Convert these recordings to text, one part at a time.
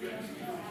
Good.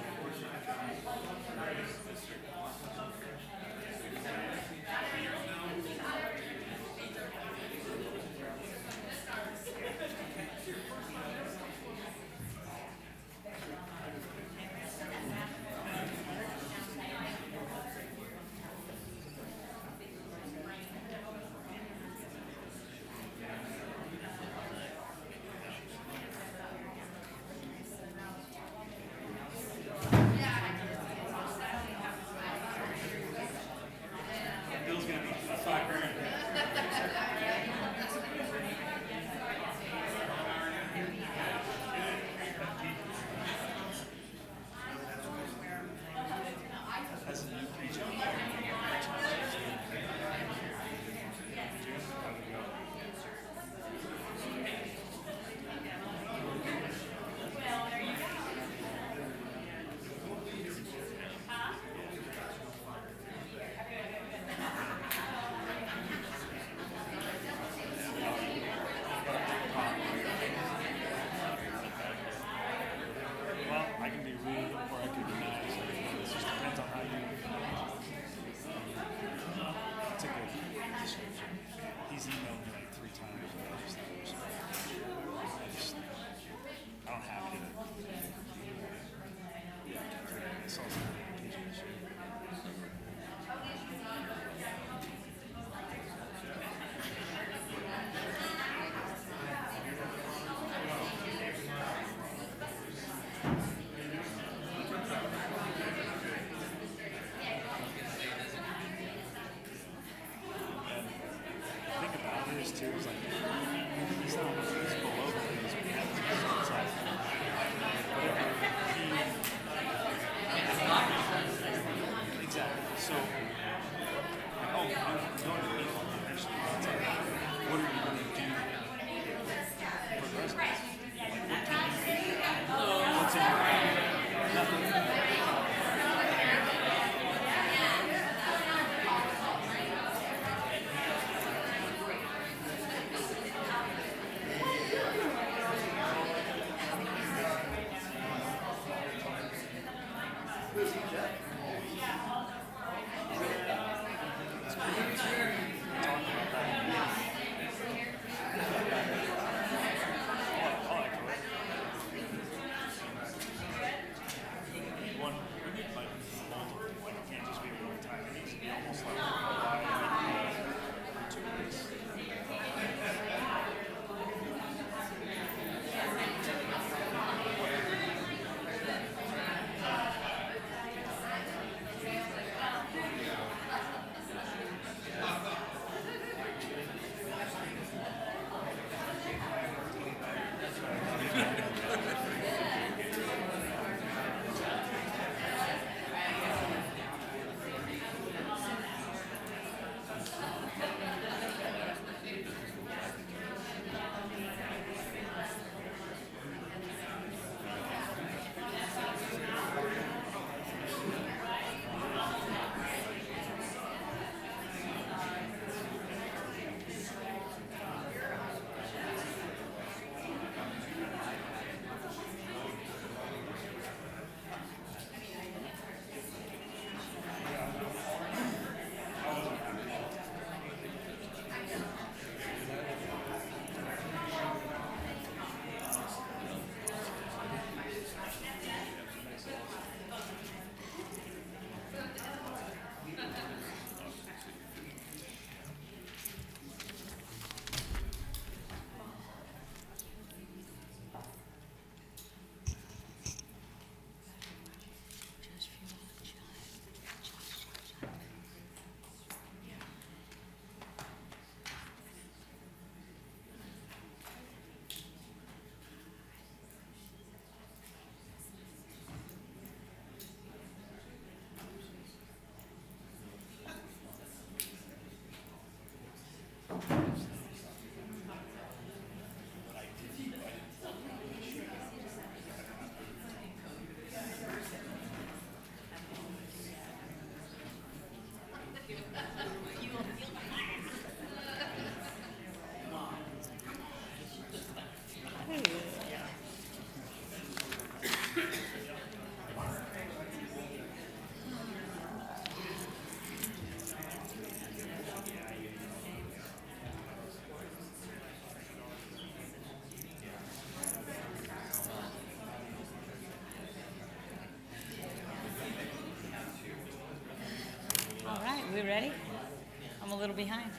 behind.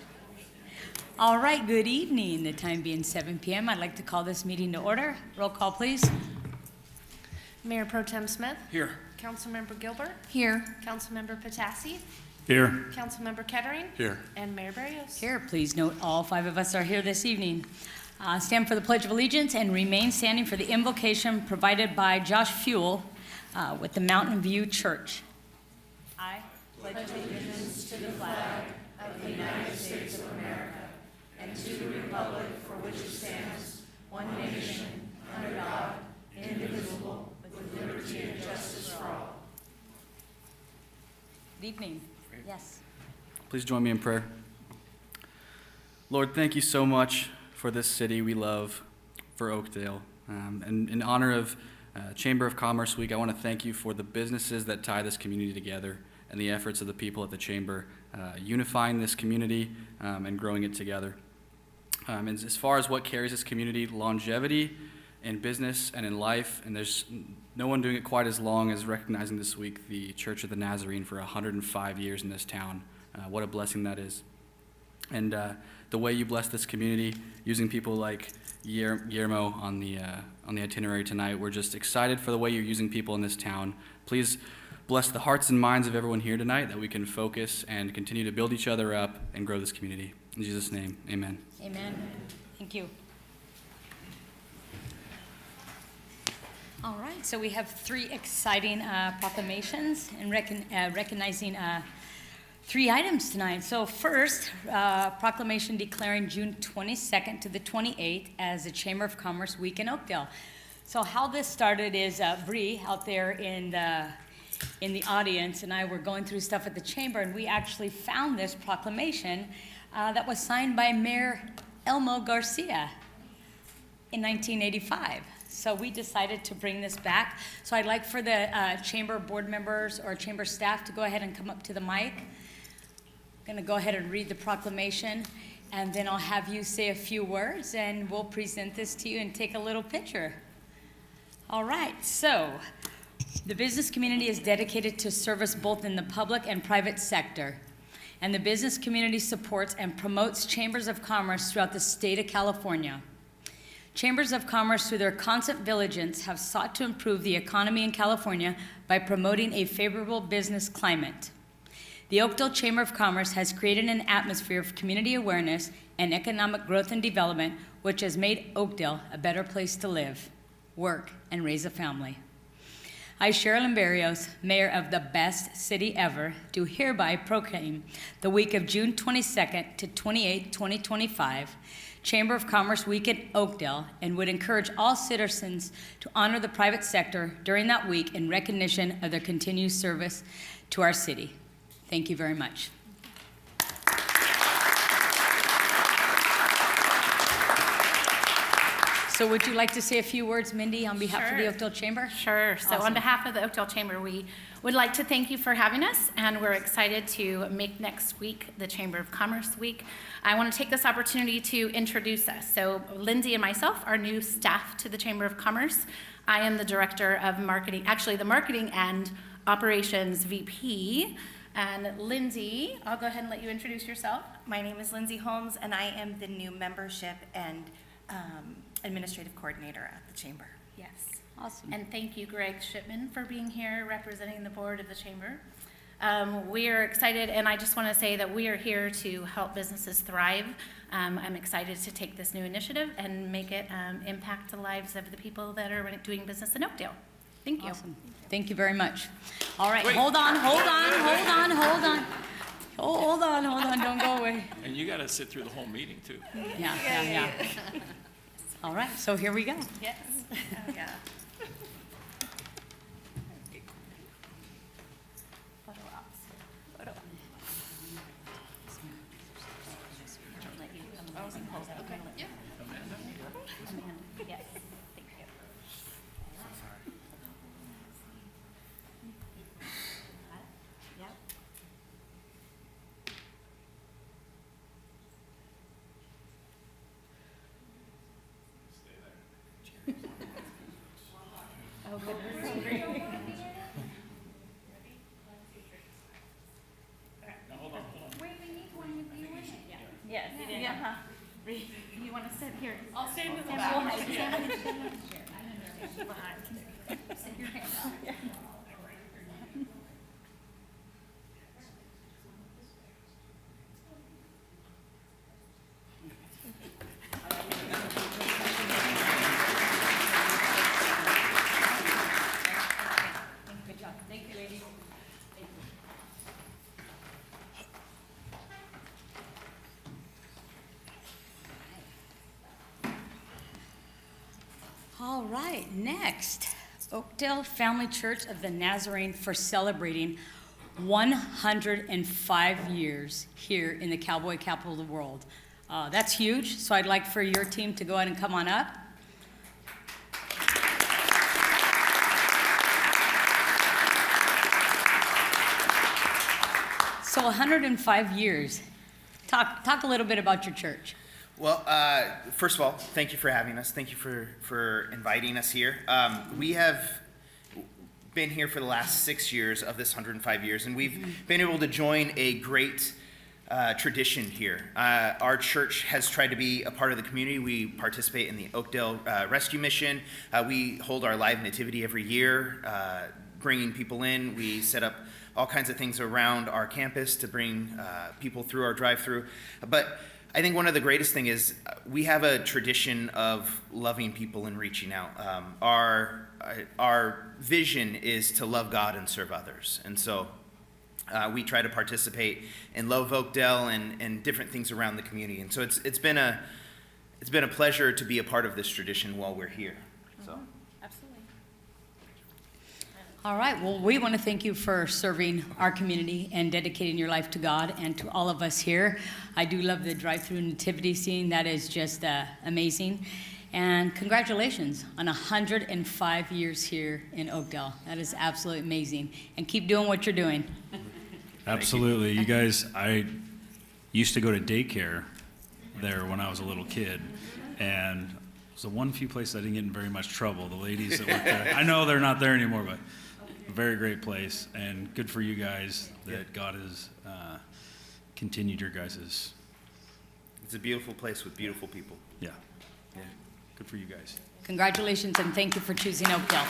All right, good evening. The time being 7 p.m., I'd like to call this meeting to order. Roll call, please. Mayor Pro Tem Smith. Here. Councilmember Gilbert. Here. Councilmember Patassi. Here. Councilmember Kettering. Here. And Mayor Barrios. Here, please note all 5 of us are here this evening. Stand for the Pledge of Allegiance and remain standing for the invocation provided by Josh Fuel with the Mountain View Church. I pledge allegiance to the flag of the United States of America and to the republic for which it stands, one nation, under God, indivisible, with liberty and justice for all. Good evening. Yes. Please join me in prayer. Lord, thank you so much for this city we love, for Oakdale. And in honor of Chamber of Commerce Week, I want to thank you for the businesses that tie this community together and the efforts of the people at the Chamber unifying this community and growing it together. And as far as what carries this community, longevity in business and in life, and there's no one doing it quite as long as recognizing this week the Church of the Nazarene for 105 years in this town. What a blessing that is. And the way you bless this community, using people like Guillermo on the itinerary tonight, we're just excited for the way you're using people in this town. Please bless the hearts and minds of everyone here tonight that we can focus and continue to build each other up and grow this community. In Jesus' name, amen. Amen. Thank you. All right, so we have 3 exciting proclamations and recognizing 3 items tonight. So first, proclamation declaring June 22nd to the 28th as the Chamber of Commerce Week in Oakdale. So how this started is Bree out there in the audience and I were going through stuff at the Chamber, and we actually found this proclamation that was signed by Mayor Elmo Garcia in 1985. So we decided to bring this back. So I'd like for the Chamber board members or Chamber staff to go ahead and come up to the mic. I'm going to go ahead and read the proclamation, and then I'll have you say a few words, and we'll present this to you and take a little picture. All right, so the business community is dedicated to service both in the public and private sector, and the business community supports and promotes chambers of commerce throughout the state of California. Chambers of Commerce, through their constant diligence, have sought to improve the economy in California by promoting a favorable business climate. The Oakdale Chamber of Commerce has created an atmosphere of community awareness and economic growth and development, which has made Oakdale a better place to live, work, and raise a family. I, Sherilyn Barrios, Mayor of the best city ever, do hereby proclaim the week of June 22nd to 28, 2025, Chamber of Commerce Week in Oakdale, and would encourage all citizens to honor the private sector during that week in recognition of their continued service to our city. Thank you very much. So would you like to say a few words, Mindy, on behalf of the Oakdale Chamber? Sure. So Awesome. On behalf of the Oakdale Chamber, we would like to thank you for having us, and we're excited to make next week the Chamber of Commerce Week. I want to take this opportunity to introduce us. So Lindsay and myself are new staff to the Chamber of Commerce. I am the Director of Marketing, actually the Marketing and Operations VP. And Lindsay, I'll go ahead and let you introduce yourself. My name is Lindsay Holmes, and I am the new membership and administrative coordinator at the Chamber. Yes. Awesome. And thank you, Greg Shipman, for being here representing the board of the Chamber. We are excited, and I just want to say that we are here to help businesses thrive. I'm excited to take this new initiative and make it impact the lives of the people that are doing business in Oakdale. Thank you. Awesome. Thank you very much. All right, Wait. hold on. Don't go away. And you got to sit through the whole meeting, too. Yeah. All right, so here we go. Yes. Yeah. Photo ops. Photo ops. I'll let you come and hold it. Okay. Yeah. Amanda, yes. Thank you. Yep. Oh, goodness. Now, hold on. Wait, we need one. You wish Good job. Thank you, ladies. All right, next, Oakdale Family Church of the Nazarene for celebrating 105 years here in the cowboy capital of the world. That's huge, so I'd like for your team to go ahead and come on up. So 105 years. Talk a little bit about your church. Well, first of all, thank you for having us. Thank you for inviting us here. We have been here for the last 6 years of this 105 years, and we've been able to join a great tradition here. Our church has tried to be a part of the community. We participate in the Oakdale Rescue Mission. We hold our live nativity every year, bringing people in. We set up all kinds of things around our campus to bring people through our drive-through. But I think one of the greatest thing is we have a tradition of loving people and reaching out. Our vision is to love God and serve others. And so we try to participate in Love Oakdale and different things around the community. And so it's been a pleasure to be a part of this tradition while we're here. So. All right, well, we want to thank you for serving our community and dedicating your life to God and to all of us here. I do love the drive-through nativity scene. That is just amazing. And congratulations on 105 years here in Oakdale. That is absolutely amazing. And keep doing what you're doing. Absolutely. You guys, I used to go to daycare there when I was a little kid, and it was the one few place I didn't get in very much trouble. The ladies that worked there, I know they're not there anymore, but a very great place, and good for you guys that God has continued your guys's. It's a beautiful place with beautiful people. Yeah. Good for you guys. Congratulations and thank you for choosing Oakdale.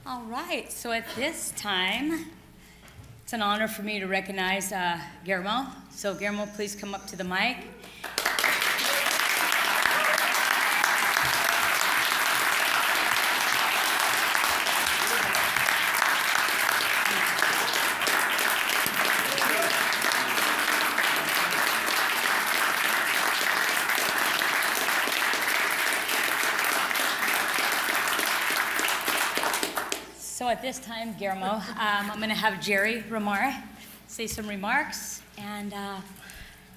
All right, so at this time, it's an honor for me to recognize Guillermo. So Guillermo, please come up to the mic. So at this time, Guillermo, I'm going to have Jerry Romar say some remarks, and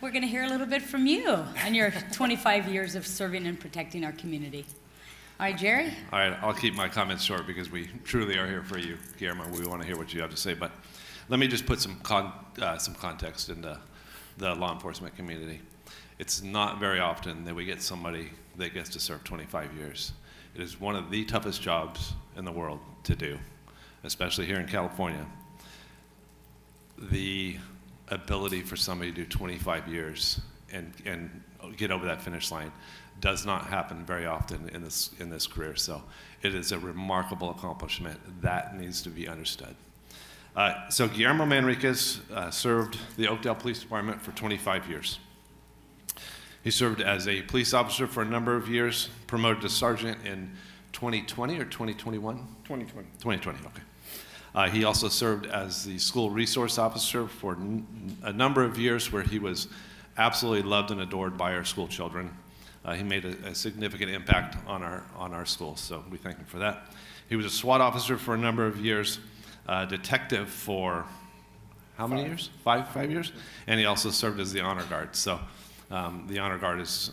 we're going to hear a little bit from you on your 25 years of serving and protecting our community. All right, Jerry? All right, I'll keep my comments short because we truly are here for you, Guillermo. We want to hear what you have to say, but let me just put some context into the law enforcement community. It's not very often that we get somebody that gets to serve 25 years. It is one of the toughest jobs in the world to do, especially here in California. The ability for somebody to do 25 years and get over that finish line does not happen very often in this career. So it is a remarkable accomplishment that needs to be understood. So Guillermo Manriquez served the Oakdale Police Department for 25 years. He served as a police officer for a number of years, promoted to sergeant in 2020 or 2021? 2020. 2020, okay. He also served as the school resource officer for a number of years where he was absolutely loved and adored by our school children. He made a significant impact on our schools, so we thank him for that. He was a SWAT officer for a number of years, detective for how many years? 5 years? And he also served as the Honor Guard. So the Honor Guard is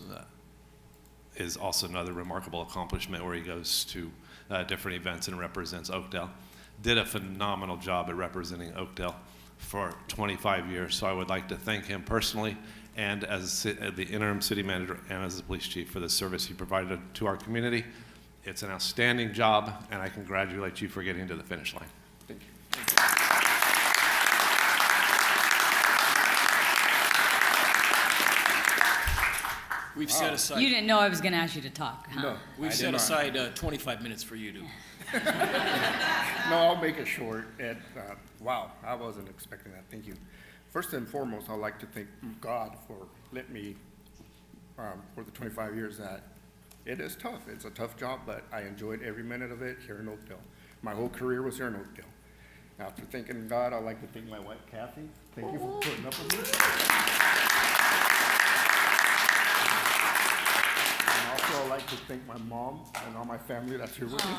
also another remarkable accomplishment where he goes to different events and represents Oakdale. Did a phenomenal job at representing Oakdale for 25 years. So I would like to thank him personally and as the interim city manager and as the police chief for the service he provided to our community. It's an outstanding job, and I congratulate you for getting to the finish line. Thank you. We've set aside, You didn't know I was going to ask you to talk, huh? No, we've I set did not. aside 25 minutes for you to. No, I'll make it short. And, wow, I wasn't expecting that. Thank you. First and foremost, I'd like to thank God for letting me, for the 25 years that it is tough. It's a tough job, but I enjoyed every minute of it here in Oakdale. My whole career was here in Oakdale. After thanking God, I'd like to thank my wife, Kathy. Thank you for putting up with me. And also, I'd like to thank my mom and all my family that's here with me.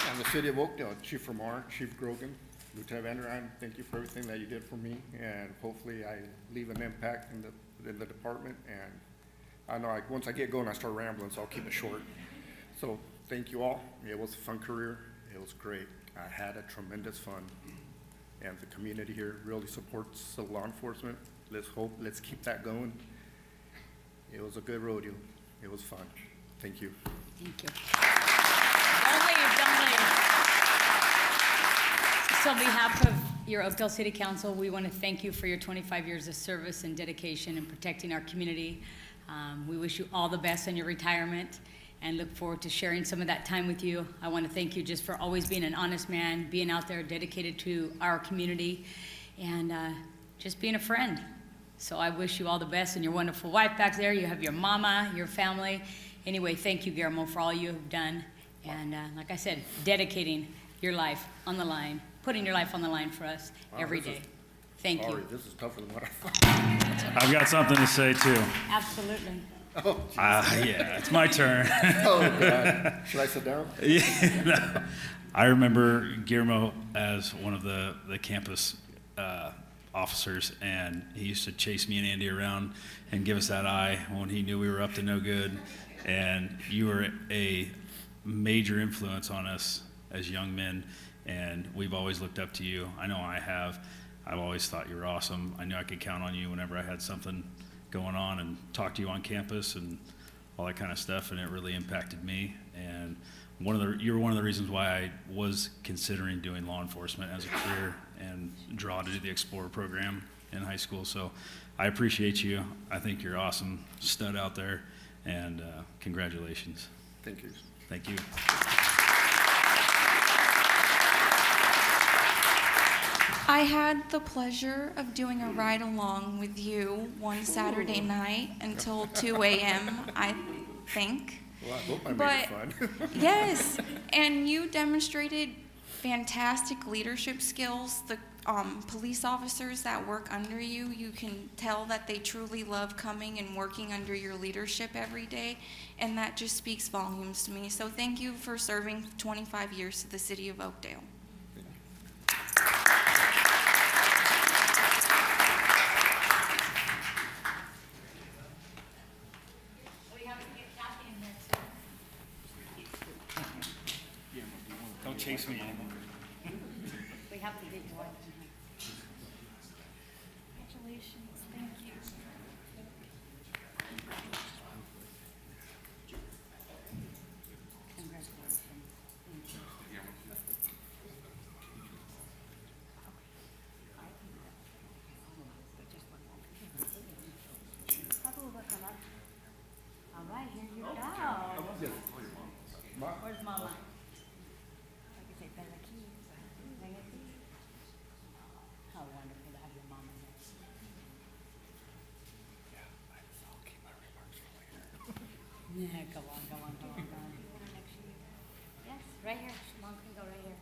And the city of Oakdale, Chief Ramar, Chief Grogan, Lieutenant Van Der Heim, thank you for everything that you did for me, and hopefully I leave an impact in the department, and I know once I get going, I start rambling, so I'll keep it short. So, thank you all. It was a fun career. It was great. I had a tremendous fun, and the community here really supports the law enforcement. Let's keep that going. It was a good rodeo. It was fun. Thank you. Thank you. Don't leave, don't leave. So on behalf of your Oakdale City Council, we want to thank you for your 25 years of service and dedication in protecting our community. We wish you all the best in your retirement and look forward to sharing some of that time with you. I want to thank you just for always being an honest man, being out there dedicated to our community, and just being a friend. So I wish you all the best, and your wonderful wife back there. You have your mama, your family. Anyway, thank you, Guillermo, for all you have done. And like I said, dedicating your life on the line, putting your life on the line for us every day. Thank Sorry, you. this is tougher than what I thought. I've got something to say too. Absolutely. Yeah, it's my turn. Oh, God. Should I sit down? I remember Guillermo as one of the campus officers, and he used to chase me and Andy around and give us that eye when he knew we were up to no good. And you were a major influence on us as young men, and we've always looked up to you. I know I have. I've always thought you were awesome. I knew I could count on you whenever I had something going on and talk to you on campus and all that kind of stuff, and it really impacted me. And you were one of the reasons why I was considering doing law enforcement as a career and draw to do the Explorer program in high school. So I appreciate you. I think you're awesome stud out there, and congratulations. Thank you. Thank you. I had the pleasure of doing a ride along with you one Saturday night until 2 a.m., I think. Well, I hope I made But- it fun. Yes, and you demonstrated fantastic leadership skills. The police officers that work under you, you can tell that they truly love coming and working under your leadership every day, and that just speaks volumes to me. So thank you for serving 25 years to the city of Oakdale. Don't chase me anymore. We have to get your wife. Congratulations, thank you. All right, here you go. Where's Mama? How wonderful to have your mama here. Yeah, go on. Yes, right here. Mom can go right here.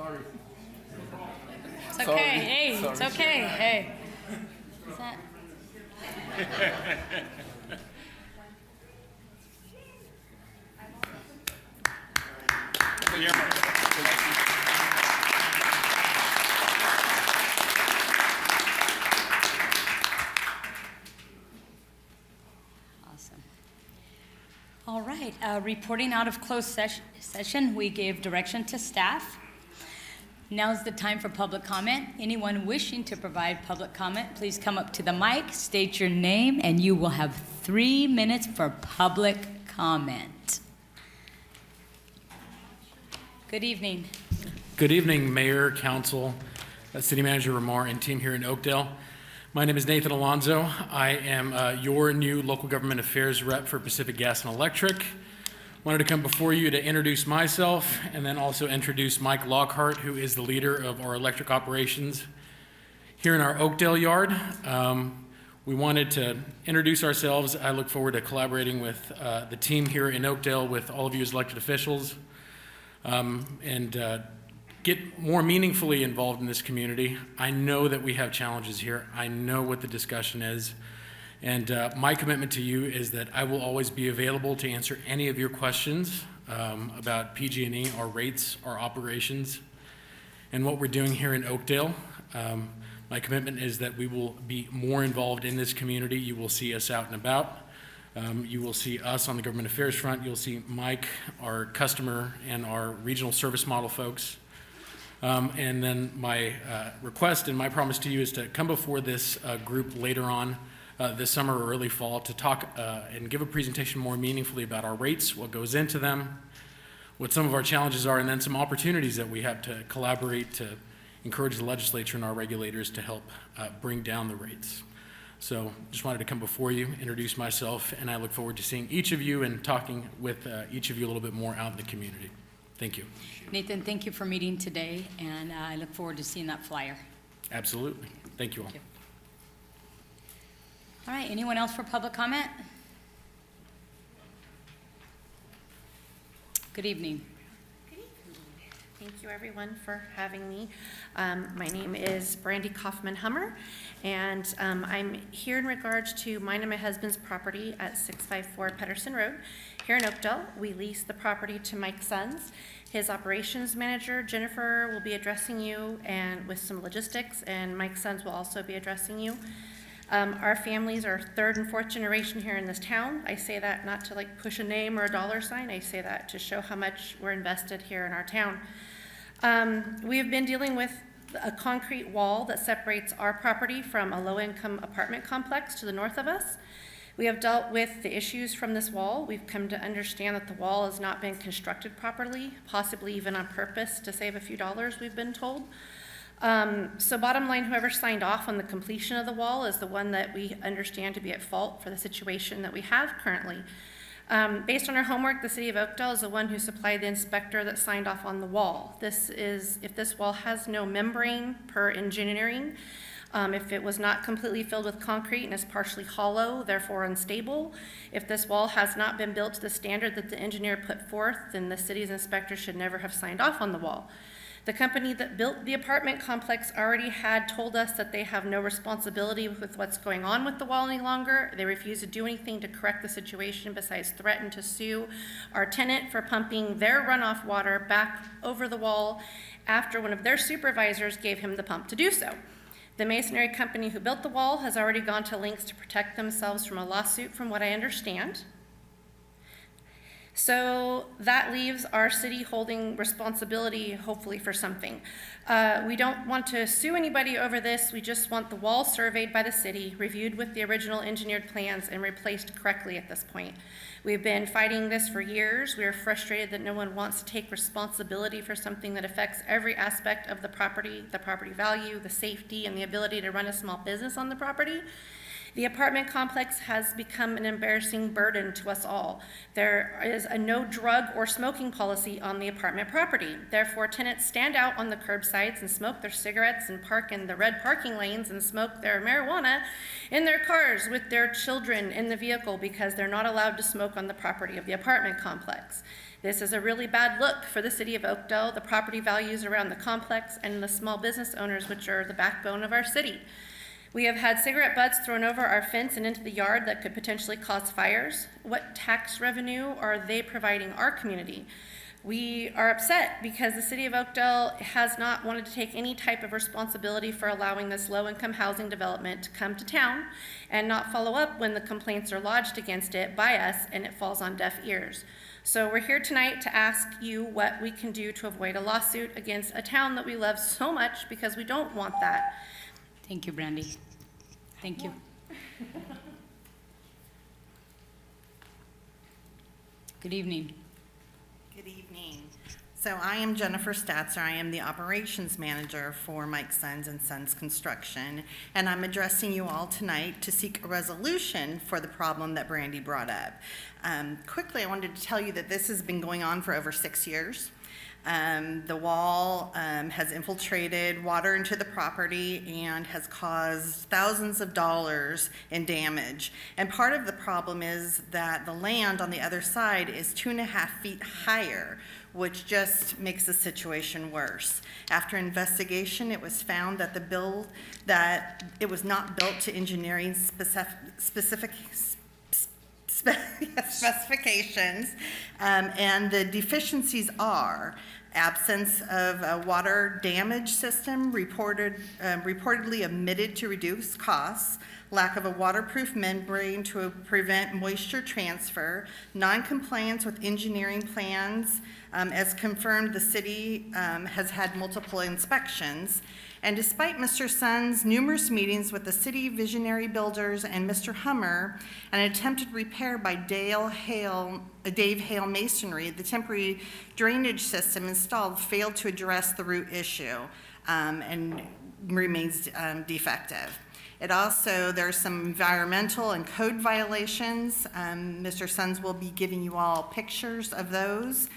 Sorry. It's okay. Hey, it's okay. Hey. Is that? Awesome. All right, reporting out of closed session, we gave direction to staff. Now is the time for public comment. Anyone wishing to provide public comment, please come up to the mic, state your name, and you will have 3 minutes for public comment. Good evening. Good evening, Mayor, Council, City Manager Ramar, and team here in Oakdale. My name is Nathan Alonzo. I am your new local government affairs rep for Pacific Gas and Electric. Wanted to come before you to introduce myself and then also introduce Mike Lockhart, who is the leader of our electric operations here in our Oakdale yard. We wanted to introduce ourselves. I look forward to collaborating with the team here in Oakdale, with all of you as elected officials, and get more meaningfully involved in this community. I know that we have challenges here. I know what the discussion is. And my commitment to you is that I will always be available to answer any of your questions about PG&E, our rates, our operations, and what we're doing here in Oakdale. My commitment is that we will be more involved in this community. You will see us out and about. You will see us on the government affairs front. You'll see Mike, our customer, and our regional service model folks. And then my request and my promise to you is to come before this group later on this summer or early fall to talk and give a presentation more meaningfully about our rates, what goes into them, what some of our challenges are, and then some opportunities that we have to collaborate to encourage the legislature and our regulators to help bring down the rates. So just wanted to come before you, introduce myself, and I look forward to seeing each of you and talking with each of you a little bit more out in the community. Thank you. Nathan, thank you for meeting today, and I look forward to seeing that flyer. Absolutely. Thank you all. Thank you. All right, anyone else for public comment? Good evening. Thank you, everyone, for having me. My name is Brandy Kaufman-Hummer, and I'm here in regards to mine and my husband's property at 654 Pedersen Road. Here in Oakdale, we lease the property to Mike Sons. His operations manager, Jennifer, will be addressing you and with some logistics, and Mike Sons will also be addressing you. Our families are third and fourth generation here in this town. I say that not to like push a name or a dollar sign. I say that to show how much we're invested here in our town. We have been dealing with a concrete wall that separates our property from a low-income apartment complex to the north of us. We have dealt with the issues from this wall. We've come to understand that the wall has not been constructed properly, possibly even on purpose to save a few dollars, we've been told. So bottom line, whoever signed off on the completion of the wall is the one that we understand to be at fault for the situation that we have currently. Based on our homework, the City of Oakdale is the one who supplied the inspector that signed off on the wall. This is, if this wall has no membrane per engineering, if it was not completely filled with concrete and is partially hollow, therefore unstable, if this wall has not been built to the standard that the engineer put forth, then the city's inspector should never have signed off on the wall. The company that built the apartment complex already had told us that they have no responsibility with what's going on with the wall any longer. They refuse to do anything to correct the situation besides threaten to sue our tenant for pumping their runoff water back over the wall after one of their supervisors gave him the pump to do so. The masonry company who built the wall has already gone to lengths to protect themselves from a lawsuit, from what I understand. So that leaves our city holding responsibility, hopefully, for something. We don't want to sue anybody over this. We just want the wall surveyed by the city, reviewed with the original engineered plans, and replaced correctly at this point. We've been fighting this for years. We are frustrated that no one wants to take responsibility for something that affects every aspect of the property value, the safety, and the ability to run a small business on the property. The apartment complex has become an embarrassing burden to us all. There is a no drug or smoking policy on the apartment property. Therefore, tenants stand out on the curbsides and smoke their cigarettes and park in the red parking lanes and smoke their marijuana in their cars with their children in the vehicle because they're not allowed to smoke on the property of the apartment complex. This is a really bad look for the city of Oakdale, the property values around the complex, and the small business owners, which are the backbone of our city. We have had cigarette butts thrown over our fence and into the yard that could potentially cause fires. What tax revenue are they providing our community? We are upset because the city of Oakdale has not wanted to take any type of responsibility for allowing this low-income housing development to come to town and not follow up when the complaints are lodged against it by us and it falls on deaf ears. So we're here tonight to ask you what we can do to avoid a lawsuit against a town that we love so much, because we don't want that. Thank you, Brandy. Thank you. Good evening. Good evening. So I am Jennifer Statzer. I am the operations manager for Mike Sons and Sons Construction, and I'm addressing you all tonight to seek a resolution for the problem that Brandy brought up. Quickly, I wanted to tell you that this has been going on for over 6 years. The wall has infiltrated water into the property and has caused thousands of dollars in damage. And part of the problem is that the land on the other side is 2.5 feet higher, which just makes the situation worse. After investigation, it was found that it was not built to engineering specifications, and the deficiencies are absence of a water damage system reportedly omitted to reduce costs, lack of a waterproof membrane to prevent moisture transfer, non-compliance with engineering plans. As confirmed, the city has had multiple inspections. And despite Mr. Sun's numerous meetings with the city visionary builders and Mr. Hummer, an attempted repair by Dave Hale Masonry, the temporary drainage system installed failed to address the root issue and remains defective. There are some environmental and code violations. Mr. Sons will be giving you all pictures of those.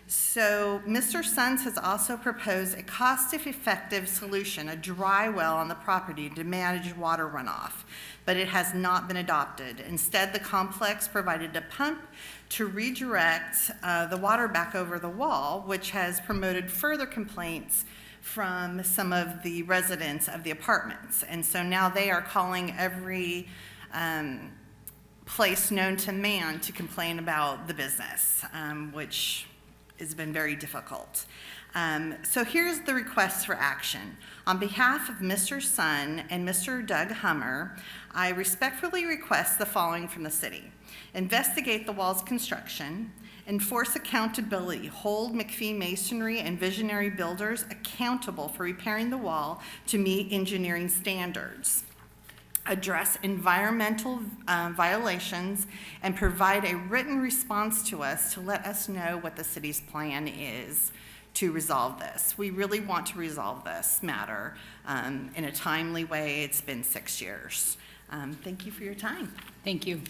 So Mr. Sons has also proposed a cost-effective solution, a dry well on the property to manage water runoff, but it has not been adopted. Instead, the complex provided a pump to redirect the water back over the wall, which has promoted further complaints from some of the residents of the apartments. And so now they are calling every place known to man to complain about the business, which has been very difficult. So here's the request for action. On behalf of Mr. Sun and Mr. Doug Hummer, I respectfully request the following from the city. Investigate the wall's construction, enforce accountability, hold McPhee Masonry and Visionary Builders accountable for repairing the wall to meet engineering standards, address environmental violations, and provide a written response to us to let us know what the city's plan is to resolve this. We really want to resolve this matter in a timely way. It's been 6 years. Thank you for your time. Thank you.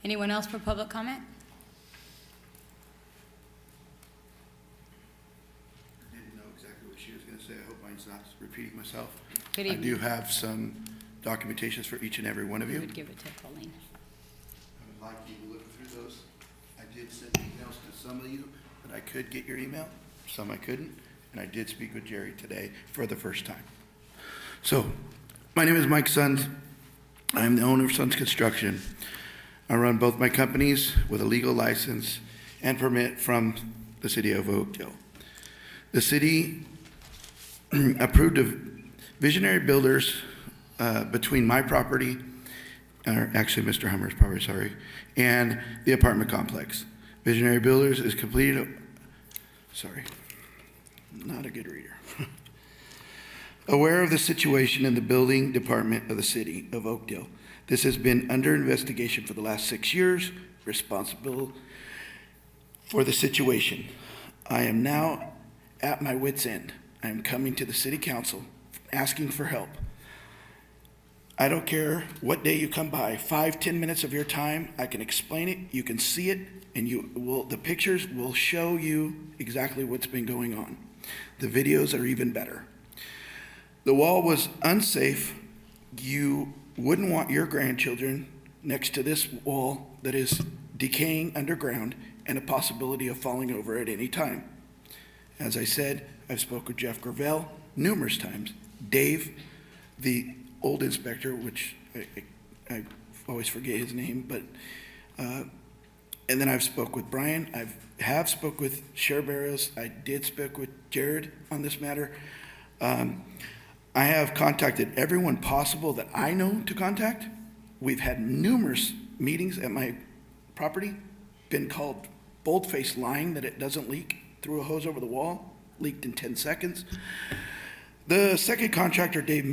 Anyone else for public comment? I didn't know exactly what she was going to say. I hope mine's not repeating myself. Good I evening. do have some documentations for each and every one of We you. would give it to Colleen. I would like you to look through those. I did send emails to some of you, but I could get your email. Some I couldn't. And I did speak with Jerry today for the first time. So, my name is Mike Sons. I am the owner of Sons Construction. I run both my companies with a legal license and permit from the city of Oakdale. The city approved of Visionary Builders between my property, or actually Mr. Hummer's property, sorry, and the apartment complex. Visionary Builders is completed, sorry, not a good reader. Aware of the situation in the building department of the city of Oakdale. This has been under investigation for the last 6 years, responsible for the situation. I am now at my wit's end. I am coming to the city council asking for help. I don't care what day you come by, 5-10 minutes of your time, I can explain it, you can see it, and the pictures will show you exactly what's been going on. The videos are even better. The wall was unsafe. You wouldn't want your grandchildren next to this wall that is decaying underground and a possibility of falling over at any time. As I said, I've spoke with Jeff Gravel numerous times, Dave, the old inspector, which I always forget his name, but, and then I've spoke with Brian, have spoke with Sheriff Barrios, I did speak with Jared on this matter. I have contacted everyone possible that I know to contact. We've had numerous meetings at my property, been called bold-faced lying that it doesn't leak, threw a hose over the wall, leaked in 10 seconds. The second contractor, Dave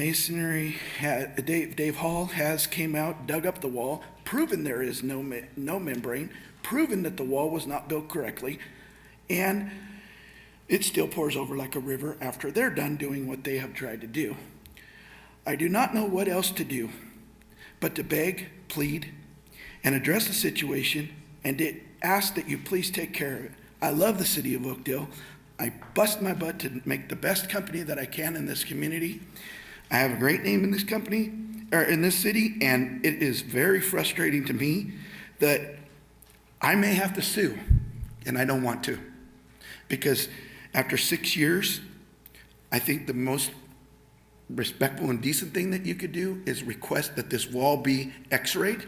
Hall, has came out, dug up the wall, proven there is no membrane, proven that the wall was not built correctly, and it still pours over like a river after they're done doing what they have tried to do. I do not know what else to do but to beg, plead, and address the situation and ask that you please take care of it. I love the city of Oakdale. I bust my butt to make the best company that I can in this community. I have a great name in this company, or in this city, and it is very frustrating to me that I may have to sue, and I don't want to. Because after 6 years, I think the most respectful and decent thing that you could do is request that this wall be x-rayed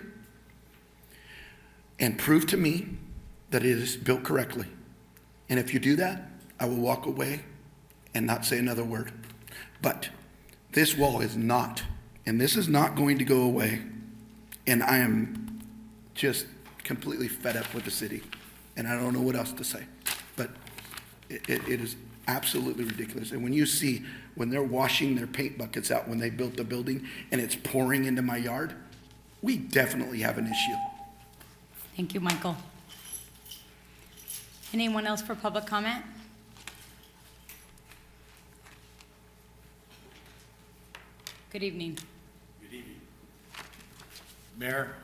and prove to me that it is built correctly. And if you do that, I will walk away and not say another word. But this wall is not, and this is not going to go away. And I am just completely fed up with the city. And I don't know what else to say. But it is absolutely ridiculous. And when you see, when they're washing their paint buckets out when they built the building and it's pouring into my yard, we definitely have an issue. Thank you, Michael. Anyone else for public comment? Good evening. Good evening. Mayor,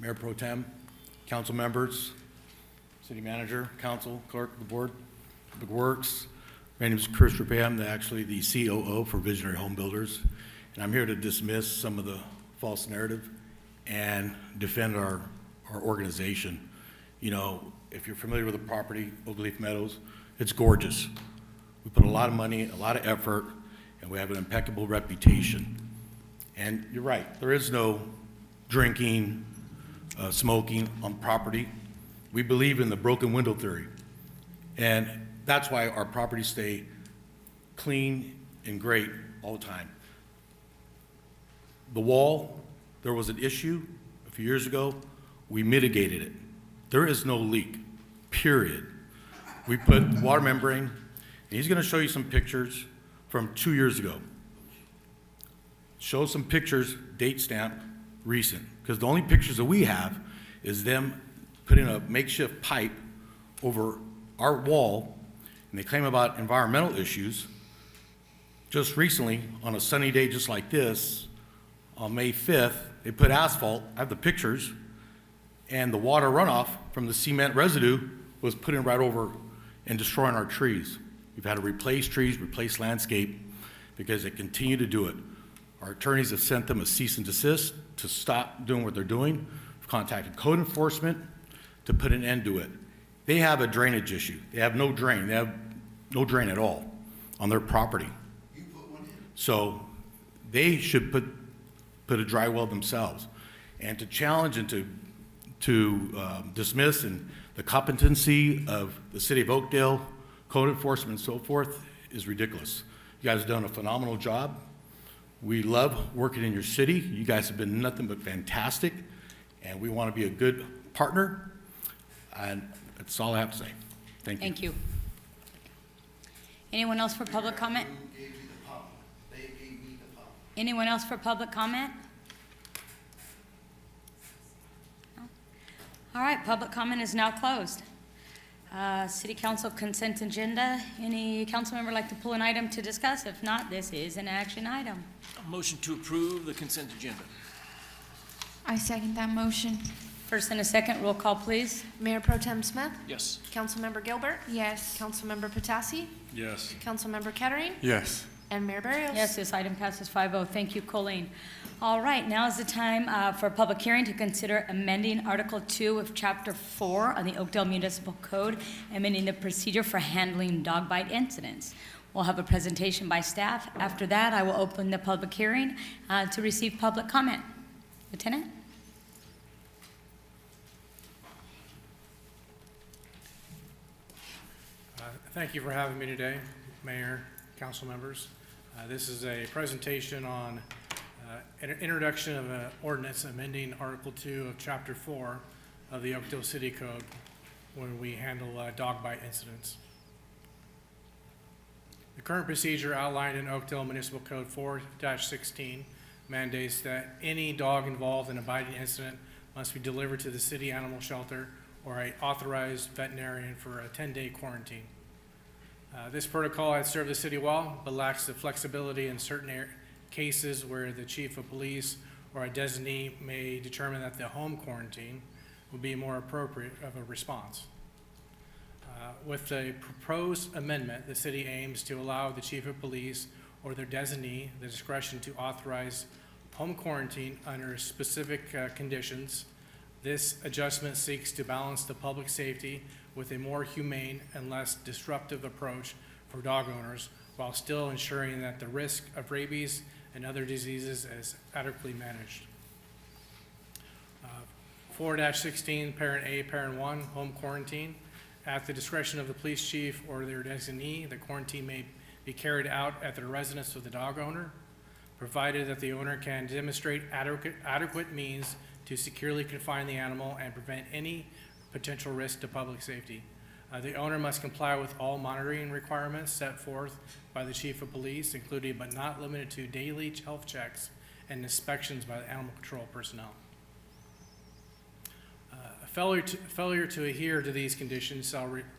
Mayor Pro Tem, council members, city manager, council, clerk of the board, Public Works. My name is Chris Ruppe. I'm actually the COO for Visionary Home Builders, and I'm here to dismiss some of the false narrative and defend our organization. You know, if you're familiar with the property, Oakleaf Meadows, it's gorgeous. We put a lot of money, a lot of effort, and we have an impeccable reputation. And you're right, there is no drinking, smoking on property. We believe in the broken window theory. And that's why our properties stay clean and great all the time. The wall, there was an issue a few years ago. We mitigated it. There is no leak, period. We put water membrane, and he's gonna show you some pictures from 2 years ago. Show some pictures, date stamp, recent, because the only pictures that we have is them putting a makeshift pipe over our wall, and they claim about environmental issues. Just recently, on a sunny day just like this, on May 5th, they put asphalt, I have the pictures, and the water runoff from the cement residue was putting right over and destroying our trees. We've had to replace trees, replace landscape, because they continue to do it. Our attorneys have sent them a cease and desist to stop doing what they're doing. We've contacted code enforcement to put an end to it. They have a drainage issue. They have no drain. They have no drain at all on their property. So they should put a dry well themselves. And to challenge and to dismiss and the competency of the city of Oakdale, code enforcement and so forth is ridiculous. You guys have done a phenomenal job. We love working in your city. You guys have been nothing but fantastic, and we want to be a good partner. And that's all I have to say. Thank you. Thank you. Anyone else for public comment? Anyone else for public comment? No? All right, public comment is now closed. City Council consent agenda. Any council member like to pull an item to discuss? If not, this is an action item. A motion to approve the consent agenda. I second that motion. First and a second, roll call, please. Mayor Pro Tem Smith, Yes. Councilmember Gilbert, Yes. Councilmember Patasi, Yes. Councilmember Kettering, Yes. and Mayor Barrios. Yes, this item passes 5-0. Thank you, Colleen. All right, now is the time for a public hearing to consider amending Article 2 of Chapter 4 of the Oakdale Municipal Code, amending the procedure for handling dog bite incidents. We'll have a presentation by staff. After that, I will open the public hearing to receive public comment. Lieutenant? Thank you for having me today, Mayor, council members. This is a presentation on introduction of an ordinance amending Article 2 of Chapter 4 of the Oakdale City Code when we handle dog bite incidents. The current procedure outlined in Oakdale Municipal Code 4-16 mandates that any dog involved in a biting incident must be delivered to the city animal shelter or an authorized veterinarian for a 10-day quarantine. This protocol has served the city well, but lacks the flexibility in certain cases where the chief of police or a designee may determine that the home quarantine would be more appropriate of a response. With the proposed amendment, the city aims to allow the chief of police or their designee the discretion to authorize home quarantine under specific conditions. This adjustment seeks to balance the public safety with a more humane and less disruptive approach for dog owners, while still ensuring that the risk of rabies and other diseases is adequately managed. 4-16, Parent A, Parent 1, home quarantine. At the discretion of the police chief or their designee, the quarantine may be carried out at the residence of the dog owner, provided that the owner can demonstrate adequate means to securely confine the animal and prevent any potential risk to public safety. The owner must comply with all monitoring requirements set forth by the chief of police, including but not limited to daily health checks and inspections by the animal control personnel. Failure to adhere to these conditions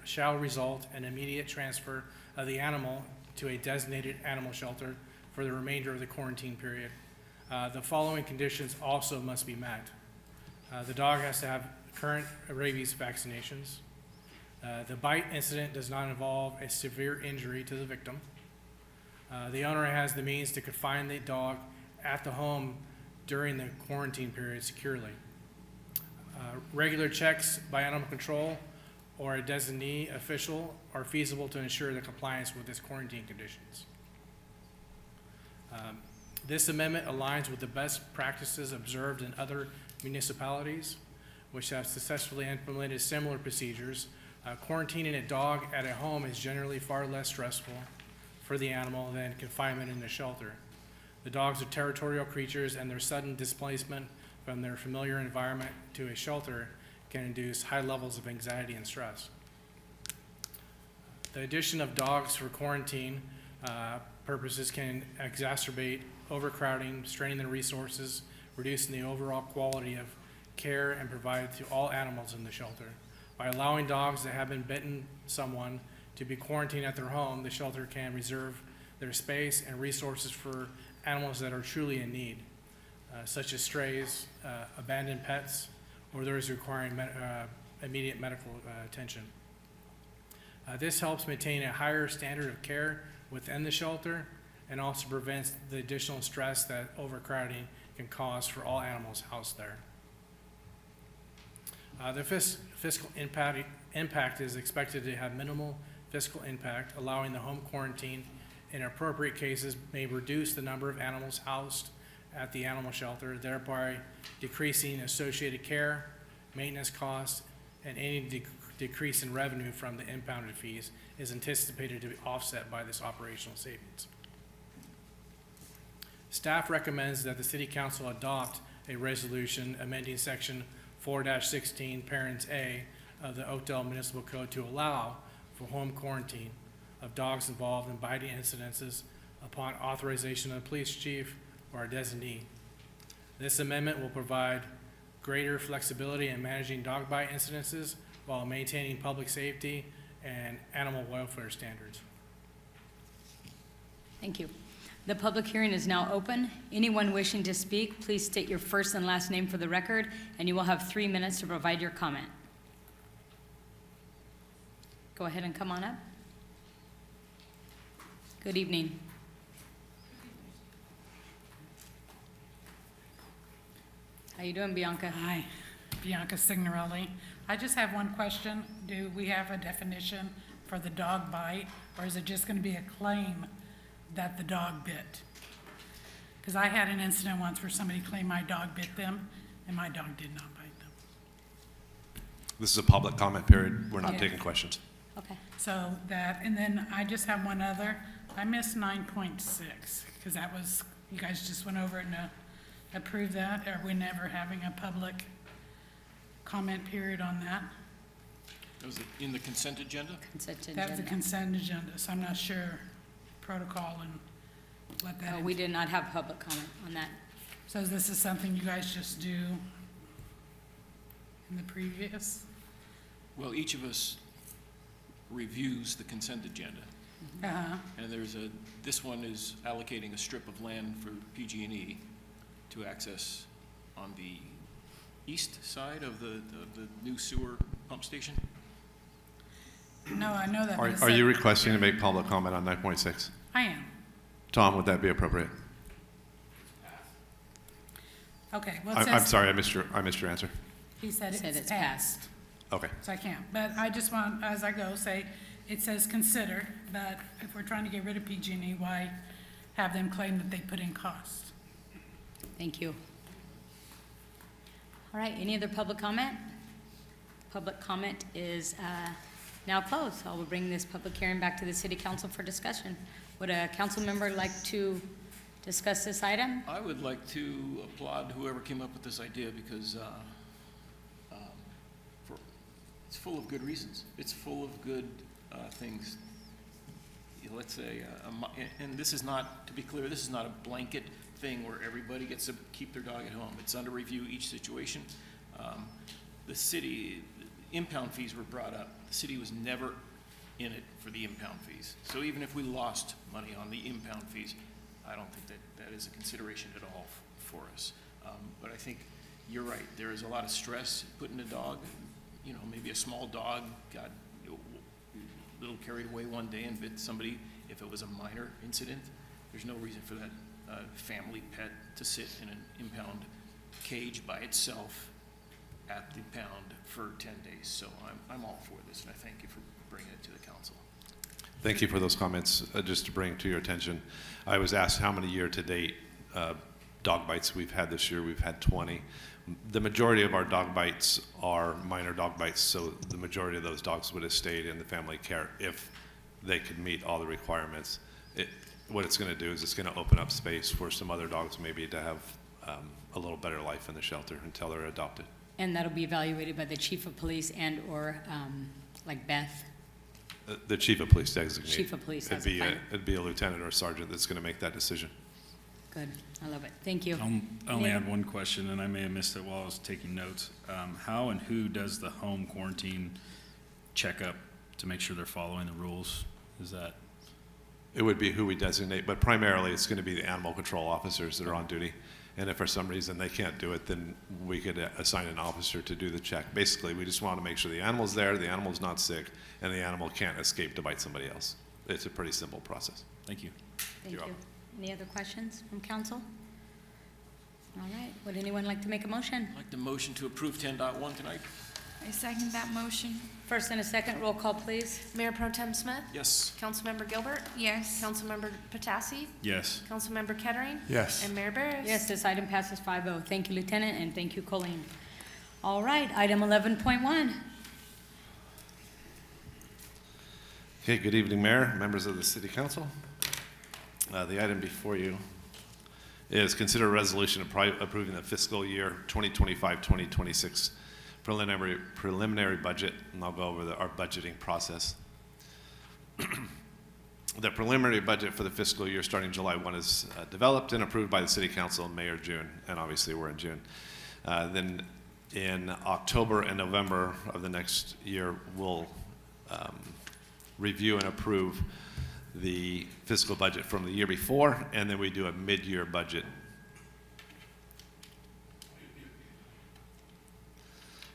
shall result in immediate transfer of the animal to a designated animal shelter for the remainder of the quarantine period. The following conditions also must be met. The dog has to have current rabies vaccinations. The bite incident does not involve a severe injury to the victim. The owner has the means to confine the dog at the home during the quarantine period securely. Regular checks by animal control or a designee official are feasible to ensure the compliance with its quarantine conditions. This amendment aligns with the best practices observed in other municipalities which have successfully implemented similar procedures. Quarantining a dog at a home is generally far less stressful for the animal than confinement in a shelter. The dogs are territorial creatures, and their sudden displacement from their familiar environment to a shelter can induce high levels of anxiety and stress. The addition of dogs for quarantine purposes can exacerbate overcrowding, straining the resources, reducing the overall quality of care and provided to all animals in the shelter. By allowing dogs that have been bitten someone to be quarantined at their home, the shelter can reserve their space and resources for animals that are truly in need, such as strays, abandoned pets, or those requiring immediate medical attention. This helps maintain a higher standard of care within the shelter and also prevents the additional stress that overcrowding can cause for all animals housed there. The fiscal impact is expected to have minimal fiscal impact, allowing the home quarantine in appropriate cases may reduce the number of animals housed at the animal shelter, thereby decreasing associated care, maintenance costs, and any decrease in revenue from the impounded fees is anticipated to be offset by this operational savings. Staff recommends that the City Council adopt a resolution amending Section 4-16, Parents A of the Oakdale Municipal Code to allow for home quarantine of dogs involved in biting incidences upon authorization of the police chief or a designee. This amendment will provide greater flexibility in managing dog bite incidences while maintaining public safety and animal welfare standards. Thank you. The public hearing is now open. Anyone wishing to speak, please state your first and last name for the record, and you will have 3 minutes to provide your comment. Go ahead and come on up. Good evening. you doing, Bianca? Hi, Bianca Signorelli. I just have one question. Do we have a definition for the dog bite, or is it just going to be a claim that the dog bit? Because I had an incident once where somebody claimed my dog bit them, and my dog did not bite them. This is a public comment period. We're not Yeah. taking questions. Okay. So that, and then I just have one other. I missed 9.6, because that was, you guys just went over it and approved that. Are we never having a public comment period on that? Was it in the consent agenda? Consent That was the agenda. consent agenda, so I'm not sure protocol and what that. We did not have public comment on that. So this is something you guys just do in the previous? Well, each of us reviews the consent agenda. Uh-huh. And this one is allocating a strip of land for PG&E to access on the east side of the new sewer pump station. No, I know that. but it Are you said- requesting to make public comment on 9.6? I am. Tom, would that be appropriate? Okay, well, it I'm says, sorry, I missed your answer. he said Said it's passed, Okay. so I can't. But I just want, as I go, say, it says consider, but if we're trying to get rid of PG&E, why have them claim that they put in cost? Thank you. All right, any other public comment? Public comment is now closed. I will bring this public hearing back to the city council for discussion. Would a council member like to discuss this item? I would like to applaud whoever came up with this idea because it's full of good reasons. It's full of good things. Let's say, and this is not, to be clear, this is not a blanket thing where everybody gets to keep their dog at home. It's under review each situation. The city, impound fees were brought up. The city was never in it for the impound fees. So even if we lost money on the impound fees, I don't think that is a consideration at all for us. But I think you're right. There is a lot of stress putting a dog, maybe a small dog got a little carried away one day and bit somebody. If it was a minor incident, there's no reason for that family pet to sit in an impound cage by itself at the pound for 10 days. So I'm all for this, and I thank you for bringing it to the council. Thank you for those comments. Just to bring to your attention, I was asked how many year-to-date dog bites we've had this year. We've had 20. The majority of our dog bites are minor dog bites, so the majority of those dogs would have stayed in the family care if they could meet all the requirements. What it's going to do is it's going to open up space for some other dogs maybe to have a little better life in the shelter until they're adopted. And that'll be evaluated by the chief of police and/or like Beth. The chief of police designate. Chief of police has a final. It'd be a lieutenant or a sergeant that's going to make that decision. Good, I love it. Thank you. I only had one question, and I may have missed it while I was taking notes. How and who does the home quarantine checkup to make sure they're following the rules? Is that? It would be who we designate, but primarily it's going to be the animal control officers that are on duty. And if for some reason they can't do it, then we could assign an officer to do the check. Basically, we just want to make sure the animal's there, the animal's not sick, and the animal can't escape to bite somebody else. It's a pretty simple process. Thank you. Thank You're you. welcome. Any other questions from council? All right, would anyone like to make a motion? I'd like the motion to approve 10.1 tonight. I second that motion. First and a second, roll call, please. Mayor Pro Tem Smith? Yes. Councilmember Gilbert? Yes. Councilmember Patassi? Yes. Councilmember Kettering? Yes. And Mayor Barris? Yes, this item passes 5-0. Thank you, Lieutenant, and thank you, Colleen. All right, item 11.1. Okay, good evening, Mayor, members of the City Council. The item before you is consider a resolution approving the fiscal year 2025-2026 preliminary budget, and I'll go over our budgeting process. The preliminary budget for the fiscal year starting July 1 is developed and approved by the City Council in May or June, and obviously we're in June. Then in October and November of the next year, we'll review and approve the fiscal budget from the year before, and then we do a mid-year budget.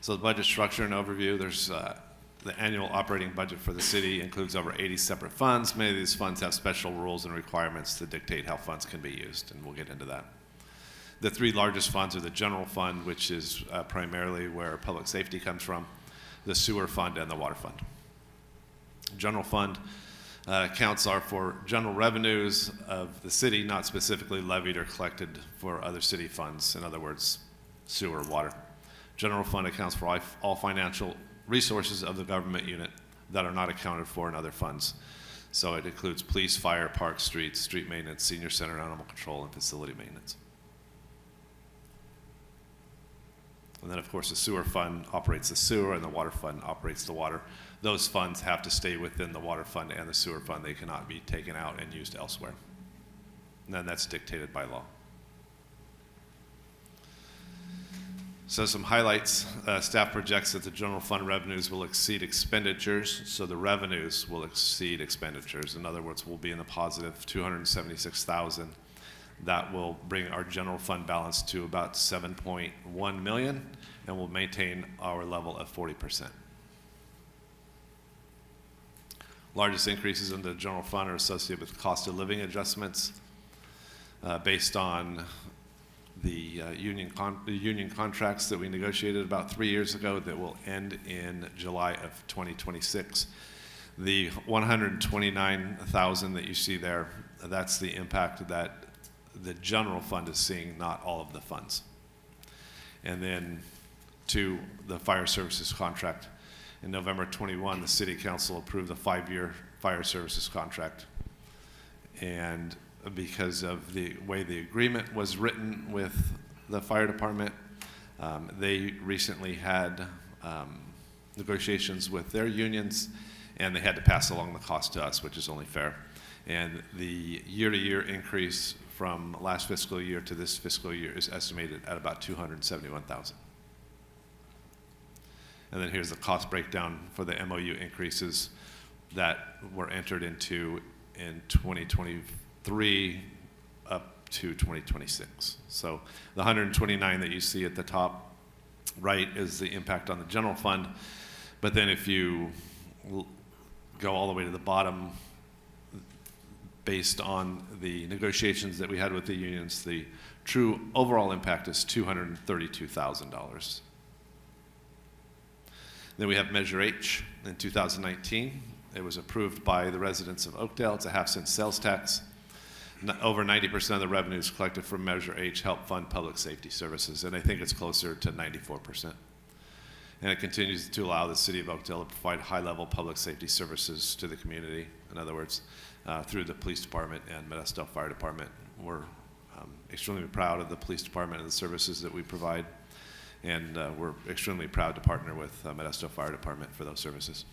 So the budget structure and overview, there's the annual operating budget for the city includes over 80 separate funds. Many of these funds have special rules and requirements to dictate how funds can be used, and we'll get into that. The three largest funds are the general fund, which is primarily where public safety comes from, the sewer fund, and the water fund. General fund accounts are for general revenues of the city, not specifically levied or collected for other city funds, in other words, sewer, water. General fund accounts for all financial resources of the government unit that are not accounted for in other funds. So it includes police, fire, parks, streets, street maintenance, senior center, animal control, and facility maintenance. And then, of course, the sewer fund operates the sewer, and the water fund operates the water. Those funds have to stay within the water fund and the sewer fund. They cannot be taken out and used elsewhere. And then that's dictated by law. So some highlights. Staff projects that the general fund revenues will exceed expenditures, so the revenues will exceed expenditures. In other words, we'll be in the positive 276,000. That will bring our general fund balance to about 7.1 million, and will maintain our level of 40%. Largest increases in the general fund are associated with cost of living adjustments based on the union contracts that we negotiated about 3 years ago that will end in July of 2026. The 129,000 that you see there, that's the impact that the general fund is seeing, not all of the funds. And then to the fire services contract. In November 21, the city council approved a 5-year fire services contract. And because of the way the agreement was written with the fire department, they recently had negotiations with their unions, and they had to pass along the cost to us, which is only fair. And the year-to-year increase from last fiscal year to this fiscal year is estimated at about 271,000. And then here's the cost breakdown for the MOU increases that were entered into in 2023 up to 2026. So the 129 that you see at the top right is the impact on the general fund. But then if you go all the way to the bottom, based on the negotiations that we had with the unions, the true overall impact is $232,000. Then we have Measure H in 2019. It was approved by the residents of Oakdale. It's a half-cent sales tax. Over 90% of the revenues collected from Measure H help fund public safety services, and I think it's closer to 94%. And it continues to allow the city of Oakdale to provide high-level public safety services to the community. In other words, through the police department and Modesto Fire Department. We're extremely proud of the police department and the services that we provide, and we're extremely proud to partner with Modesto Fire Department for those services.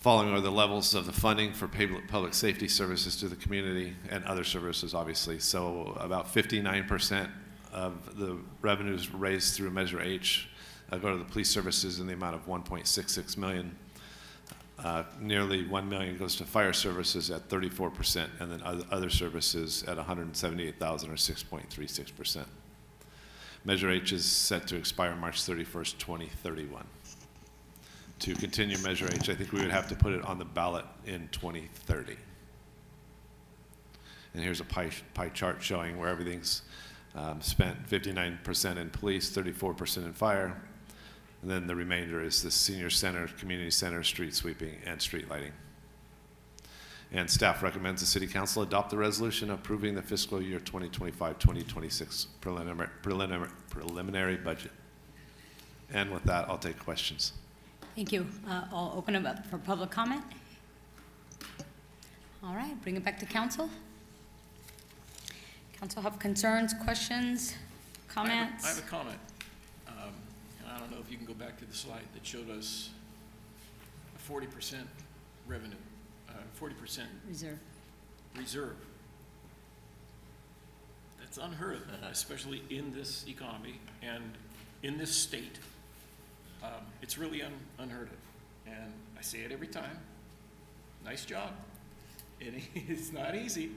Following are the levels of the funding for public safety services to the community and other services, obviously. So about 59% of the revenues raised through Measure H go to the police services in the amount of $1.66 million. Nearly $1 million goes to fire services at 34%, and then other services at $178,000 or 6.36%. Measure H is set to expire March 31st, 2031. To continue Measure H, I think we would have to put it on the ballot in 2030. And here's a pie chart showing where everything's spent: 59% in police, 34% in fire, and then the remainder is the senior center, community center, street sweeping, and street lighting. And staff recommends the city council adopt the resolution approving the fiscal year 2025-2026 preliminary budget. And with that, I'll take questions. Thank you. I'll open it up for public comment. All right, bring it back to council. Council have concerns, questions, comments? I have a comment. And I don't know if you can go back to the slide that showed us a 40% revenue, 40% reserve. That's unheard of, especially in this economy and in this state. It's really unheard of. And I say it every time. Nice job. It's not easy,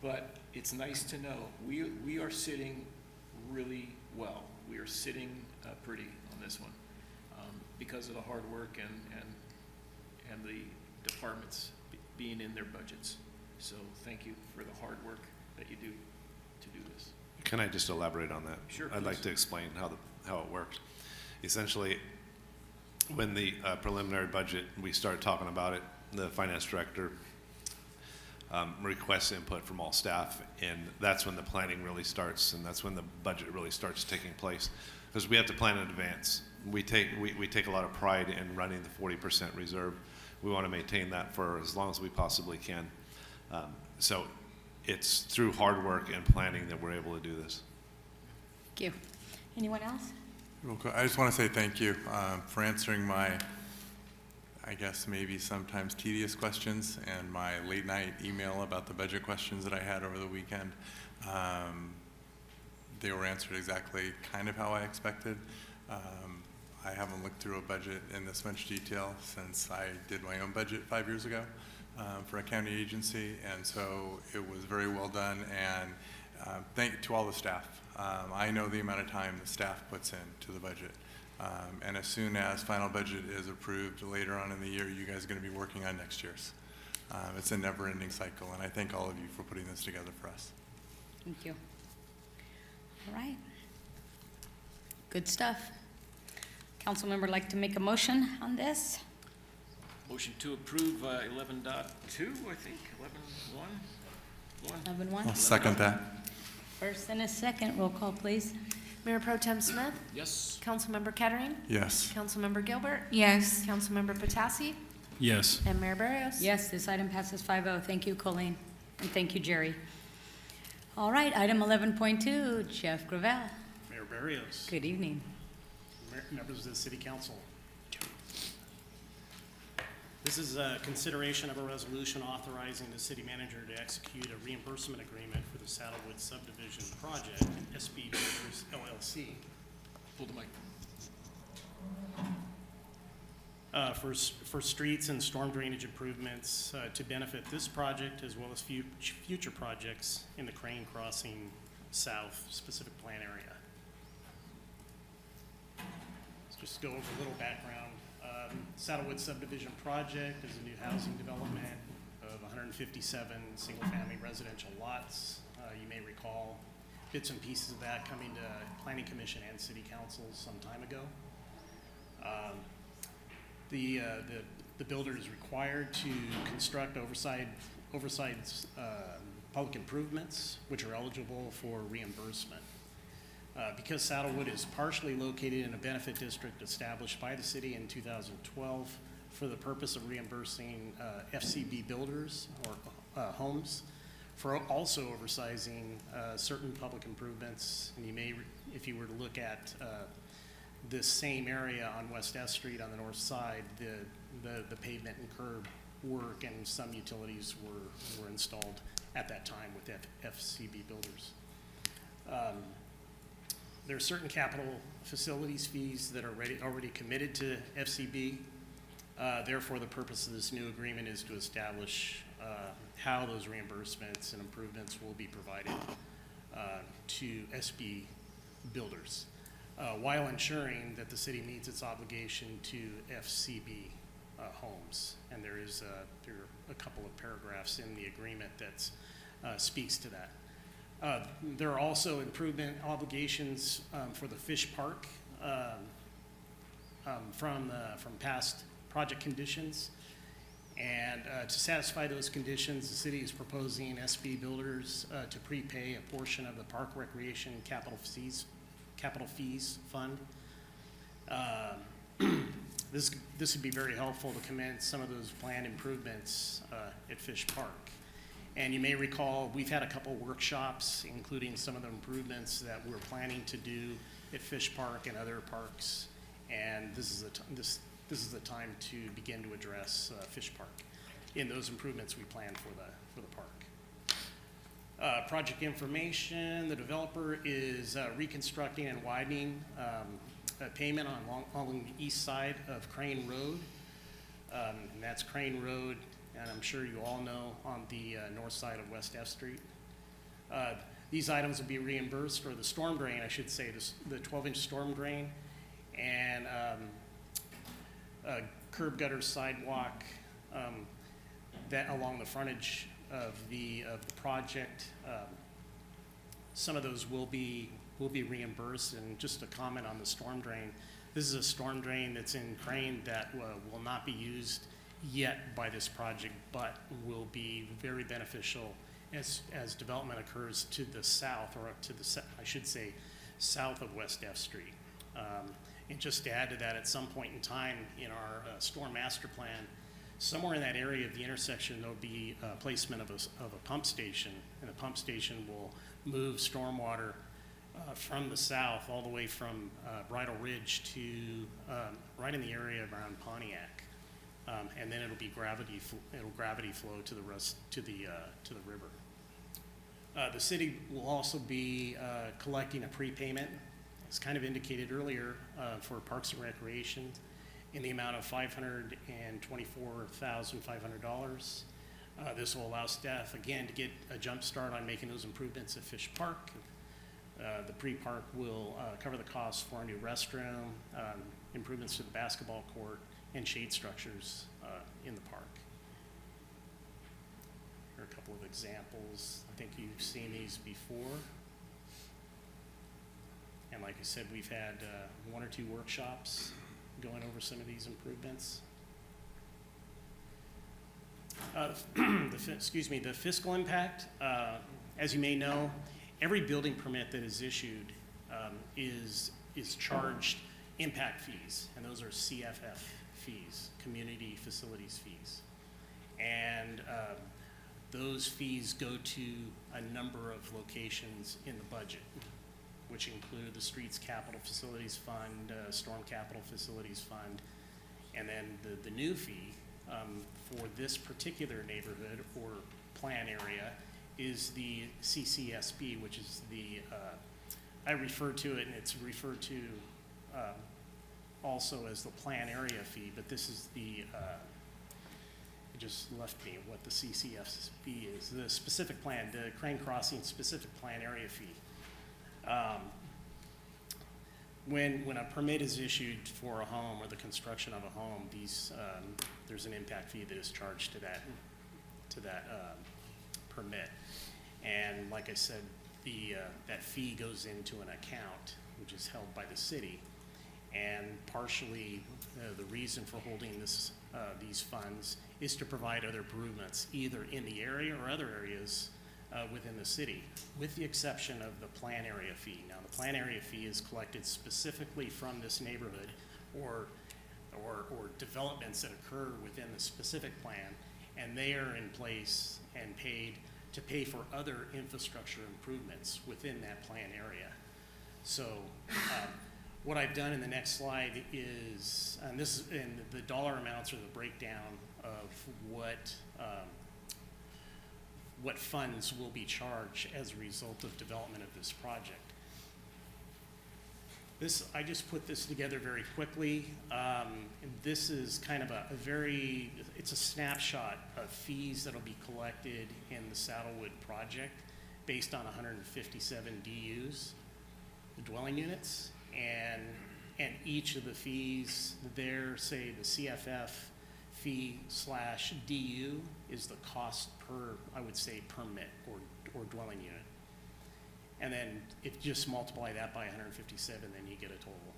but it's nice to know. We are sitting really well. We are sitting pretty on this one because of the hard work and the departments being in their budgets. So thank you for the hard work that you do to do this. Can I just elaborate on that? Sure, I'd like please. to explain how it works. Essentially, when the preliminary budget, we started talking about it, the finance director requests input from all staff, and that's when the planning really starts, and that's when the budget really starts taking place, because we have to plan in advance. We take a lot of pride in running the 40% reserve. We want to maintain that for as long as we possibly can. So it's through hard work and planning that we're able to do this. Thank you. Anyone else? Real quick, I just want to say thank you for answering my, I guess, maybe sometimes tedious questions and my late night email about the budget questions that I had over the weekend. They were answered exactly kind of how I expected. I haven't looked through a budget in this much detail since I did my own budget 5 years ago for a county agency, and so it was very well done, and thank you to all the staff. I know the amount of time the staff puts into the budget. And as soon as final budget is approved later on in the year, you guys are going to be working on next year's. It's a never-ending cycle, and I thank all of you for putting this together for us. Thank you. All right. Good stuff. Council member like to make a motion on this? Motion to approve 11.2, I think, 11.1? 11-1? I'll second that. First and a second, roll call, please. Mayor Pro Tem Smith, Yes. Councilmember Kettering, Yes. Councilmember Gilbert, Yes. Councilmember Patassi, Yes. and Mayor Barrios. Yes, this item passes 5-0. Thank you, Colleen, and thank you, Jerry. All right, item 11.2, Jeff Gravel. Mayor Barrios, Good evening. members of the City Council. This is a consideration of a resolution authorizing the city manager to execute a reimbursement agreement for the Saddlewood subdivision project, SB Builders LLC. Pull the mic. For streets and storm drainage improvements to benefit this project as well as future projects in the Crane Crossing South specific plan area. Let's just go over a little background. Saddlewood subdivision project is a new housing development of 157 single-family residential lots. You may recall bits and pieces of that coming to Planning Commission and City Council some time ago. The builder is required to construct oversized public improvements which are eligible for reimbursement. Because Saddlewood is partially located in a benefit district established by the city in 2012 for the purpose of reimbursing FCB builders or homes for also oversizing certain public improvements. And you may, if you were to look at this same area on West S Street on the north side, the pavement and curb work and some utilities were installed at that time with FCB builders. There are certain capital facilities fees that are already committed to FCB. Therefore, the purpose of this new agreement is to establish how those reimbursements and improvements will be provided to SB builders, while ensuring that the city meets its obligation to FCB homes. And there are a couple of paragraphs in the agreement that speaks to that. There are also improvement obligations for the fish park from past project conditions. And to satisfy those conditions, the city is proposing SB builders to prepay a portion of the park recreation capital fees fund. This would be very helpful to commence some of those planned improvements at Fish Park. And you may recall, we've had a couple workshops, including some of the improvements that we're planning to do at Fish Park and other parks. And this is the time to begin to address Fish Park in those improvements we plan for the park. Project information: the developer is reconstructing and widening a pavement along the east side of Crane Road, and that's Crane Road. And I'm sure you all know on the north side of West F Street. These items will be reimbursed, or the storm drain, I should say, the 12-inch storm drain, and curb gutter sidewalk that along the frontage of the project some of those will be reimbursed. And just a comment on the storm drain, this is a storm drain that's in Crane that will not be used yet by this project, but will be very beneficial as development occurs to the south, or to the, I should say, south of West F Street. And just to add to that, at some point in time in our storm master plan, somewhere in that area of the intersection, there'll be placement of a pump station, and the pump station will move stormwater from the south all the way from Bridle Ridge to right in the area around Pontiac, and then it'll gravity flow to the river. The city will also be collecting a prepayment, as kind of indicated earlier, for Parks and Recreation in the amount of $524,500. This will allow staff, again, to get a jump start on making those improvements at Fish Park. The pre-park will cover the costs for a new restroom, improvements to the basketball court, and shade structures in the park. Here are a couple of examples. I think you've seen these before. And like I said, we've had one or two workshops going over some of these improvements. The fiscal impact, as you may know, every building permit that is issued is charged impact fees, and those are CFF fees, community facilities fees. And those fees go to a number of locations in the budget, which include the Streets Capital Facilities Fund, Storm Capital Facilities Fund, and then the new fee for this particular neighborhood or plan area is the CCSB, which is the, I refer to it, and it's referred to also as the plan area fee, but this is the, it just left me what the CCSB is, the specific plan, the Crane Crossing specific plan area fee. When a permit is issued for a home or the construction of a home, there's an impact fee that is charged to that permit. And like I said, that fee goes into an account which is held by the city. And partially, the reason for holding these funds is to provide other improvements, either in the area or other areas within the city, with the exception of the plan area fee. Now, the plan area fee is collected specifically from this neighborhood or developments that occur within the specific plan, and they are in place and paid to pay for other infrastructure improvements within that plan area. So what I've done in the next slide is, and the dollar amounts are the breakdown of what funds will be charged as a result of development of this project. I just put this together very quickly. This is kind of it's a snapshot of fees that'll be collected in the Saddlewood project based on 157 DUs, the dwelling units, and each of the fees there, say the CFF fee / DU is the cost per, I would say, permit or dwelling unit. And then if you just multiply that by 157, then you get a total.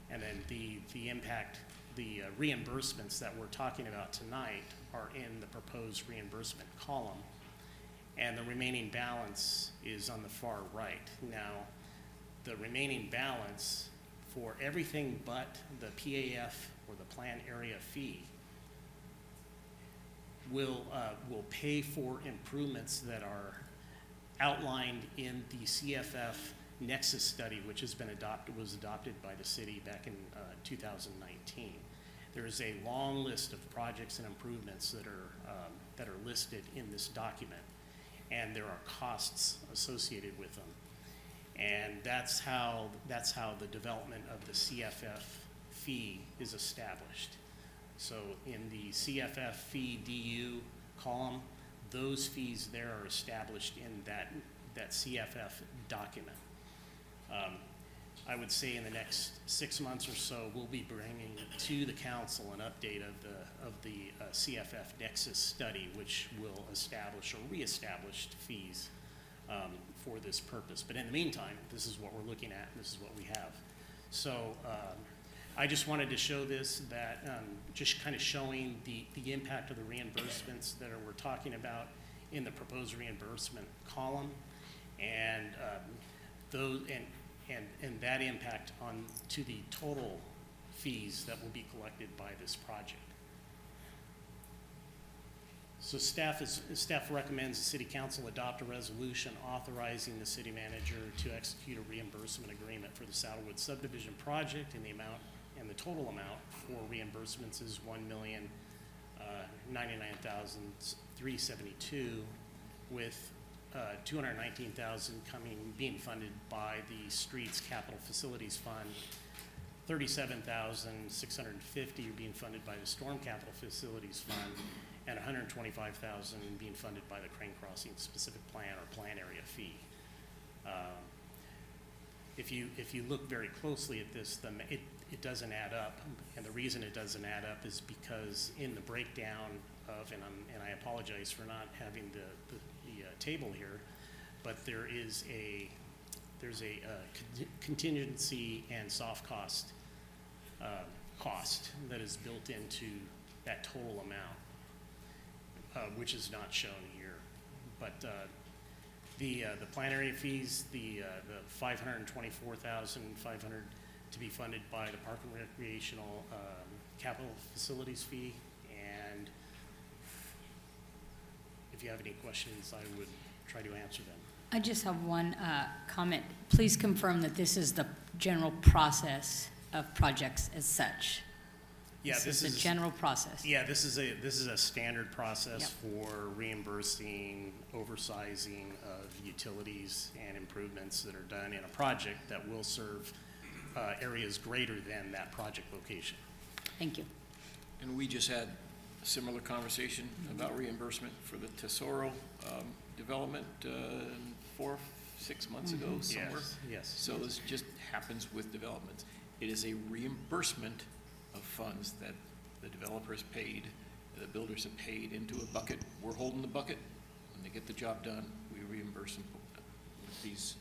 And then the impact, the reimbursements that we're talking about tonight are in the proposed reimbursement column. And the remaining balance is on the far right. Now, the remaining balance for everything but the PAF or the plan area fee will pay for improvements that are outlined in the CFF Nexus study, which was adopted by the city back in 2019. There is a long list of projects and improvements that are listed in this document, and there are costs associated with them. And that's how the development of the CFF fee is established. So in the CFF fee DU column, those fees there are established in that CFF document. I would say in the next 6 months or so, we'll be bringing to the council an update of the CFF Nexus study, which will establish or reestablish fees for this purpose. But in the meantime, this is what we're looking at, and this is what we have. So I just wanted to show this, that just kind of showing the impact of the reimbursements that we're talking about in the proposed reimbursement column, and those and that impact on to the total fees that will be collected by this project. So staff recommends the city council adopt a resolution authorizing the city manager to execute a reimbursement agreement for the Saddlewood subdivision project, and the amount, and the total amount for reimbursements is $1,099,372, with $219,000 being funded by the Streets Capital Facilities Fund, $37,650 being funded by the Storm Capital Facilities Fund, and $125,000 being funded by the Crane Crossing Specific Plan or Plan Area Fee. If you look very closely at this, it doesn't add up, and the reason it doesn't add up is because in the breakdown of, and I apologize for not having the table here, but there's a contingency and soft cost that is built into that total amount, which is not shown here. But the plan area fees, the $524,500 to be funded by the Park and Recreational Capital Facilities fee, and if you have any questions, I would try to answer them. I just have one comment. Please confirm that this is the general process of projects as such. Yeah, this is the general process. Yeah, this is a standard process for reimbursing oversizing of utilities and improvements that are done in a project that will serve areas greater than that project location. Thank you. And we just had a similar conversation about reimbursement for the Tesoro development 4-6 months ago somewhere. Yes. So this just happens with developments. It is a reimbursement of funds that the developers paid, the builders have paid into a bucket. We're holding the bucket. When they get the job done, we reimburse them with these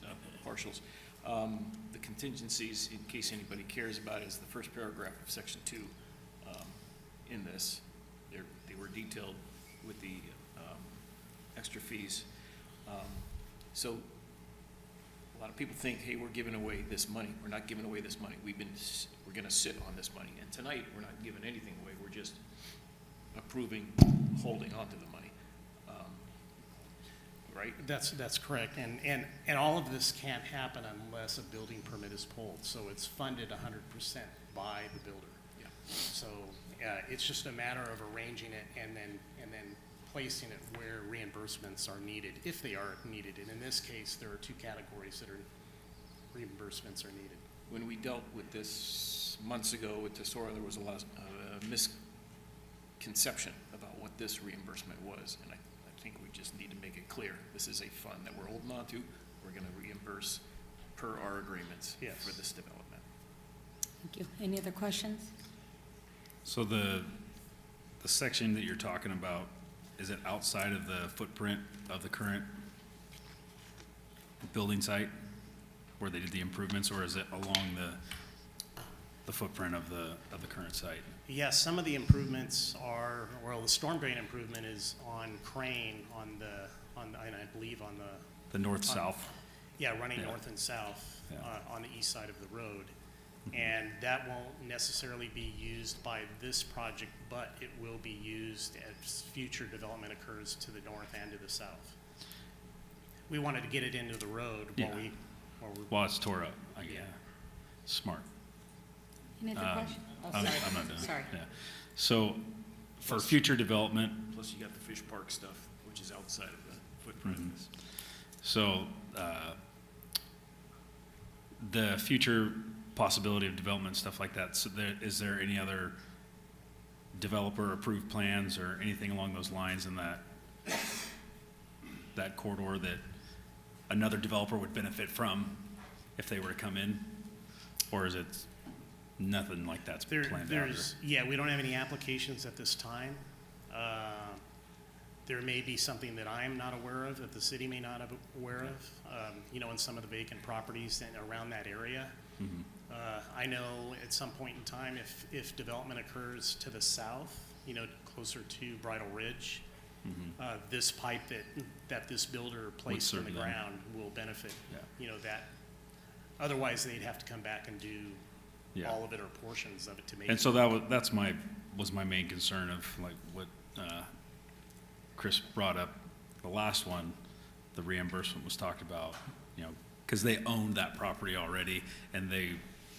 partials. The contingencies, in case anybody cares about it, is the first paragraph of section 2 in this. They were detailed with the extra fees. So a lot of people think, hey, we're giving away this money. We're not giving away this money. We're going to sit on this money. And tonight, we're not giving anything away. We're just approving, holding on to the money. Right? That's correct. And all of this can't happen unless a building permit is pulled. So it's funded 100% by the builder. Yeah. So it's just a matter of arranging it and then placing it where reimbursements are needed, if they are needed. And in this case, there are 2 categories that reimbursements are needed. When we dealt with this months ago with Tesoro, there was a lot of misconception about what this reimbursement was. And I think we just need to make it clear. This is a fund that we're holding on to. We're going to reimburse per our agreements for this development. Thank you. Any other questions? So the section that you're talking about, is it outside of the footprint of the current building site where they did the improvements, or is it along the footprint of the current site? Yes, some of the improvements are, well, the storm drain improvement is on Crane and I believe on the north-south. Yeah, running north and south on the east side of the road. And that won't necessarily be used by this project, but it will be used as future development occurs to the north and to the south. We wanted to get it into the road while it's tore up. Smart. Any other questions? Oh, I'm sorry. not done. Sorry. Yeah. So for future development. Plus you got the fish park stuff, which is outside of the footprint of this. So the future possibility of development, stuff like that, so is there any other developer approved plans or anything along those lines in that corridor that another developer would benefit from if they were to come in? Or is it nothing like that's planned out? Yeah, we don't have any applications at this time. There may be something that I'm not aware of, that the city may not be aware of, you know, in some of the vacant properties around that area. I know at some point in time, if development occurs to the south, you know, closer to Bridle Ridge, this pipe that this builder placed in the serve them. ground will benefit, you know, that. Otherwise, they'd have to come back and do all of it or portions of it to make. And so that's my main concern of like what Chris brought up, the last one, the reimbursement was talked about, you know, because they owned that property already and they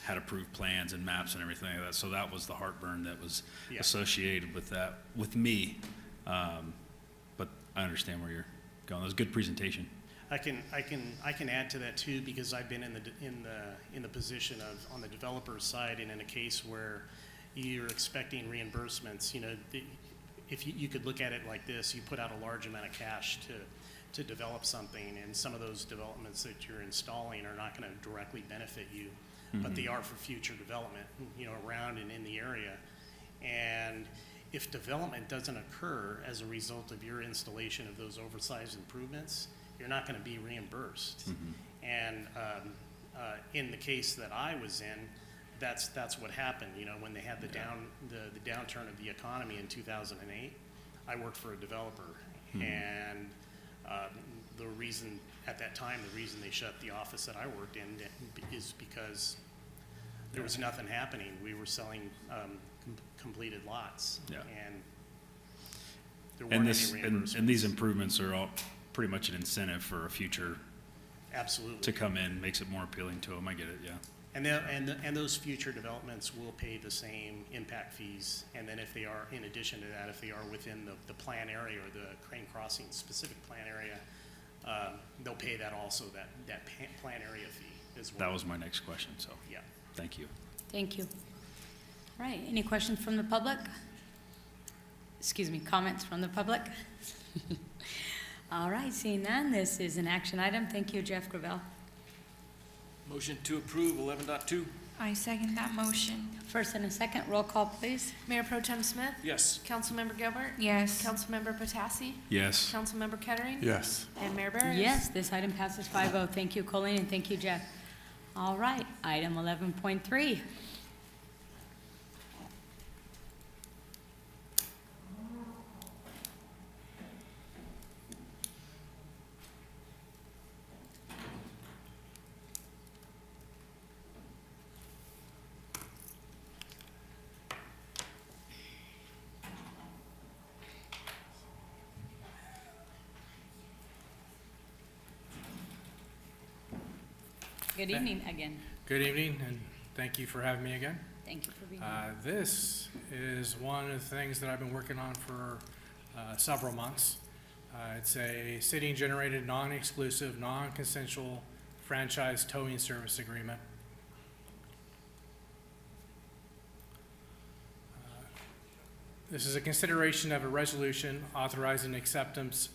had approved plans and maps and everything like that. So that was the heartburn that was associated with that, with me. But I understand where you're going. That was a good presentation. I can add to that too, because I've been in the position of on the developer's side, and in a case where you're expecting reimbursements, you know, if you could look at it like this, you put out a large amount of cash to develop something, and some of those developments that you're installing are not going to directly benefit you, but they are for future development, you know, around and in the area. And if development doesn't occur as a result of your installation of those oversized improvements, you're not going to be reimbursed. And in the case that I was in, that's what happened. You know, when they had the downturn of the economy in 2008, I worked for a developer, and the reason at that time, the reason they shut the office that I worked in is because there was nothing happening. We were selling completed lots, and there weren't any reimbursements. And these improvements are all pretty much an incentive for a future absolutely to come in, makes it more appealing to them. I get it, yeah. And those future developments will pay the same impact fees, and then if they are, in addition to that, if they are within the plan area or the Crane Crossing specific plan area, they'll pay that also, that plan area fee as well. That was my next question, so. Yeah. Thank you. Thank you. All right, any questions from the public? Excuse me, comments from the public? All right, seeing none, this is an action item. Thank you, Jeff Gravel. Motion to approve 11.2. I second that motion. First and a second, roll call, please. Mayor Pro Tem Smith? Yes. Councilmember Gilbert? Yes. Councilmember Patassi? Yes. Councilmember Kettering? Yes. And Mayor Barris? Yes, this item passes 5-0. Thank you, Colleen, and thank you, Jeff. All right, item 11.3. Good evening again. Good evening, and thank you for having me again. Thank you for being here. This is one of the things that I've been working on for several months. It's a city-generated, non-exclusive, non-consensual franchise towing service agreement. This is a consideration of a resolution authorizing acceptance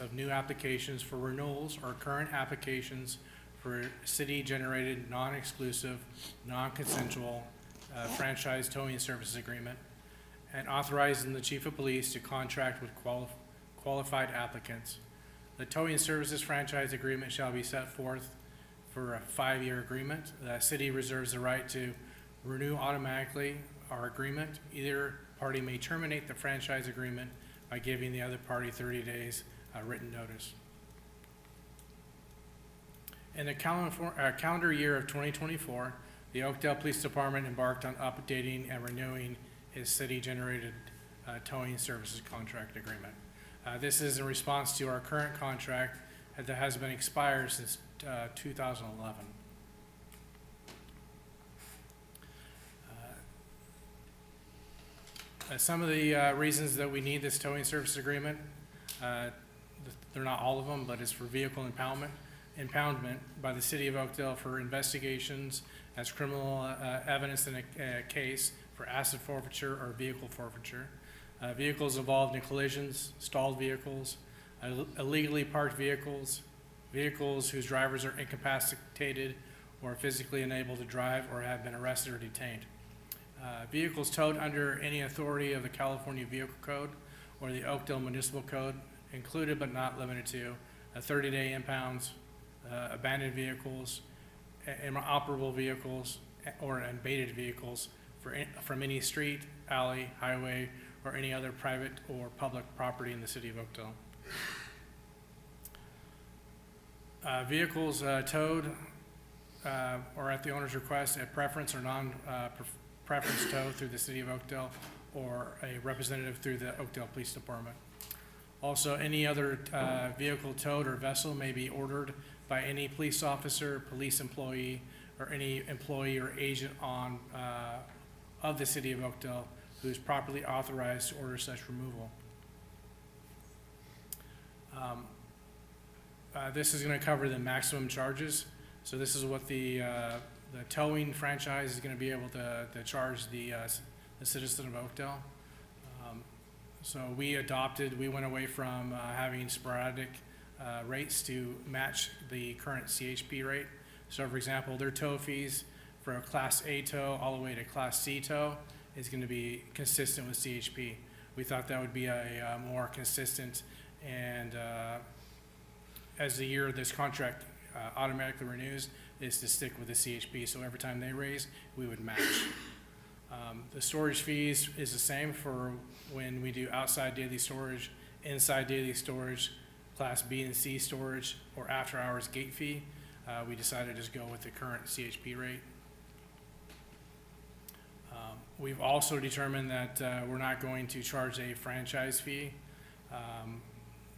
of new applications for renewals or current applications for city-generated, non-exclusive, non-consensual franchise towing services agreement, and authorizing the chief of police to contract with qualified applicants. The towing services franchise agreement shall be set forth for a 5-year agreement. The city reserves the right to renew automatically our agreement. Either party may terminate the franchise agreement by giving the other party 30 days written notice. In the calendar year of 2024, the Oakdale Police Department embarked on updating and renewing its city-generated towing services contract agreement. This is in response to our current contract that has been expired since 2011. Some of the reasons that we need this towing service agreement, they're not all of them, but it's for vehicle impoundment by the city of Oakdale for investigations as criminal evidence in a case for asset forfeiture or vehicle forfeiture. Vehicles involved in collisions, stalled vehicles, illegally parked vehicles, vehicles whose drivers are incapacitated or physically unable to drive or have been arrested or detained. Vehicles towed under any authority of the California Vehicle Code or the Oakdale Municipal Code, included but not limited to a 30-day impounds, abandoned vehicles, inoperable vehicles, or abated vehicles from any street, alley, highway, or any other private or public property in the city of Oakdale. Vehicles towed or at the owner's request at preference or non-preference tow through the city of Oakdale or a representative through the Oakdale Police Department. Also, any other vehicle towed or vessel may be ordered by any police officer, police employee, or any employee or agent of the city of Oakdale who is properly authorized to order such removal. This is going to cover the maximum charges. So this is what the towing franchise is going to be able to charge the citizen of Oakdale. So we went away from having sporadic rates to match the current CHP rate. So for example, their tow fees for a Class A tow all the way to Class C tow is going to be consistent with CHP. We thought that would be a more consistent, and as the year this contract automatically renews, is to stick with the CHP. So every time they raise, we would match. The storage fees is the same for when we do outside daily storage, inside daily storage, Class B and C storage, or after hours gate fee. We decided to just go with the current CHP rate. We've also determined that we're not going to charge a franchise fee.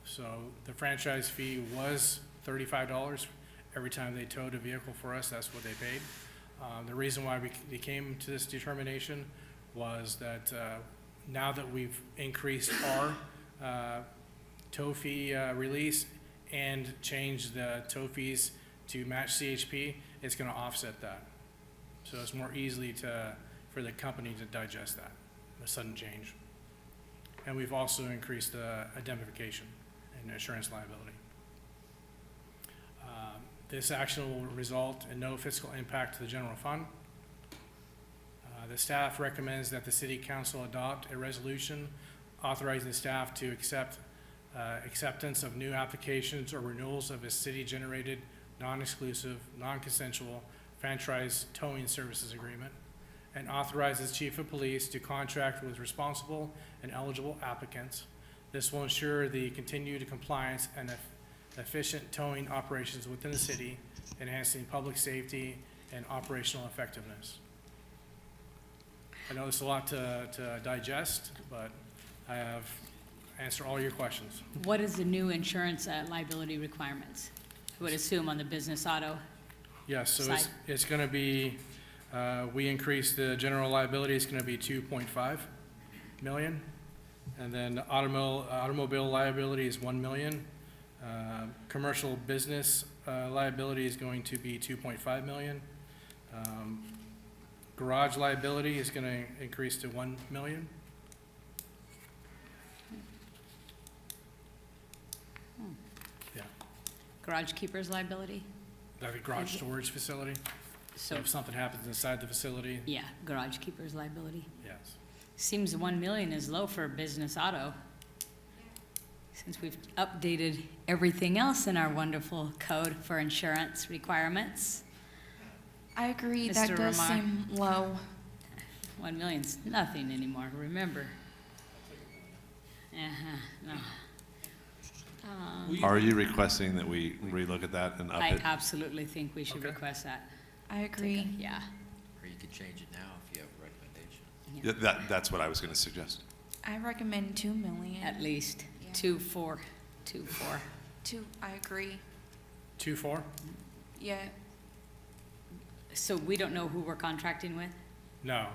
So the franchise fee was $35 every time they towed a vehicle for us. That's what they paid. The reason why we came to this determination was that now that we've increased our tow fee release and changed the tow fees to match CHP, it's going to offset that. So it's more easily for the company to digest that, the sudden change. And we've also increased the indemnification and insurance liability. This action will result in no fiscal impact to the general fund. The staff recommends that the City Council adopt a resolution authorizing the staff to acceptance of new applications or renewals of a city-generated, non-exclusive, non-consensual franchise towing services agreement, and authorizes Chief of Police to contract with responsible and eligible applicants. This will ensure the continued compliance and efficient towing operations within the city, enhancing public safety and operational effectiveness. I know it's a lot to digest, but I have answered all your questions. What is the new insurance liability requirements? I would assume on the business auto. Yes, so side. it's going to be, we increased the general liability, it's going to be 2.5 million. And then the automobile liability is 1 million. Commercial business liability is going to be 2.5 million. Garage liability is going to increase to 1 million. Yeah, Garage keeper's liability? like a garage storage facility. So if something happens inside the facility, Yeah, garage keeper's liability. yes. Seems 1 million is low for a business auto. Since we've updated everything else in our wonderful code for insurance requirements. I agree, Mr. that does Ramar. seem low. 1 million's nothing anymore, remember. No. Are you requesting that we relook at that and up I it? absolutely think we should Okay. request that. I agree. Yeah. Or you could change it now if you have a recommendation. Yeah, that's what I was going to suggest. I recommend 2 million. At least, Yeah. 2.4. I agree. 2.4? Yeah, So we don't know who we're contracting with? No,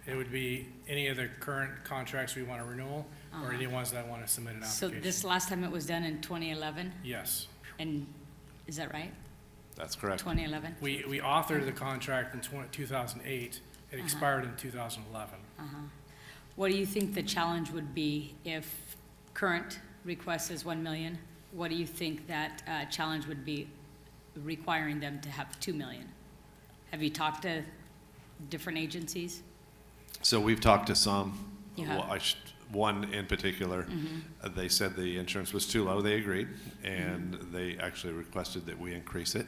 it would be any of the current contracts we want to renewal, or any ones that want to submit an So application. this last time it was done in 2011, Yes. and is that right? That's correct. 2011? We authored the contract in 2008. It expired in 2011. What do you think the challenge would be if current request is 1 million? What do you think that challenge would be requiring them to have 2 million? Have you talked to different agencies? So we've talked to some. You have? Well, one in particular, they said the insurance was too low, they agreed, and they actually requested that we increase it.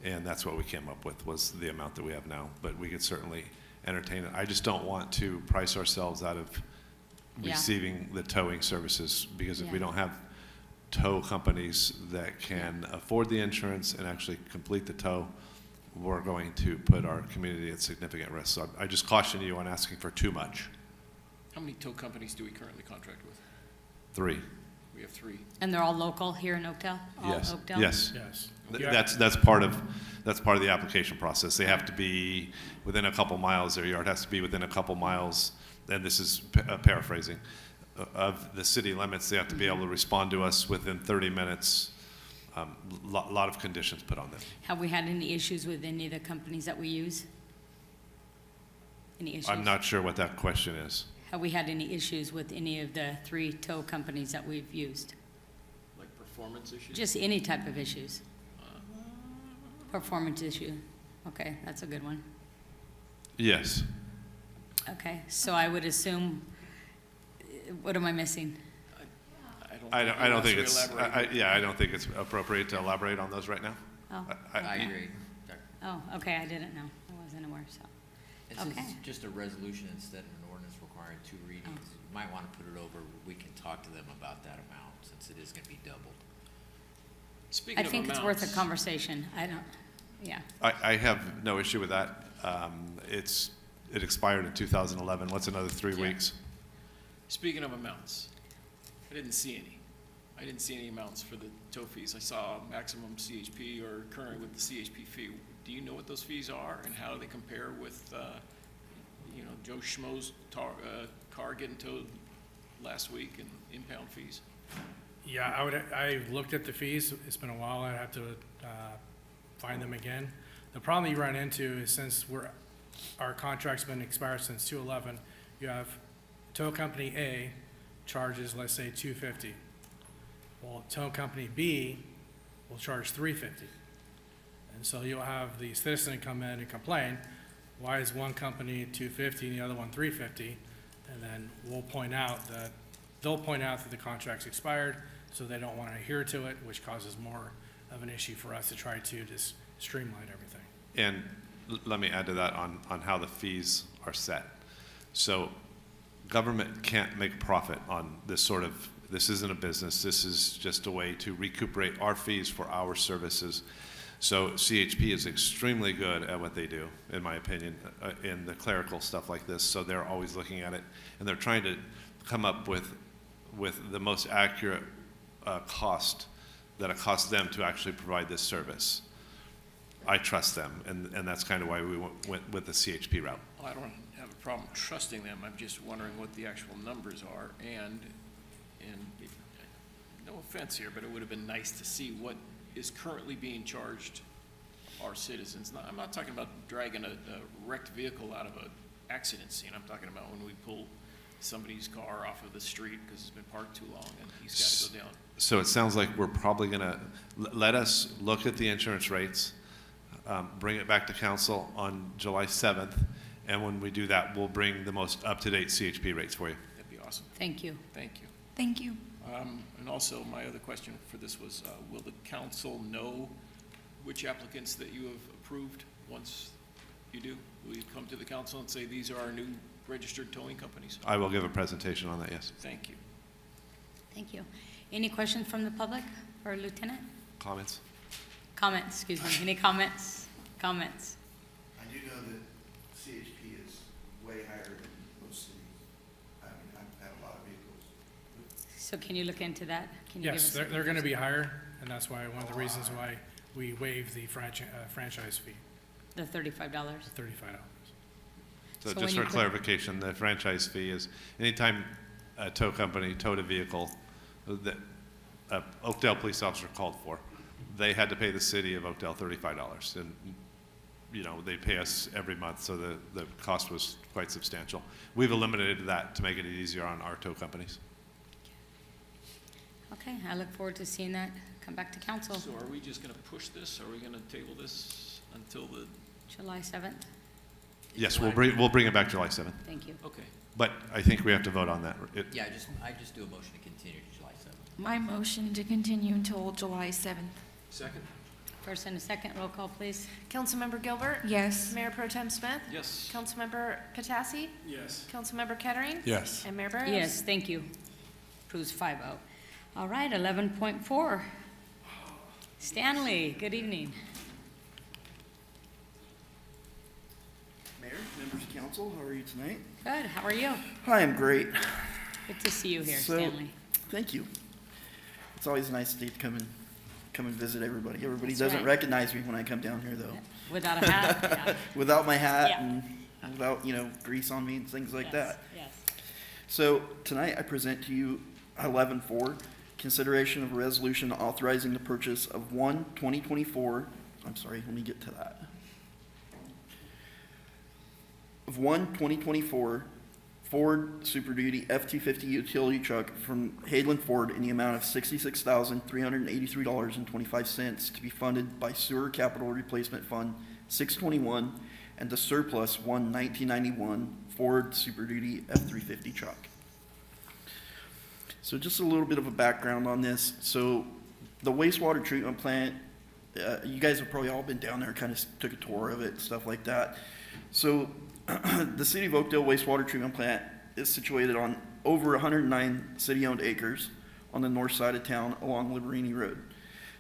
And that's what we came up with, was the amount that we have now, but we could certainly entertain it. I just don't want to price ourselves out of Yeah. receiving the towing services, because if we Yeah. don't have tow companies that can afford the insurance and actually complete the tow, we're going to put our community at significant risk. So I just caution you on asking for too much. How many tow companies do we currently contract with? 3. We have 3. And they're all local here in Oakdale? All Yes. Oakdale? Yes. Yes. That's part of the application process. They have to be within a couple miles. Their yard has to be within a couple miles, and this is paraphrasing, of the city limits. They have to be able to respond to us within 30 minutes. Lot of conditions put on them. Have we had any issues with any of the companies that we use? Any issues? I'm not sure what that question is. Have we had any issues with any of the 3 tow companies that we've used? Like performance issues? Just any type of issues? Performance issue. Okay, that's a good one. Yes. Okay, so I would assume, what am I missing? I don't think it's, elaborate. I don't think it's appropriate to elaborate on those right now. Oh, I agree. oh, okay, I didn't know. I wasn't aware, so. This Okay. is just a resolution instead of an ordinance requiring 2 readings. You might want to put it over, we can talk to them about that amount, since it is going to be doubled. Speaking I of think it's worth a amounts, conversation. I don't, yeah. I have no issue with that. It expired in 2011. What's another 3 weeks? Speaking of amounts, I didn't see any. I didn't see any amounts for the tow fees. I saw maximum CHP or current with the CHP fee. Do you know what those fees are and how they compare with, Joe Schmo's car getting towed last week and impound fees? Yeah, I looked at the fees. It's been a while. I'd have to find them again. The problem you run into is since our contract's been expired since 2011, you have tow company A charges, let's say, $250. Well, tow company B will charge $350. And so you'll have the citizen come in and complain, why is one company $250 and the other one $350? And then they'll point out that the contract's expired, so they don't want to adhere to it, which causes more of an issue for us to try to just streamline everything. And let me add to that on how the fees are set. So government can't make a profit on this this isn't a business. This is just a way to recuperate our fees for our services. So CHP is extremely good at what they do, in my opinion, in the clerical stuff like this. So they're always looking at it, and they're trying to come up with the most accurate cost that it costs them to actually provide this service. I trust them, and that's kind of why we went with the CHP route. Well, I don't have a problem trusting them. I'm just wondering what the actual numbers are. And no offense here, but it would have been nice to see what is currently being charged our citizens. I'm not talking about dragging a wrecked vehicle out of an accident scene. I'm talking about when we pull somebody's car off of the street because it's been parked too long and he's got to go down. So it sounds like we're probably going to let us look at the insurance rates, bring it back to council on July 7th, and when we do that, we'll bring the most up-to-date CHP rates for you. That'd be awesome. Thank you. Thank you. Thank you. And also, my other question for this was, will the council know which applicants that you have approved once you do? Will you come to the council and say, these are our new registered towing companies? I will give a presentation on that, yes. Thank you. Thank you. Any questions from the public for Lieutenant? Comments? Comments, excuse me. Any comments? Comments? I do know that CHP is way higher than most cities. I mean, I've had a lot of vehicles. So can you look into that? Can you give Yes, us they're going to be higher, and that's why one of the reasons why we waived the franchise fee, the $35? $35. So So just when for you put- clarification, the franchise fee is anytime a tow company towed a vehicle that an Oakdale police officer called for, they had to pay the city of Oakdale $35. And, they pay us every month, so the cost was quite substantial. We've eliminated that to make it easier on our tow companies. Okay, I look forward to seeing that come back to council So are we just going to push this? Are we going to table this until the, July 7th. Yes, we'll bring it back July 7th. Thank you. Okay. But I think we have to vote on that. Yeah, I just do a motion to continue to July 7th. My motion to continue until July 7th. Second? First and a second, roll call, please. Councilmember Gilbert? Yes. Mayor Pro Tem Smith? Yes. Councilmember Patassi? Yes. Councilmember Kettering? Yes. And Mayor Barrios? Yes, thank you. Approves 5-0. All right, 11.4. Stanley, good evening. Mayor, members of council, how are you tonight? Good, how are you? Hi, I'm great. Good to see you here, So, Stanley. Thank you. It's always a nice day to come and visit everybody. Everybody That's doesn't right. recognize me when I come down here, though. Without a hat? Yeah. Without my hat Yeah. and without, grease on me and things like Yes, that. Yes. So tonight I present to you 11.4, consideration of a resolution authorizing the purchase of one 2024, I'm sorry, let me get to that. Of one 2024 Ford Super Duty F-250 utility truck from Hayden Ford in the amount of $66,383.25 to be funded by Sewer Capital Replacement Fund 621 and the surplus one 1991 Ford Super Duty F-350 truck. So just a little bit of a background on this. So the wastewater treatment plant, you guys have probably all been down there, kind of took a tour of it, stuff like that. So the City of Oakdale wastewater treatment plant is situated on over 109 city-owned acres on the north side of town along Liberini Road.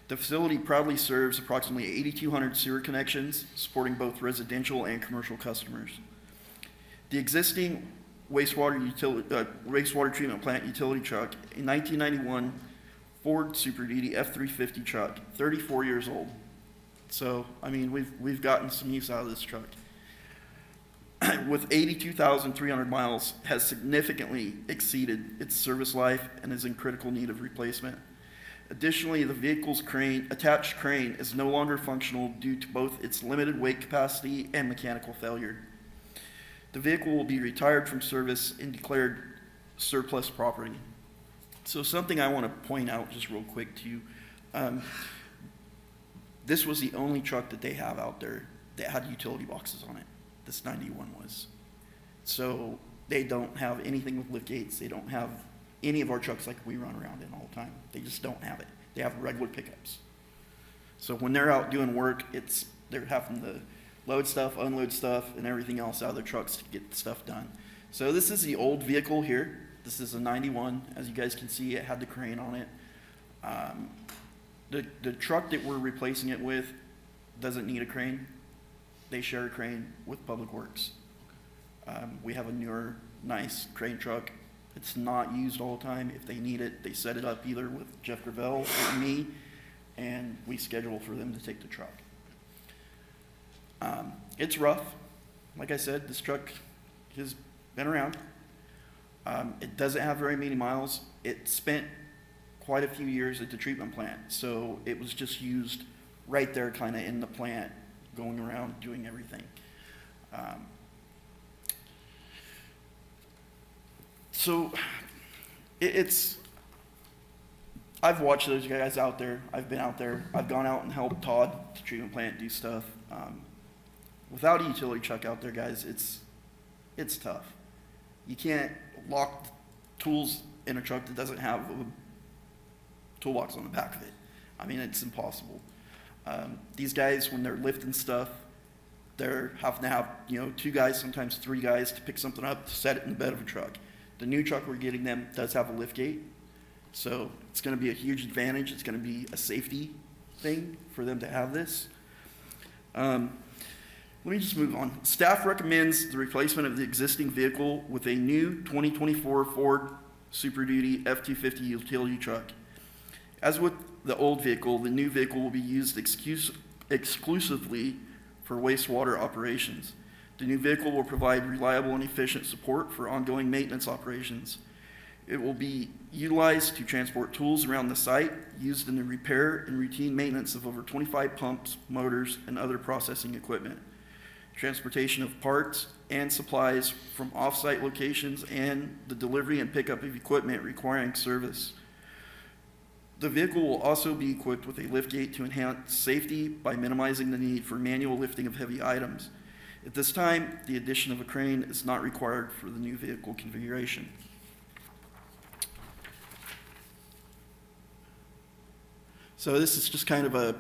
The facility proudly serves approximately 8,200 sewer connections, supporting both residential and commercial customers. The existing wastewater treatment plant utility truck, a 1991 Ford Super Duty F-350 truck, 34 years old. So, I mean, we've gotten some use out of this truck. With 82,300 miles, has significantly exceeded its service life and is in critical need of replacement. Additionally, the vehicle's attached crane is no longer functional due to both its limited weight capacity and mechanical failure. The vehicle will be retired from service and declared surplus property. So something I want to point out just real quick to you. This was the only truck that they have out there that had utility boxes on it. This 91 was. So they don't have anything with lift gates. They don't have any of our trucks like we run around in all the time. They just don't have it. They have regular pickups. So when they're out doing work, they're having to load stuff, unload stuff, and everything else out of their trucks to get stuff done. So this is the old vehicle here. This is a 91. As you guys can see, it had the crane on it. The truck that we're replacing it with doesn't need a crane. They share a crane with Public Works. We have a newer, nice crane truck. It's not used all the time. If they need it, they set it up either with Jeff Gravel or me, and we schedule for them to take the truck. It's rough. Like I said, this truck has been around. It doesn't have very many miles. It spent quite a few years at the treatment plant, so it was just used right there kind of in the plant, going around doing everything. So I've watched those guys out there. I've been out there. I've gone out and helped Todd, the treatment plant, do stuff. Without a utility truck out there, guys, it's tough. You can't lock tools in a truck that doesn't have a toolbox on the back of it. I mean, it's impossible. These guys, when they're lifting stuff, they're having to have, 2 guys, sometimes 3 guys to pick something up to set it in the bed of a truck. The new truck we're getting them does have a lift gate, so it's going to be a huge advantage. It's going to be a safety thing for them to have this. Let me just move on. Staff recommends the replacement of the existing vehicle with a new 2024 Ford Super Duty F-250 utility truck. As with the old vehicle, the new vehicle will be used exclusively for wastewater operations. The new vehicle will provide reliable and efficient support for ongoing maintenance operations. It will be utilized to transport tools around the site, used in the repair and routine maintenance of over 25 pumps, motors, and other processing equipment. Transportation of parts and supplies from off-site locations, and the delivery and pickup of equipment requiring service. The vehicle will also be equipped with a lift gate to enhance safety by minimizing the need for manual lifting of heavy items. At this time, the addition of a crane is not required for the new vehicle configuration. So this is just kind of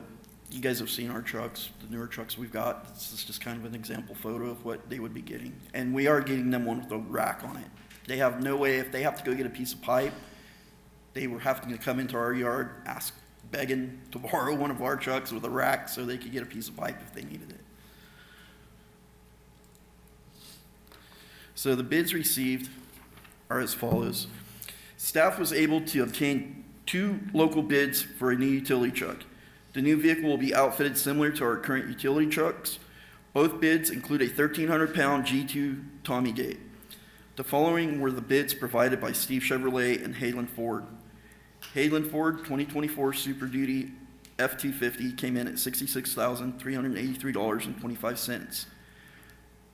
you guys have seen our trucks, the newer trucks we've got. This is just kind of an example photo of what they would be getting. And we are getting them one with a rack on it. They have no way, if they have to go get a piece of pipe, they were having to come into our yard, begging to borrow one of our trucks with a rack so they could get a piece of pipe if they needed it. So the bids received are as follows. Staff was able to obtain 2 local bids for a new utility truck. The new vehicle will be outfitted similar to our current utility trucks. Both bids include a 1,300-pound G2 Tommy gate. The following were the bids provided by Steve Chevrolet and Hayland Ford. Hayland Ford 2024 Super Duty F-250 came in at $66,383.25.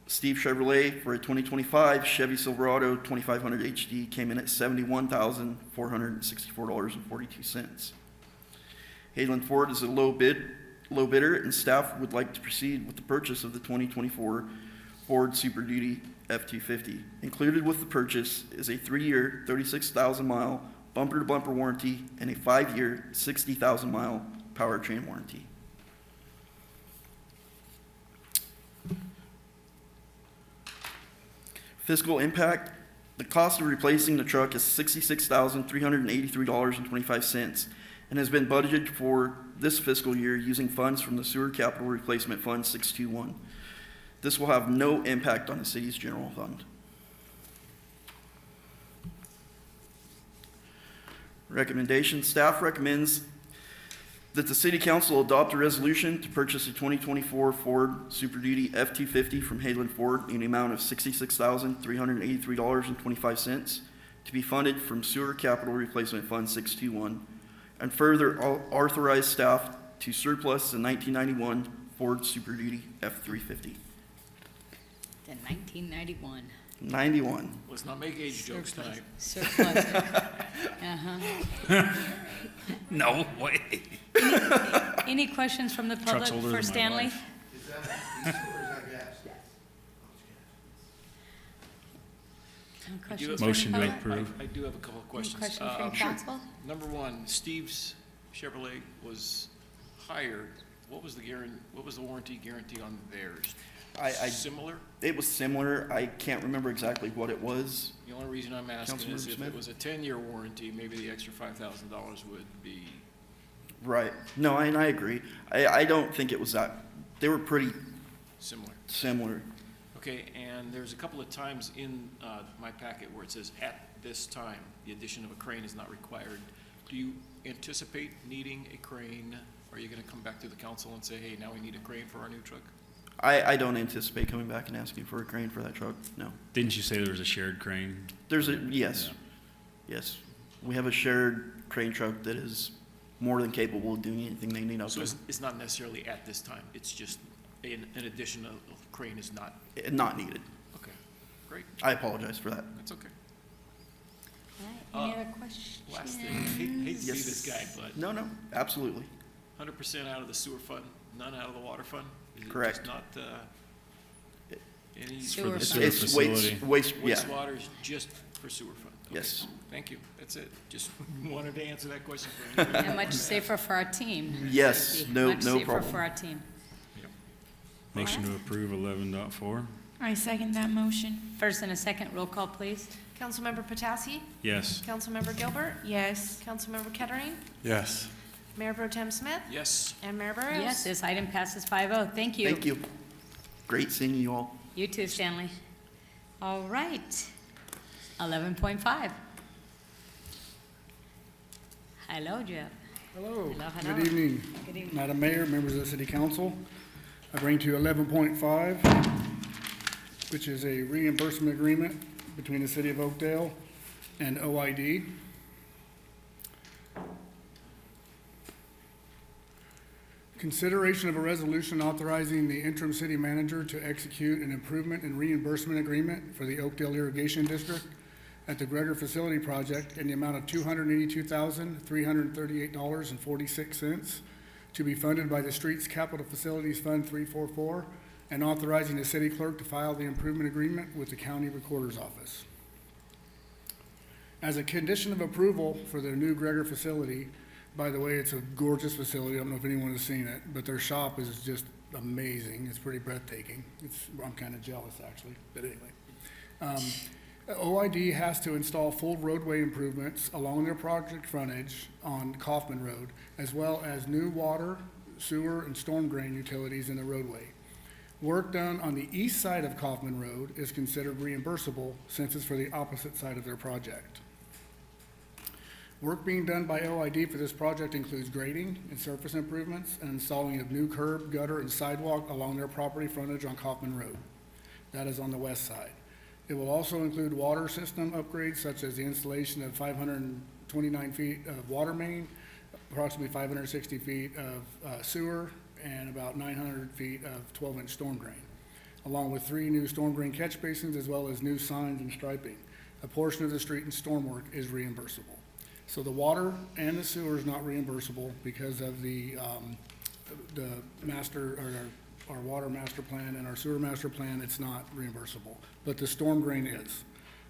Steve Chevrolet for a 2025 Chevy Silverado 2500 HD came in at $71,464.42. Hayland Ford is a low bidder, and staff would like to proceed with the purchase of the 2024 Ford Super Duty F-250. Included with the purchase is a 3-year, 36,000-mile bumper-to-bumper warranty and a 5-year, 60,000-mile powertrain warranty. Fiscal impact, the cost of replacing the truck is $66,383.25 and has been budgeted for this fiscal year using funds from the Sewer Capital Replacement Fund 621. This will have no impact on the city's general fund. Recommendation, staff recommends that the City Council adopt a resolution to purchase a 2024 Ford Super Duty F-250 from Hayland Ford in the amount of $66,383.25 to be funded from Sewer Capital Replacement Fund 621, and further authorize staff to surplus the 1991 Ford Super Duty F-350. The 1991. 91. Let's not make age jokes tonight. Surplus. Uh-huh. No way. Any questions from the Truck's public older for than my Stanley? wife. Is that diesel or is that gas? Questions Motion from the to public? approve. I do have a couple of questions. questions from Sure. council? Number one, Steve's Chevrolet was hired. What was the warranty guarantee on theirs? Similar? It was similar. I can't remember exactly what it was. The only reason I'm asking Councilmember is if Smith? it was a 10-year warranty, maybe the extra $5,000 would be, Right. No, and I agree. I don't think it was that. They were pretty similar. similar. Okay, and there's a couple of times in my packet where it says, "At this time, the addition of a crane is not required." Do you anticipate needing a crane? Are you gonna come back to the council and say, "Hey, now we need a crane for our new truck"? I don't anticipate coming back and asking for a crane for that truck, no. Didn't you say there was a shared crane? There's yes. Yes. We have a shared crane truck that is more than capable of doing anything they need out So there. it's not necessarily at this time, it's just an addition of crane is not, Not needed. okay, great, I apologize for that. that's okay. All right, any other questions? Last thing, hate to be Yes. this guy, but No, absolutely. 100% out of the sewer fund, none out of the water fund? Is it Correct. just not, any? Sewer It's, fund. it's facility. waste, yeah. Wastewater is just for sewer fund? Okay. Yes. Thank you, that's it, just wanted to answer that question for you. And much safer for our team. Yes, Safety. no Much safer problem. for our team. Motion to approve 11.4? I second that motion. First and a second, roll call, please. Councilmember Patassi? Yes. Councilmember Gilbert? Yes. Councilmember Kettering? Yes. Mayor Pro Tem Smith? Yes, And Mayor Burrows? Yes, this item passes 5-0. Thank you. Thank you. Great seeing you all. You too, Stanley. All right. 11.5. Hello, Jeff. Hello. Hello, hello. Good evening. Good evening. Madam Mayor, members of the City Council. I bring to you 11.5, which is a reimbursement agreement between the City of Oakdale and OID. Consideration of a resolution authorizing the interim city manager to execute an improvement and reimbursement agreement for the Oakdale Irrigation District at the Gregor Facility Project in the amount of $282,338.46 to be funded by the Streets Capital Facilities Fund 344 and authorizing the city clerk to file the improvement agreement with the county recorder's office. As a condition of approval for the new Gregor facility, by the way, it's a gorgeous facility. I don't know if anyone has seen it, but their shop is just amazing. It's pretty breathtaking. I'm kind of jealous, actually, but anyway. OID has to install full roadway improvements along their project frontage on Kaufman Road, as well as new water, sewer, and storm drain utilities in the roadway. Work done on the east side of Kaufman Road is considered reimbursable since it's for the opposite side of their project. Work being done by OID for this project includes grading and surface improvements and installing of new curb, gutter, and sidewalk along their property frontage on Kaufman Road. That is on the west side. It will also include water system upgrades such as the installation of 529 feet of water main, approximately 560 feet of sewer, and about 900 feet of 12-inch storm drain, along with 3 new storm drain catch basins as well as new signs and striping. A portion of the street and storm work is reimbursable. So the water and the sewer is not reimbursable because of the master, or our water master plan and our sewer master plan, it's not reimbursable. But the storm drain is,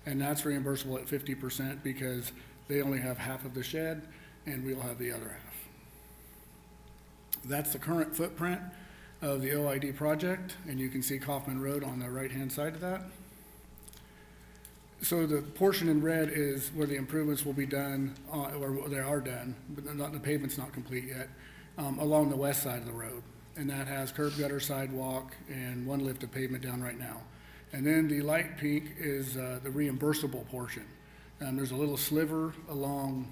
and that's reimbursable at 50% because they only have half of the shed and we'll have the other half. That's the current footprint of the OID project, and you can see Kaufman Road on the right-hand side of that. So the portion in red is where the improvements will be done, or they are done, but the pavement's not complete yet, along the west side of the road. And that has curb, gutter, sidewalk, and 1 lift of pavement down right now. And then the light pink is the reimbursable portion. There's a little sliver along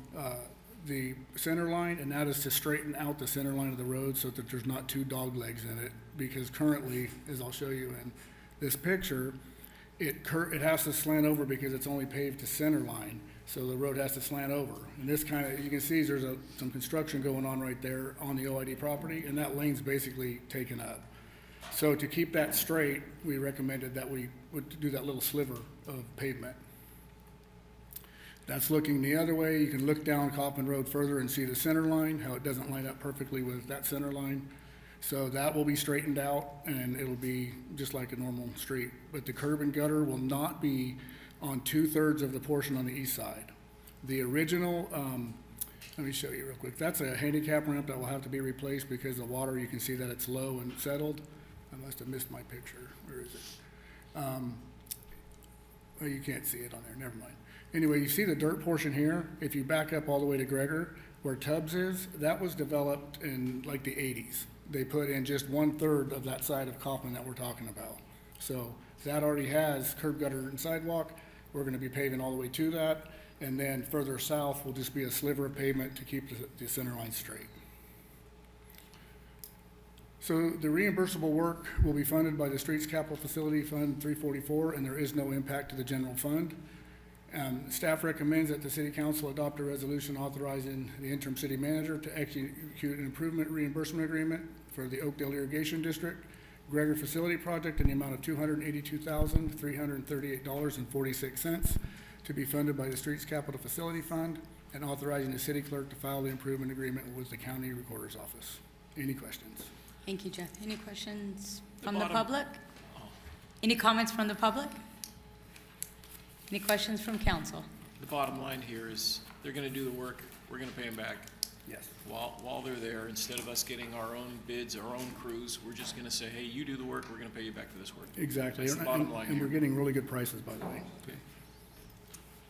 the center line, and that is to straighten out the center line of the road so that there's not 2 dog legs in it. Because currently, as I'll show you in this picture, it has to slant over because it's only paved to center line, so the road has to slant over. And this kind of, you can see there's some construction going on right there on the OID property, and that lane's basically taken up. So to keep that straight, we recommended that we would do that little sliver of pavement. That's looking the other way. You can look down Kaufman Road further and see the center line, how it doesn't line up perfectly with that center line. So that will be straightened out and it'll be just like a normal street. But the curb and gutter will not be on 2/3 of the portion on the east side. The original, let me show you real quick. That's a handicap ramp that will have to be replaced because the water, you can see that it's low and settled. I must have missed my picture. Where is it? Oh, you can't see it on there, never mind. Anyway, you see the dirt portion here? If you back up all the way to Gregor, where Tubbs is, that was developed in like the 80s. They put in just 1/3 of that side of Kaufman that we're talking about. So that already has curb, gutter, and sidewalk. We're gonna be paving all the way to that. And then further south will just be a sliver of pavement to keep the center line straight. So the reimbursable work will be funded by the Streets Capital Facility Fund 344, and there is no impact to the general fund. Staff recommends that the City Council adopt a resolution authorizing the interim city manager to execute an improvement reimbursement agreement for the Oakdale Irrigation District Gregor Facility Project in the amount of $282,338.46 to be funded by the Streets Capital Facility Fund, and authorizing the city clerk to file the improvement agreement with the county recorder's office. Any questions? Thank you, Jeff. Any questions from the public? Any comments from the public? Any questions from council? The bottom line here is they're gonna do the work, we're gonna pay them back. Yes. While they're there, instead of us getting our own bids, our own crews, we're just gonna say, hey, you do the work, we're gonna pay you back for this work. Exactly. That's the bottom line And we're here. getting really good prices, by the way. Okay.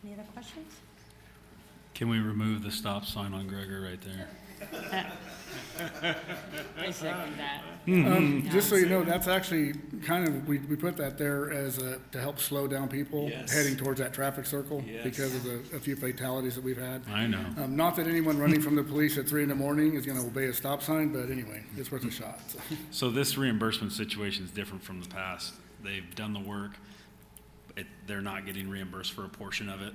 Any other questions? Can we remove the stop sign on Gregor right there? I second that. Just so you know, that's actually kind of, we put that there as to help slow down people Yes. heading towards that traffic circle Yes. because of a few fatalities that we've had. I know. Not that anyone running from the police at 3 a.m. is gonna obey a stop sign, but anyway, it's worth a shot. So. So this reimbursement situation is different from the past. They've done the work. They're not getting reimbursed for a portion of it,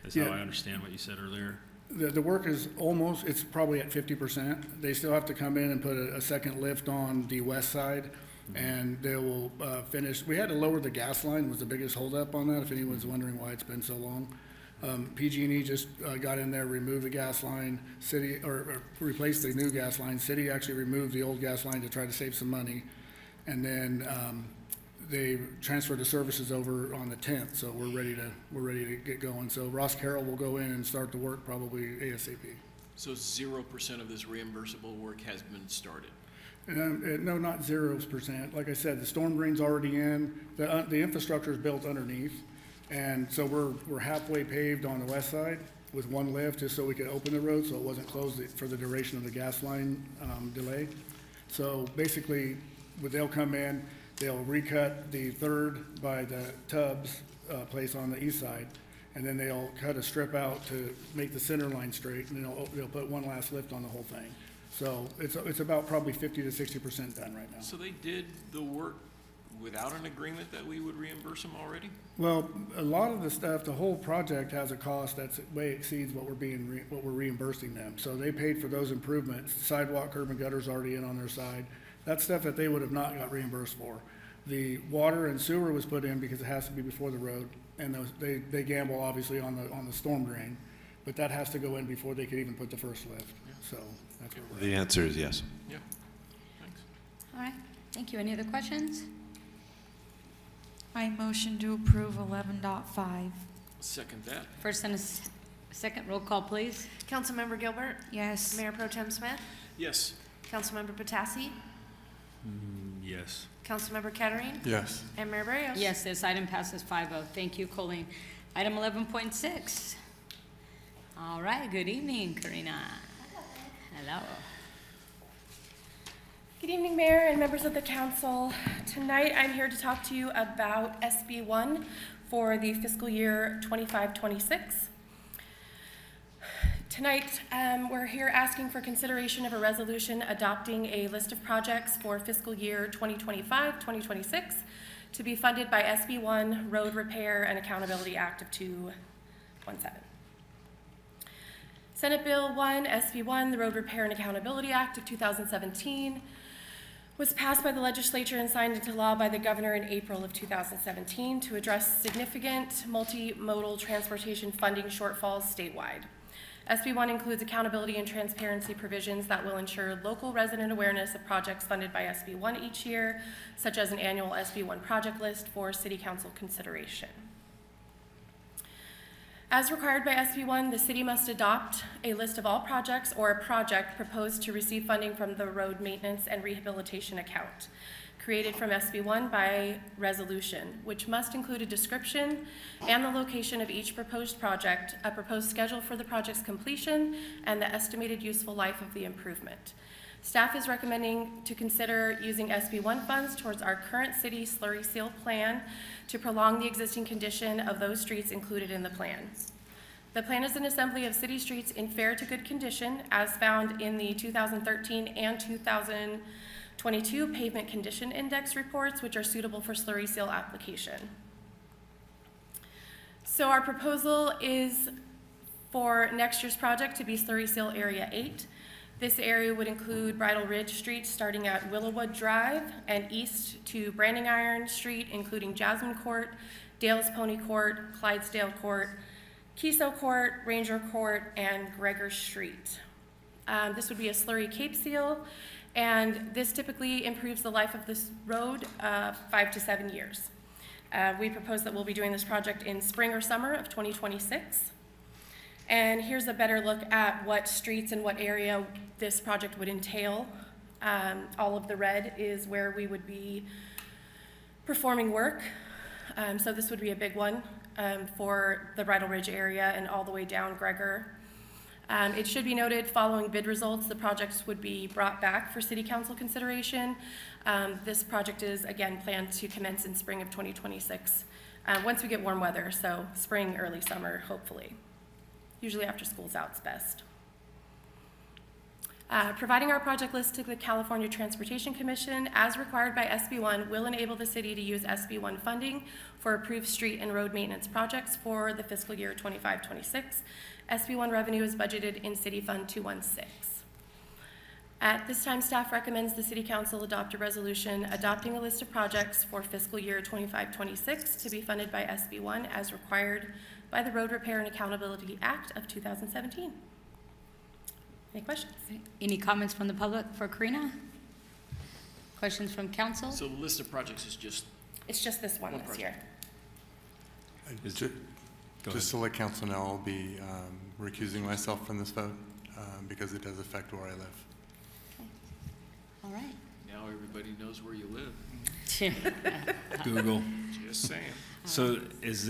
is how Yeah. I understand what you said earlier. The work is almost, it's probably at 50%. They still have to come in and put a second lift on the west side, and they will finish. We had to lower the gas line, was the biggest holdup on that, if anyone's wondering why it's been so long. PG&E just got in there, removed the gas line, city, or replaced the new gas line. City actually removed the old gas line to try to save some money. And then they transferred the services over on the 10th, so we're ready to get going. So Ross Carroll will go in and start the work probably ASAP. So 0% of this reimbursable work has been started. No, not 0%. Like I said, the storm drain's already in, the infrastructure is built underneath, and so we're halfway paved on the west side with one lift, just so we could open the road, so it wasn't closed for the duration of the gas line delay. So basically, they'll come in, they'll recut the third by the Tubbs place on the east side, and then they'll cut a strip out to make the center line straight, and then they'll put one last lift on the whole thing. So it's about probably 50 to 60% done right now. So they did the work without an agreement that we would reimburse them already? Well, a lot of the stuff, the whole project has a cost that's way exceeds what we're reimbursing them. So they paid for those improvements. Sidewalk, curb and gutter's already in on their side. That's stuff that they would have not got reimbursed for. The water and sewer was put in because it has to be before the road, and they gamble obviously on the storm drain, but that has to go in before they could even put the first lift. So that's where we're at. The answer is yes. Yeah, thanks. All right, thank you. Any other questions? I motion to approve 11.5. Second that. First and a second, roll call, please. Councilmember Gilbert? Yes. Mayor Pro Tem Smith? Yes. Councilmember Patassi? Yes. Councilmember Kettering? Yes. And Mayor Barrios? Yes, this item passes 5-0. Thank you, Colleen. Item 11.6. All right, good evening, Karina. Hello. Good evening, Mayor and members of the council. Tonight, I'm here to talk to you about SB 1 for the fiscal year 25-26. Tonight, we're here asking for consideration of a resolution adopting a list of projects for fiscal year 2025-2026 to be funded by SB 1 Road Repair and Accountability Act of 2017. Senate Bill 1, SB 1, the Road Repair and Accountability Act of 2017, was passed by the legislature and signed into law by the governor in April of 2017 to address significant multimodal transportation funding shortfalls statewide. SB 1 includes accountability and transparency provisions that will ensure local resident awareness of projects funded by SB 1 each year, such as an annual SB 1 project list for City Council consideration. As required by SB 1, the city must adopt a list of all projects or a project proposed to receive funding from the Road Maintenance and Rehabilitation Account, created from SB 1 by resolution, which must include a description and the location of each proposed project, a proposed schedule for the project's completion, and the estimated useful life of the improvement. Staff is recommending to consider using SB 1 funds towards our current city slurry seal plan to prolong the existing condition of those streets included in the plan. The plan is an assembly of city streets in fair to good condition as found in the 2013 and 2022 pavement condition index reports, which are suitable for slurry seal application. So our proposal is for next year's project to be slurry seal area 8. This area would include Bridle Ridge Street starting at Willowwood Drive and east to Branding Iron Street, including Jasmine Court, Dale's Pony Court, Clydesdale Court, Keeso Court, Ranger Court, and Gregor Street. This would be a slurry cape seal, and this typically improves the life of this road 5 to 7 years. We propose that we'll be doing this project in spring or summer of 2026. And here's a better look at what streets and what area this project would entail. All of the red is where we would be performing work. So this would be a big one for the Bridle Ridge area and all the way down Gregor. It should be noted, following bid results, the projects would be brought back for City Council consideration. This project is, again, planned to commence in spring of 2026, once we get warm weather, so spring, early summer, hopefully. Usually after school's out's best. Providing our project list to the California Transportation Commission, as required by SB 1, will enable the city to use SB 1 funding for approved street and road maintenance projects for the fiscal year 25-26. SB 1 revenue is budgeted in City Fund 216. At this time, staff recommends the City Council adopt a resolution adopting a list of projects for fiscal year 25-26 to be funded by SB 1 as required by the Road Repair and Accountability Act of 2017. Any questions? Any comments from the public for Karina? Questions from council? So the list of projects is just, It's just this one One this project. year. Is Ju- Go Just to let council know, I'll be recusing myself from this vote because it does affect where I live. All right. now everybody knows where you live. Google. Just saying. So is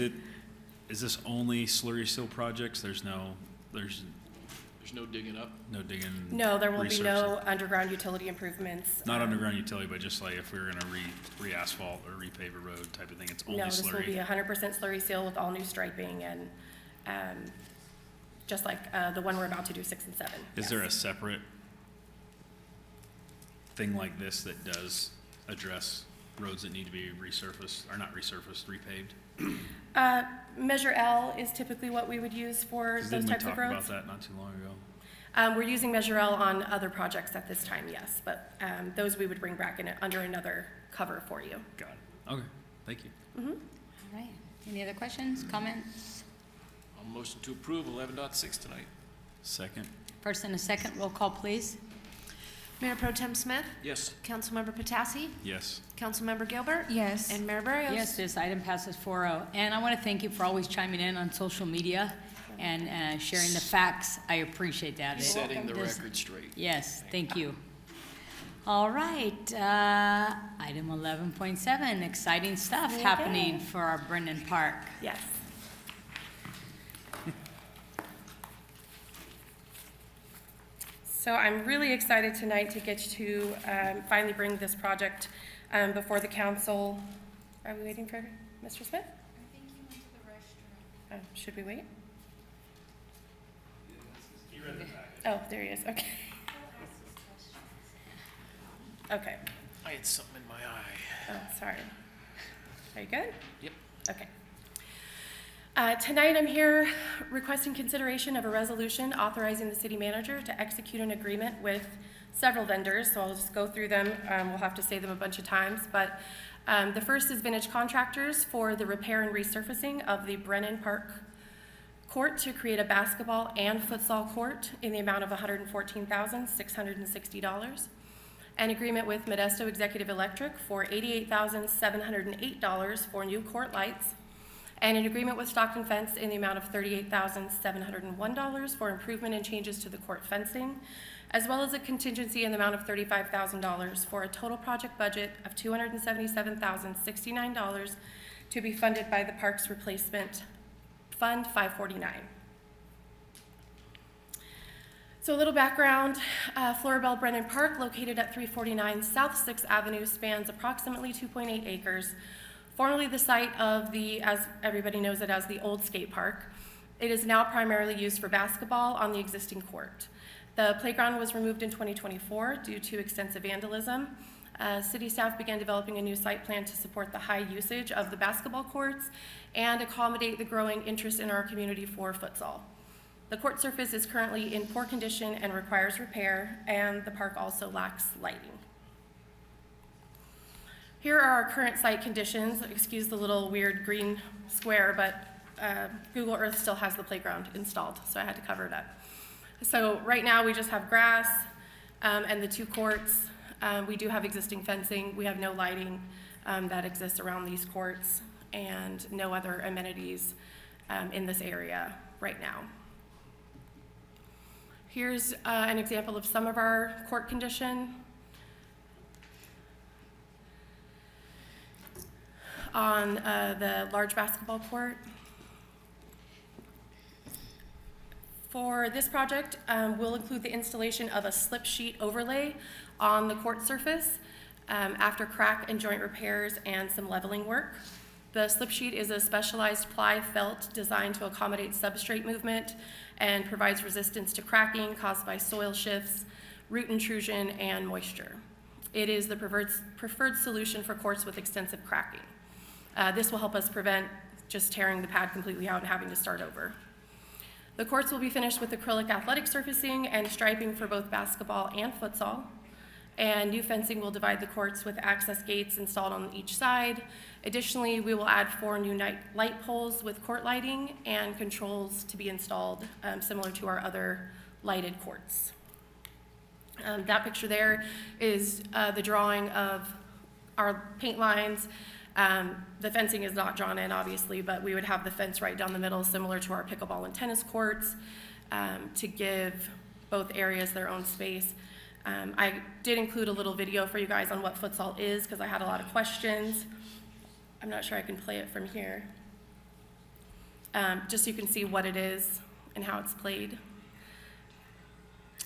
this only slurry seal projects? There's no digging up? no digging? No, there will be no resurfacing? underground utility improvements. Not underground utility, but just like if we were gonna re-asphalt or repave a road type of thing, it's only No, this will be slurry? 100% slurry seal with all new striping and just like the one we're about to do 6 and 7. Is there a separate thing like this that does address roads that need to be resurfaced, or not resurfaced, repaved? Measure L is typically what we would use for 'Cause those didn't we types of talk roads. about that not too long ago? We're using Measure L on other projects at this time, yes, but those we would bring back in under another cover for you. Got it. Okay, thank you. All right. Any other questions, comments? I'll motion to approve 11.6 tonight. Second? First and a second, roll call, please. Mayor Pro Tem Smith, Yes. Councilmember Patassi, Yes. Councilmember Gilbert, Yes. and Mayor Barrios. Yes, this item passes 4-0. And I want to thank you for always chiming in on social media and sharing the facts. I appreciate that. Setting the This- record straight. Yes, thank you. All right, item 11.7, exciting stuff Okay. happening for our Brennan Park. Yes. So I'm really excited tonight to get to finally bring this project before the council. Are we waiting for Mr. Smith? I think you went to the restroom. Should we wait? Oh, there he is, okay. Okay, I had something in my eye. oh, sorry. Are you good? Yep. Okay. Tonight, I'm here requesting consideration of a resolution authorizing the city manager to execute an agreement with several vendors, so I'll just go through them. We'll have to say them a bunch of times, but the first is Vintage Contractors for the repair and resurfacing of the Brennan Park Court to create a basketball and futsal court in the amount of $114,660. An agreement with Modesto Executive Electric for $88,708 for new court lights, and an agreement with Stockton Fence in the amount of $38,701 for improvement and changes to the court fencing, as well as a contingency in the amount of $35,000 for a total project budget of $277,069 to be funded by the Parks Replacement Fund 549. So a little background, Floribel Brennan Park, located at 349 South 6th Avenue, spans approximately 2.8 acres, formerly the site of the, as everybody knows it as, the old skate park. It is now primarily used for basketball on the existing court. The playground was removed in 2024 due to extensive vandalism. City staff began developing a new site plan to support the high usage of the basketball courts and accommodate the growing interest in our community for futsal. The court surface is currently in poor condition and requires repair, and the park also lacks lighting. Here are our current site conditions. Excuse the little weird green square, but Google Earth still has the playground installed, so I had to cover it up. So right now, we just have grass and the two courts. We do have existing fencing. We have no lighting that exists around these courts, and no other amenities in this area right now. Here's an example of some of our court condition. On the large basketball court. For this project, we'll include the installation of a slip sheet overlay on the court surface after crack and joint repairs and some leveling work. The slip sheet is a specialized ply felt designed to accommodate substrate movement and provides resistance to cracking caused by soil shifts, root intrusion, and moisture. It is the preferred solution for courts with extensive cracking. This will help us prevent just tearing the pad completely out and having to start over. The courts will be finished with acrylic athletic surfacing and striping for both basketball and futsal. And new fencing will divide the courts with access gates installed on each side. Additionally, we will add 4 new light poles with court lighting and controls to be installed, similar to our other lighted courts. That picture there is the drawing of our paint lines. The fencing is not drawn in, obviously, but we would have the fence right down the middle, similar to our pickleball and tennis courts, to give both areas their own space. I did include a little video for you guys on what futsal is, because I had a lot of questions. I'm not sure I can play it from here. Just so you can see what it is and how it's played.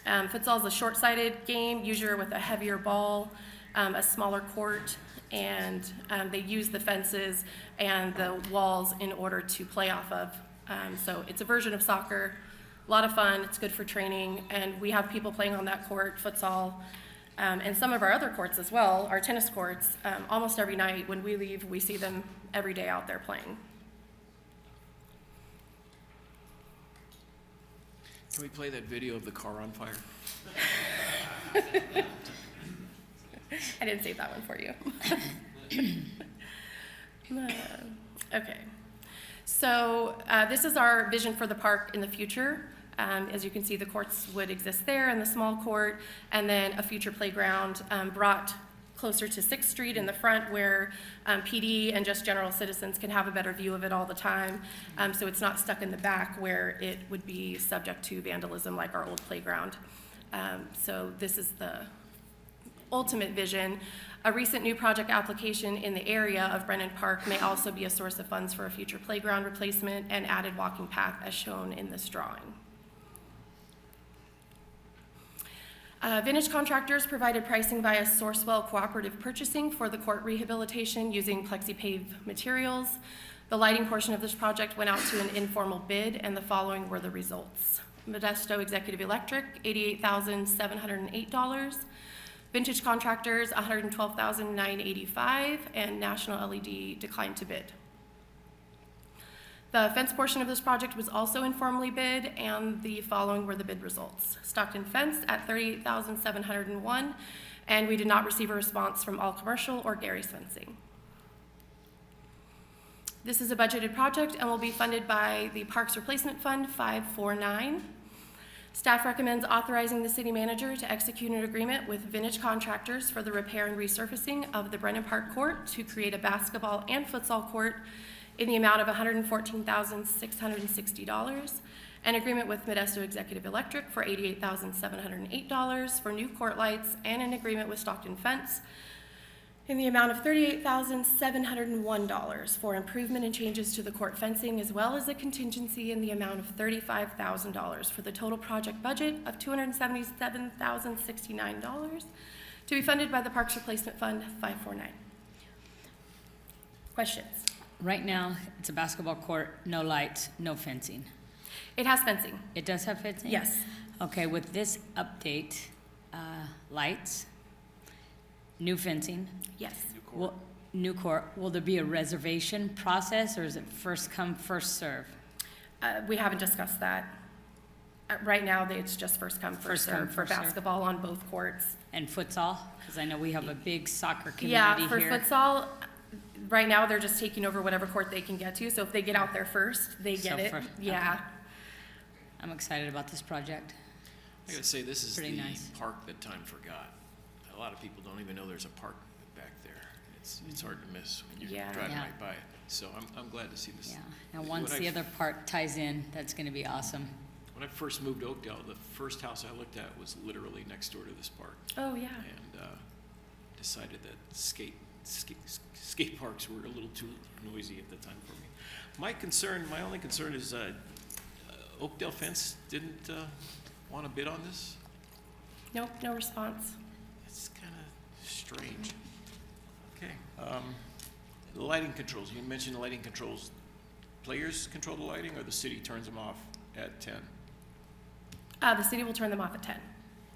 Futsal is a short-sided game, usually with a heavier ball, a smaller court, and they use the fences and the walls in order to play off of. So it's a version of soccer, a lot of fun, it's good for training, and we have people playing on that court, futsal, and some of our other courts as well, our tennis courts. Almost every night when we leave, we see them every day out there playing. Can we play that video of the car on fire? I didn't save that one for you. Okay. So this is our vision for the park in the future. As you can see, the courts would exist there in the small court, and then a future playground brought closer to 6th Street in the front, where PD and just general citizens can have a better view of it all the time. So it's not stuck in the back where it would be subject to vandalism like our old playground. So this is the ultimate vision. A recent new project application in the area of Brennan Park may also be a source of funds for a future playground replacement and added walking path as shown in this drawing. Vintage Contractors provided pricing via Sourcewell Cooperative Purchasing for the court rehabilitation using PlexiPave materials. The lighting portion of this project went out to an informal bid, and the following were the results. Modesto Executive Electric, $88,708. Vintage Contractors, $112,985, and National LED declined to bid. The fence portion of this project was also informally bid, and the following were the bid results. Stockton Fence at $38,701, and we did not receive a response from All Commercial or Gary's Fencing. This is a budgeted project and will be funded by the Parks Replacement Fund 549. Staff recommends authorizing the city manager to execute an agreement with Vintage Contractors for the repair and resurfacing of the Brennan Park Court to create a basketball and futsal court in the amount of $114,660, an agreement with Modesto Executive Electric for $88,708 for new court lights, and an agreement with Stockton Fence in the amount of $38,701 for improvement and changes to the court fencing, as well as a contingency in the amount of $35,000 for the total project budget of $277,069 to be funded by the Parks Replacement Fund 549. Questions? Right now, it's a basketball court, no lights, no fencing. It has fencing. It does have fencing? Yes. Okay, with this update, lights, new fencing. Yes. New court. Will there be a reservation process, or is it first come, first serve? We haven't discussed that. Right now, it's just first come, first serve for basketball on both courts. And futsal? Because I know we have a big soccer community Yeah, for here. futsal, right now, they're just taking over whatever court they can get to. So if they get out there first, they get it. Yeah. Okay. I'm excited about this project. I gotta say, this is Pretty the nice. park that time forgot. A lot of people don't even know there's a park back there. It's hard to miss when you're Yeah. driving Yeah. right by it. So I'm glad to see this. Yeah, and once the other part ties in, that's gonna be awesome. When I first moved to Oakdale, the first house I looked at was literally next door to this park. Oh, yeah. And decided that skate parks were a little too noisy at the time for me. My only concern is Oakdale Fence didn't want to bid on this. Nope, no response. It's kind of strange. Okay. The lighting controls, you mentioned the lighting controls. Players control the lighting, or the city turns them off at 10? The city will turn them off at 10.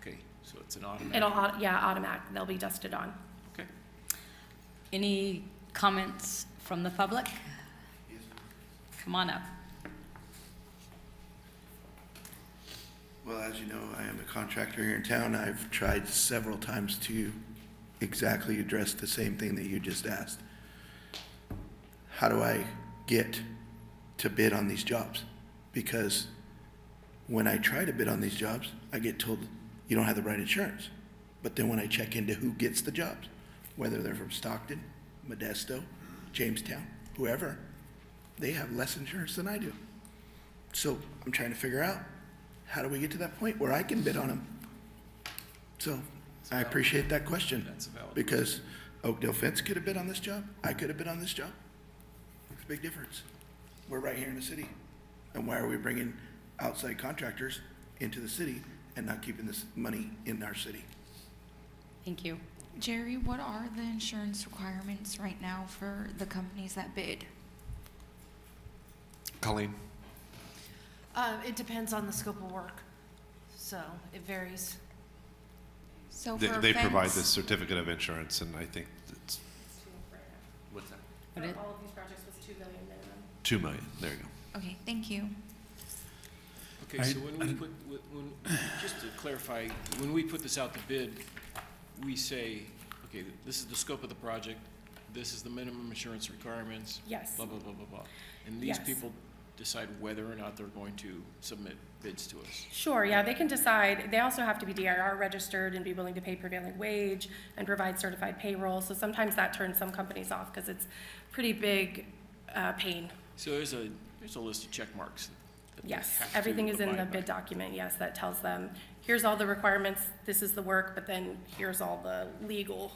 Okay, so it's an automatic. Automatic. They'll be dusted on. Okay. Any comments from the public? Come on up. Well, as you know, I am a contractor here in town. I've tried several times to exactly address the same thing that you just asked. How do I get to bid on these jobs? Because when I try to bid on these jobs, I get told, you don't have the right insurance. But then when I check into who gets the jobs, whether they're from Stockton, Modesto, Jamestown, whoever, they have less insurance than I do. So I'm trying to figure out, how do we get to that point where I can bid on them? So I appreciate that question. That's a valid Because Oakdale Fence could have bid on this job, I could have bid on this job. It's a big difference. We're right here in the city. And why are we bringing outside contractors into the city and not keeping this money in our city? Thank you. Jerry, what are the insurance requirements right now for the companies that bid? Colleen? It depends on the scope of work, so it varies. So They, for a they provide fence- this certificate of insurance, and I think it's, what's that? What is- All of these projects was $2 million minimum. 2 million, there you go. Okay, thank you. Okay, so when we put, just to clarify, when we put this out to bid, we say, okay, this is the scope of the project, this is the minimum insurance requirements. Yes. Blah, blah, blah, blah, blah. And these Yes. people decide whether or not they're going to submit bids to us. Sure, yeah, they can decide. They also have to be DIR registered and be willing to pay prevailing wage and provide certified payroll. So sometimes that turns some companies off because it's pretty big pain. So there's a list of check marks that they Yes, have to everything is in the abide by. bid document, yes, that tells them, here's all the requirements, this is the work, but then here's all the legal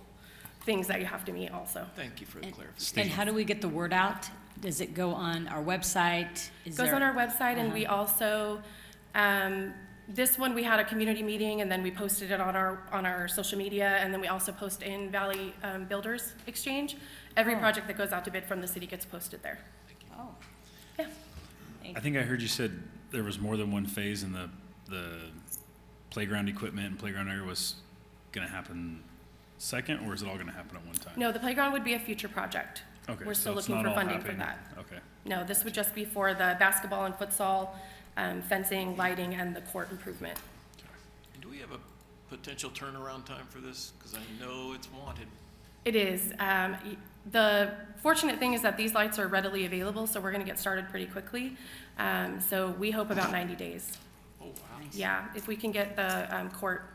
things that you have to meet also. Thank you for the clarification. And how do we get the word out? Does it go on our website? Is Goes there- on our website, and Uh-huh. we also, this one, we had a community meeting, and then we posted it on our social media, and then we also post in Valley Builders Exchange. Every Oh. project that goes out to bid from the city gets posted there. Oh. Yeah. I think I heard you said there was more than one phase and the playground equipment and playground area was gonna happen second, or is it all gonna happen at one time? No, the playground would be a future project. Okay, We're so still it's looking not for all funding for happening. that. Okay. No, this would just be for the basketball and futsal, fencing, lighting, and the court improvement. And do we have a potential turnaround time for this? Because I know it's wanted. It is. The fortunate thing is that these lights are readily available, so we're gonna get started pretty quickly. So we hope about 90 days. Oh, wow. Yeah, if we can get the court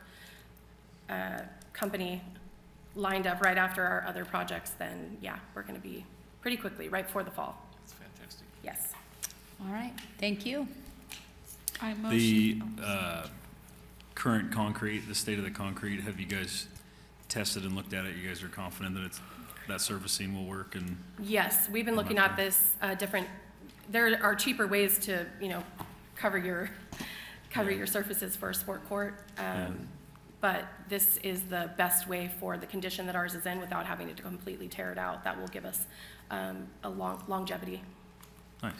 company lined up right after our other projects, then yeah, we're gonna be pretty quickly, right before the fall. That's fantastic. Yes. All right, thank you. I The motion. current concrete, the state of the concrete, have you guys tested and looked at it? You guys are confident that that surfacing will work and? Yes, we've been looking at this different, there are cheaper ways to, cover your surfaces for a sport court. But this is the best way for the condition that ours is in without having to completely tear it out. That will give us a longevity. Nice.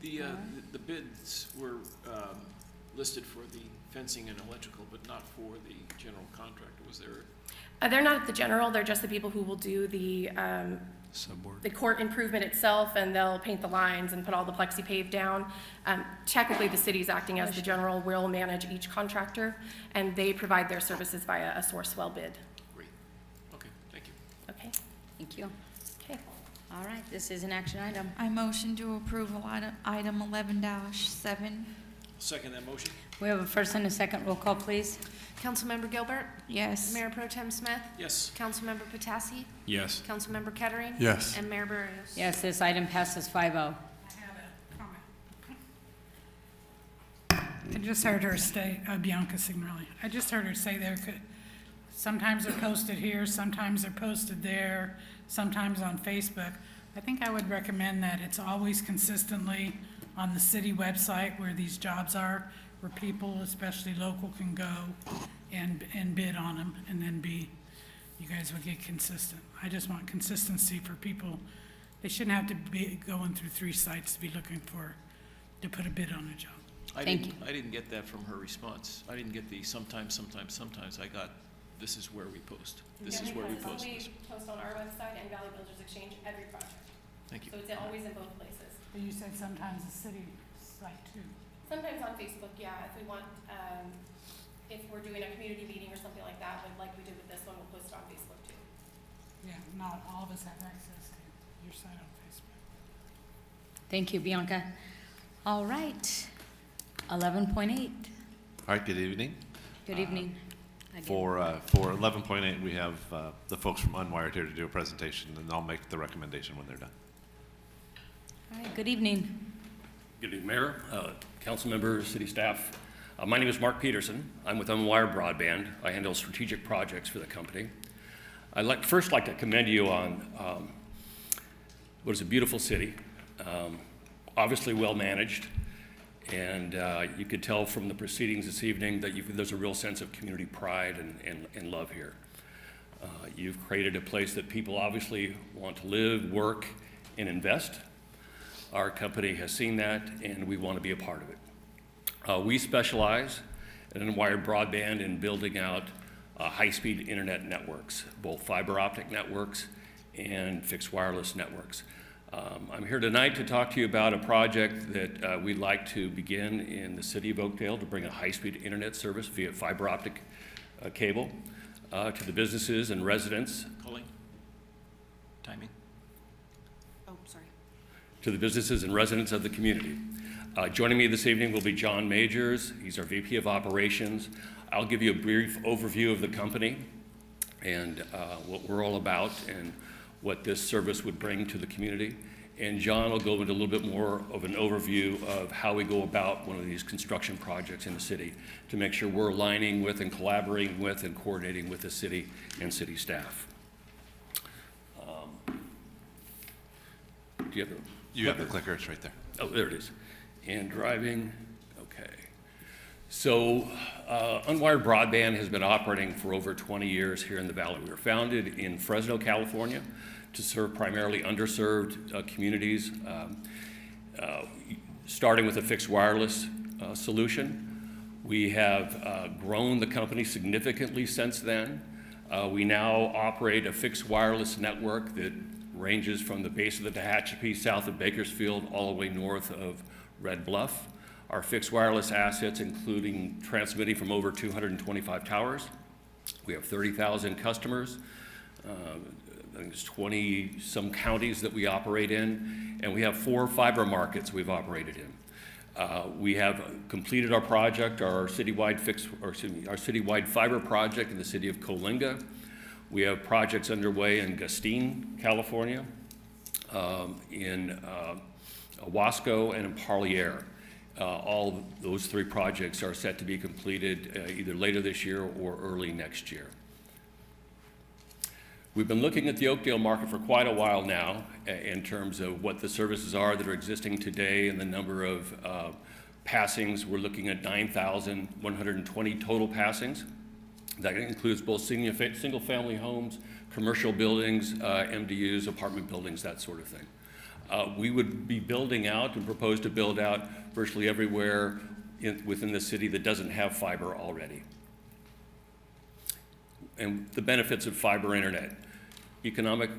The bids were listed for the fencing and electrical, but not for the general contractor. Was there? They're not the general, they're just the people who will do the court improvement itself, and they'll paint the lines and put all the plexi pave down. Technically, the city's acting as the general, will manage each contractor, and they provide their services via a source well bid. Great. Okay, thank you. Okay, Thank you. okay. All right, this is an action item. I motion to approve item 11-7. Second that motion? We have a first and a second. Roll call, please. Councilmember Gilbert? Yes. Mayor Pro Tem Smith? Yes. Councilmember Patassi? Yes. Councilmember Kettering? Yes. And Mayor Burrios? Yes, this item passes 5-0. I had a comment. I just heard her say, Bianca Signorelli, I just heard her say sometimes they're posted here, sometimes they're posted there, sometimes on Facebook. I think I would recommend that it's always consistently on the city website where these jobs are, where people, especially local, can go and bid on them, and then you guys would get consistent. I just want consistency for people. They shouldn't have to be going through 3 sites to be looking to put a bid on a job. I Thank didn't get that from her response. I didn't get the sometimes. I got, this is where we post. This is where we post this. We post on our website and Valley Builders Exchange every project. Thank you. So it's always in both places. But you said sometimes the city site too. Sometimes on Facebook, yeah, if we want, if we're doing a community meeting or something like that, but like we did with this one, we'll post it on Facebook too. Yeah, not all of us have access to your site on Facebook. Thank you, Bianca. All right, 11.8. All right, good evening. Good evening. Again. For 11.8, we have the folks from Unwired here to do a presentation, and I'll make the recommendation when they're done. All right, good evening. Good evening, Mayor, council members, city staff. My name is Mark Peterson. I'm with Unwired Broadband. I handle strategic projects for the company. I'd first like to commend you on what is a beautiful city, obviously well managed, and you could tell from the proceedings this evening that there's a real sense of community pride and love here. You've created a place that people obviously want to live, work, and invest. Our company has seen that, and we want to be a part of it. We specialize at Unwired Broadband in building out high-speed internet networks, both fiber optic networks and fixed wireless networks. I'm here tonight to talk to you about a project that we'd like to begin in the city of Oakdale to bring a high-speed internet service via fiber optic cable to the businesses and residents. Colleen? Timing? Oh, sorry. To the businesses and residents of the community. Joining me this evening will be John Majors. He's our VP of Operations. I'll give you a brief overview of the company and what we're all about and what this service would bring to the community. And John will go into a little bit more of an overview of how we go about one of these construction projects in the city to make sure we're aligning with and collaborating with and coordinating with the city and city staff. Do you have the You have the clicker, it's right there. Oh, there it is. And driving, okay. So Unwired Broadband has been operating for over 20 years here in the Valley. We were founded in Fresno, California to serve primarily underserved communities, starting with a fixed wireless solution. We have grown the company significantly since then. We now operate a fixed wireless network that ranges from the base of the Tehachapi south of Bakersfield all the way north of Red Bluff. Our fixed wireless assets, including transmitting from over 225 towers. We have 30,000 customers. I think there's 20-some counties that we operate in, and we have 4 fiber markets we've operated in. We have completed our project, our citywide fiber project in the city of Coalinga. We have projects underway in Gustine, California, in Wasco, and in Parlier. All those 3 projects are set to be completed either later this year or early next year. We've been looking at the Oakdale market for quite a while now in terms of what the services are that are existing today and the number of passings. We're looking at 9,120 total passings. That includes both single-family homes, commercial buildings, MDUs, apartment buildings, that sort of thing. We would be building out and propose to build out virtually everywhere within the city that doesn't have fiber already. And the benefits of fiber internet: economic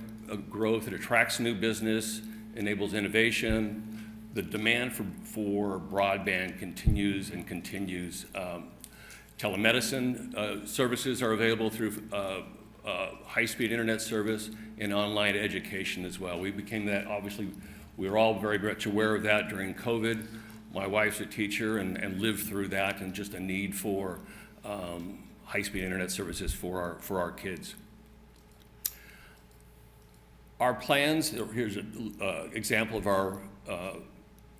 growth, it attracts new business, enables innovation. The demand for broadband continues and continues. Telemedicine services are available through high-speed internet service and online education as well. We became that, obviously, we were all very much aware of that during COVID. My wife's a teacher and lived through that, and just a need for high-speed internet services for our kids. Our plans, here's an example of our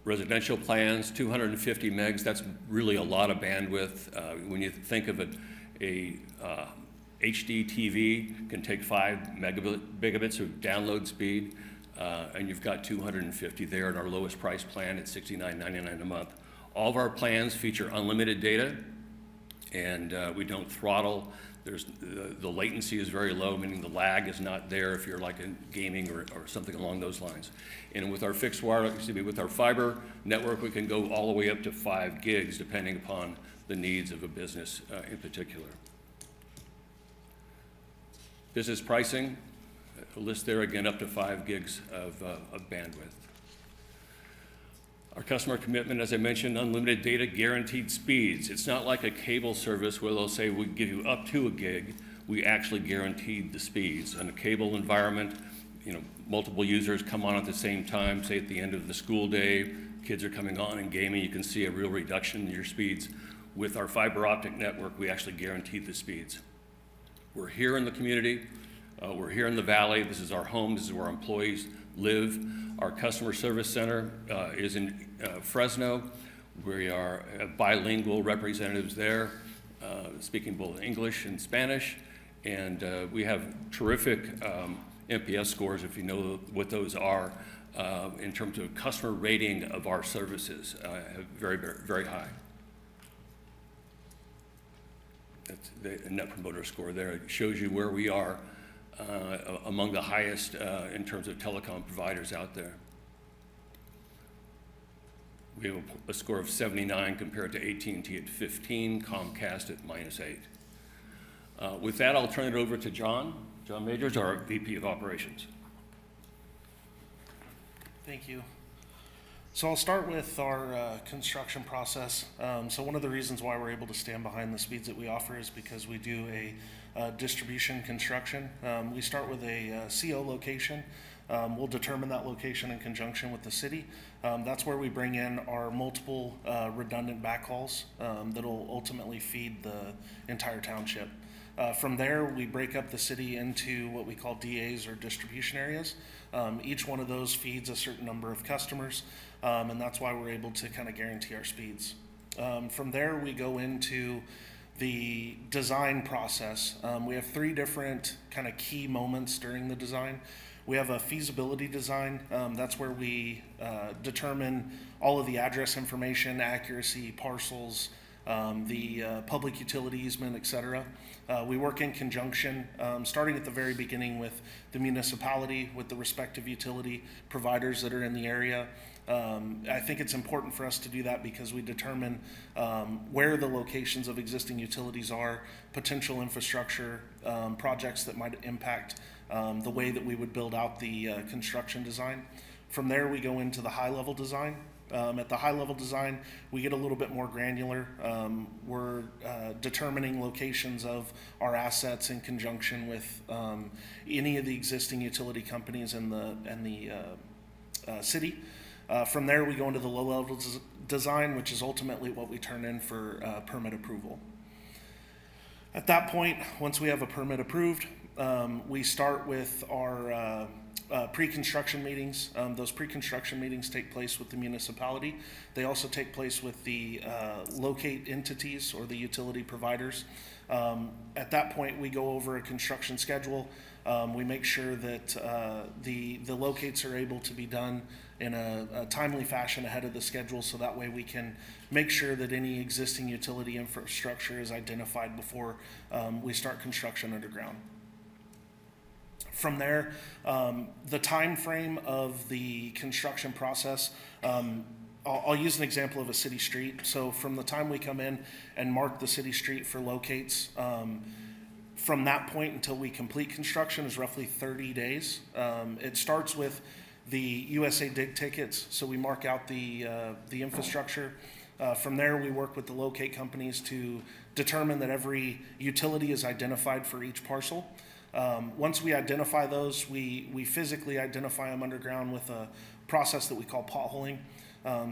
residential plans, 250 megs, that's really a lot of bandwidth. When you think of it, a HD TV can take 5 megabits of download speed, and you've got 250 there, and our lowest price plan at $69.99 a month. All of our plans feature unlimited data, and we don't throttle. The latency is very low, meaning the lag is not there if you're like in gaming or something along those lines. And with our with our fiber network, we can go all the way up to 5 gigs, depending upon the needs of a business in particular. Business pricing, a list there again, up to 5 gigs of bandwidth. Our customer commitment, as I mentioned, unlimited data, guaranteed speeds. It's not like a cable service where they'll say we give you up to a gig. We actually guaranteed the speeds. In a cable environment, multiple users come on at the same time, say at the end of the school day, kids are coming on and gaming, you can see a real reduction in your speeds. with our fiber optic network, we actually guarantee the speeds. We're here in the community, we're here in the valley, this is our home, this is where our employees live. Our customer service center is in Fresno. We are bilingual representatives there, speaking both English and Spanish, and we have terrific NPS scores, if you know what those are, in terms of customer rating of our services, very, very, very high. That's the Net Promoter Score there. It shows you where we are among the highest in terms of telecom providers out there. We have a score of 79 compared to AT&T at 15, Comcast at -8. With that, I'll turn it over to John Majors, our VP of Operations. Thank you. So I'll start with our construction process. So one of the reasons why we're able to stand behind the speeds that we offer is because we do a distribution construction. We start with a CO location. We'll determine that location in conjunction with the city. That's where we bring in our multiple redundant backhauls that'll ultimately feed the entire township. From there, we break up the city into what we call DAs, or distribution areas. Each one of those feeds a certain number of customers, and that's why we're able to kind of guarantee our speeds. From there, we go into the design process. We have 3 different kind of key moments during the design. We have a feasibility design. That's where we determine all of the address information, accuracy, parcels, the public utility easement, et cetera. We work in conjunction, starting at the very beginning with the municipality, with the respective utility providers that are in the area. I think it's important for us to do that because we determine where the locations of existing utilities are, potential infrastructure projects that might impact the way that we would build out the construction design. From there, we go into the high-level design. At the high-level design, we get a little bit more granular. We're determining locations of our assets in conjunction with any of the existing utility companies in the city. From there, we go into the low-level design, which is ultimately what we turn in for permit approval. At that point, once we have a permit approved, we start with our pre-construction meetings. Those pre-construction meetings take place with the municipality. They also take place with the locate entities or the utility providers. At that point, we go over a construction schedule. We make sure that the locates are able to be done in a timely fashion ahead of the schedule, so that way we can make sure that any existing utility infrastructure is identified before we start construction underground. From there, the time frame of the construction process, I'll use an example of a city street. So from the time we come in and mark the city street for locates, from that point until we complete construction is roughly 30 days. It starts with the USA Dig tickets, so we mark out the infrastructure. From there, we work with the locate companies to determine that every utility is identified for each parcel. Once we identify those, we physically identify them underground with a process that we call potholing.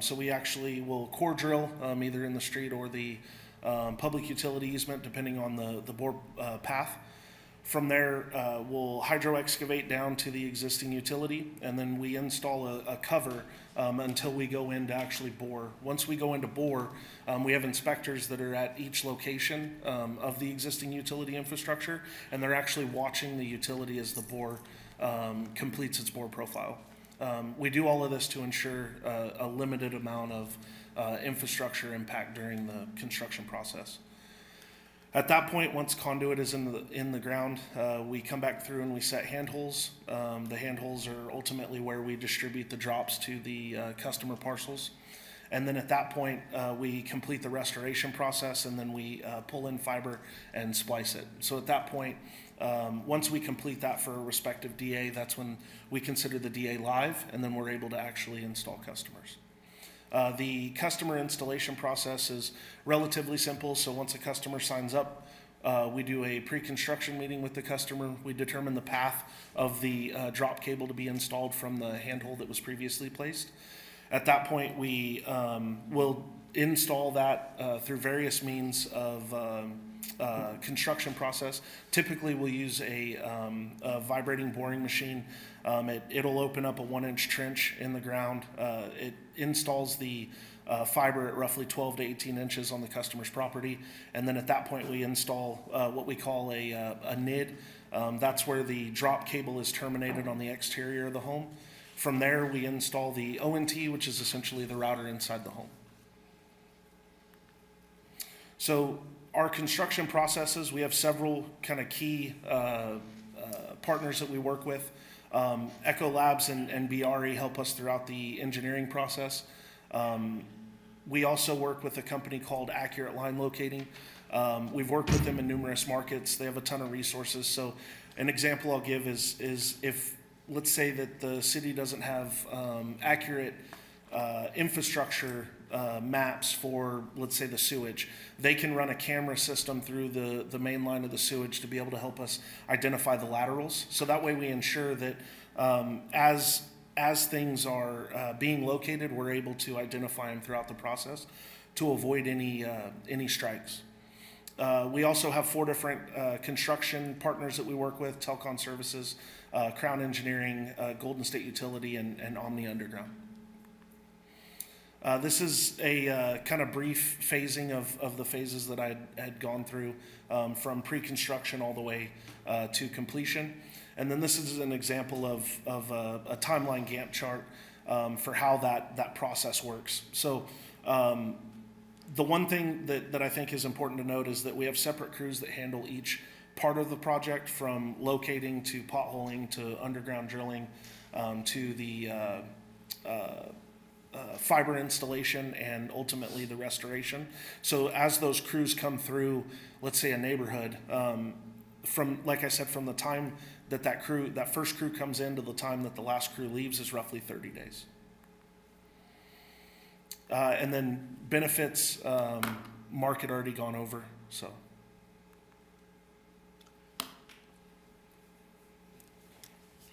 So we actually will core drill either in the street or the public utility easement, depending on the bore path. From there, we'll hydro excavate down to the existing utility, and then we install a cover until we go in to actually bore. Once we go into bore, we have inspectors that are at each location of the existing utility infrastructure, and they're actually watching the utility as the bore completes its bore profile. We do all of this to ensure a limited amount of infrastructure impact during the construction process. At that point, once conduit is in the ground, we come back through and we set handholds. The handholds are ultimately where we distribute the drops to the customer parcels. And then at that point, we complete the restoration process, and then we pull in fiber and splice it. So at that point, once we complete that for a respective DA, that's when we consider the DA live, and then we're able to actually install customers. The customer installation process is relatively simple. So once a customer signs up, we do a pre-construction meeting with the customer. We determine the path of the drop cable to be installed from the handhold that was previously placed. At that point, we will install that through various means of construction process. Typically, we'll use a vibrating boring machine. It'll open up a 1-inch trench in the ground. It installs the fiber at roughly 12 to 18 inches on the customer's property. And then at that point, we install what we call a NID. That's where the drop cable is terminated on the exterior of the home. From there, we install the ONT, which is essentially the router inside the home. So our construction processes, we have several kind of key partners that we work with. Echo Labs and BRE help us throughout the engineering process. We also work with a company called Accurate Line Locating. We've worked with them in numerous markets. They have a ton of resources. So an example I'll give is if, let's say that the city doesn't have accurate infrastructure maps for, let's say, the sewage, they can run a camera system through the main line of the sewage to be able to help us identify the laterals. So that way we ensure that as things are being located, we're able to identify them throughout the process to avoid any strikes. We also have 4 different construction partners that we work with: Telcon Services, Crown Engineering, Golden State Utility, and Omni Underground. This is a kind of brief phasing of the phases that I had gone through from pre-construction all the way to completion. And then this is an example of a timeline Gantt chart for how that process works. So the one thing that I think is important to note is that we have separate crews that handle each part of the project, from locating to potholing to underground drilling to the fiber installation and ultimately the restoration. So as those crews come through, let's say a neighborhood, from, like I said, from the time that first crew comes in to the time that the last crew leaves is roughly 30 days. And then benefits, Mark had already gone over, so.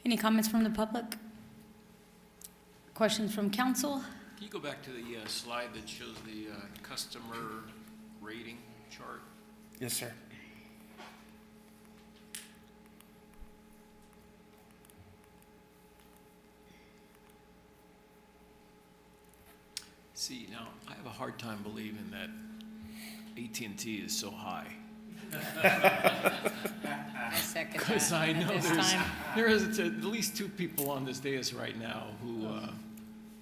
Any comments from the public? Questions from council? Can you go back to the slide that shows the customer rating chart? Yes, sir. See, now, I have a hard time believing that AT&T is so high. I second that. Because I know at this time. there is at least 2 people on this dais right now who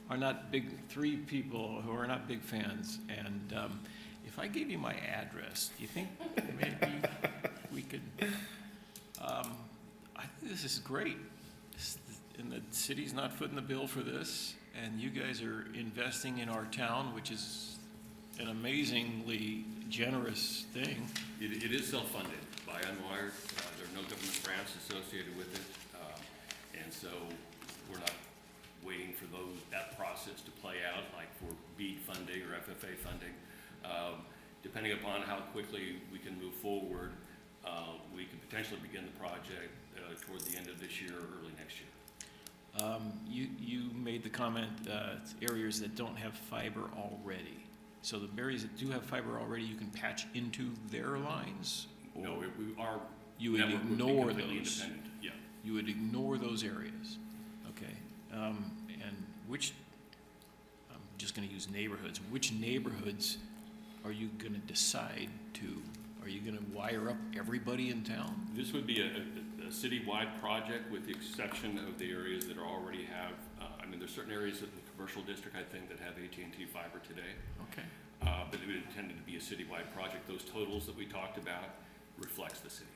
are not big, 3 people who are not big fans. And if I gave you my address, do you think maybe we could, I think this is great. And the city's not footing the bill for this, and you guys are investing in our town, which is an amazingly generous thing. It is self-funded by Unwired. There are no government grants associated with it. And so we're not waiting for that process to play out, like for BEAD funding or FFA funding. Depending upon how quickly we can move forward, we could potentially begin the project toward the end of this year or early next year. You made the comment, areas that don't have fiber already. So the areas that do have fiber already, you can patch into their lines? No, our you would network would be ignore completely those. independent. Yeah. You would ignore those areas. Okay. And which, I'm just going to use neighborhoods. Which neighborhoods are you going to decide to? Are you going to wire up everybody in town? This would be a citywide project, with the exception of the areas that already have, I mean, there's certain areas in the commercial district, I think, that have AT&T fiber today. Okay. But it intended to be a citywide project. Those totals that we talked about reflects the city.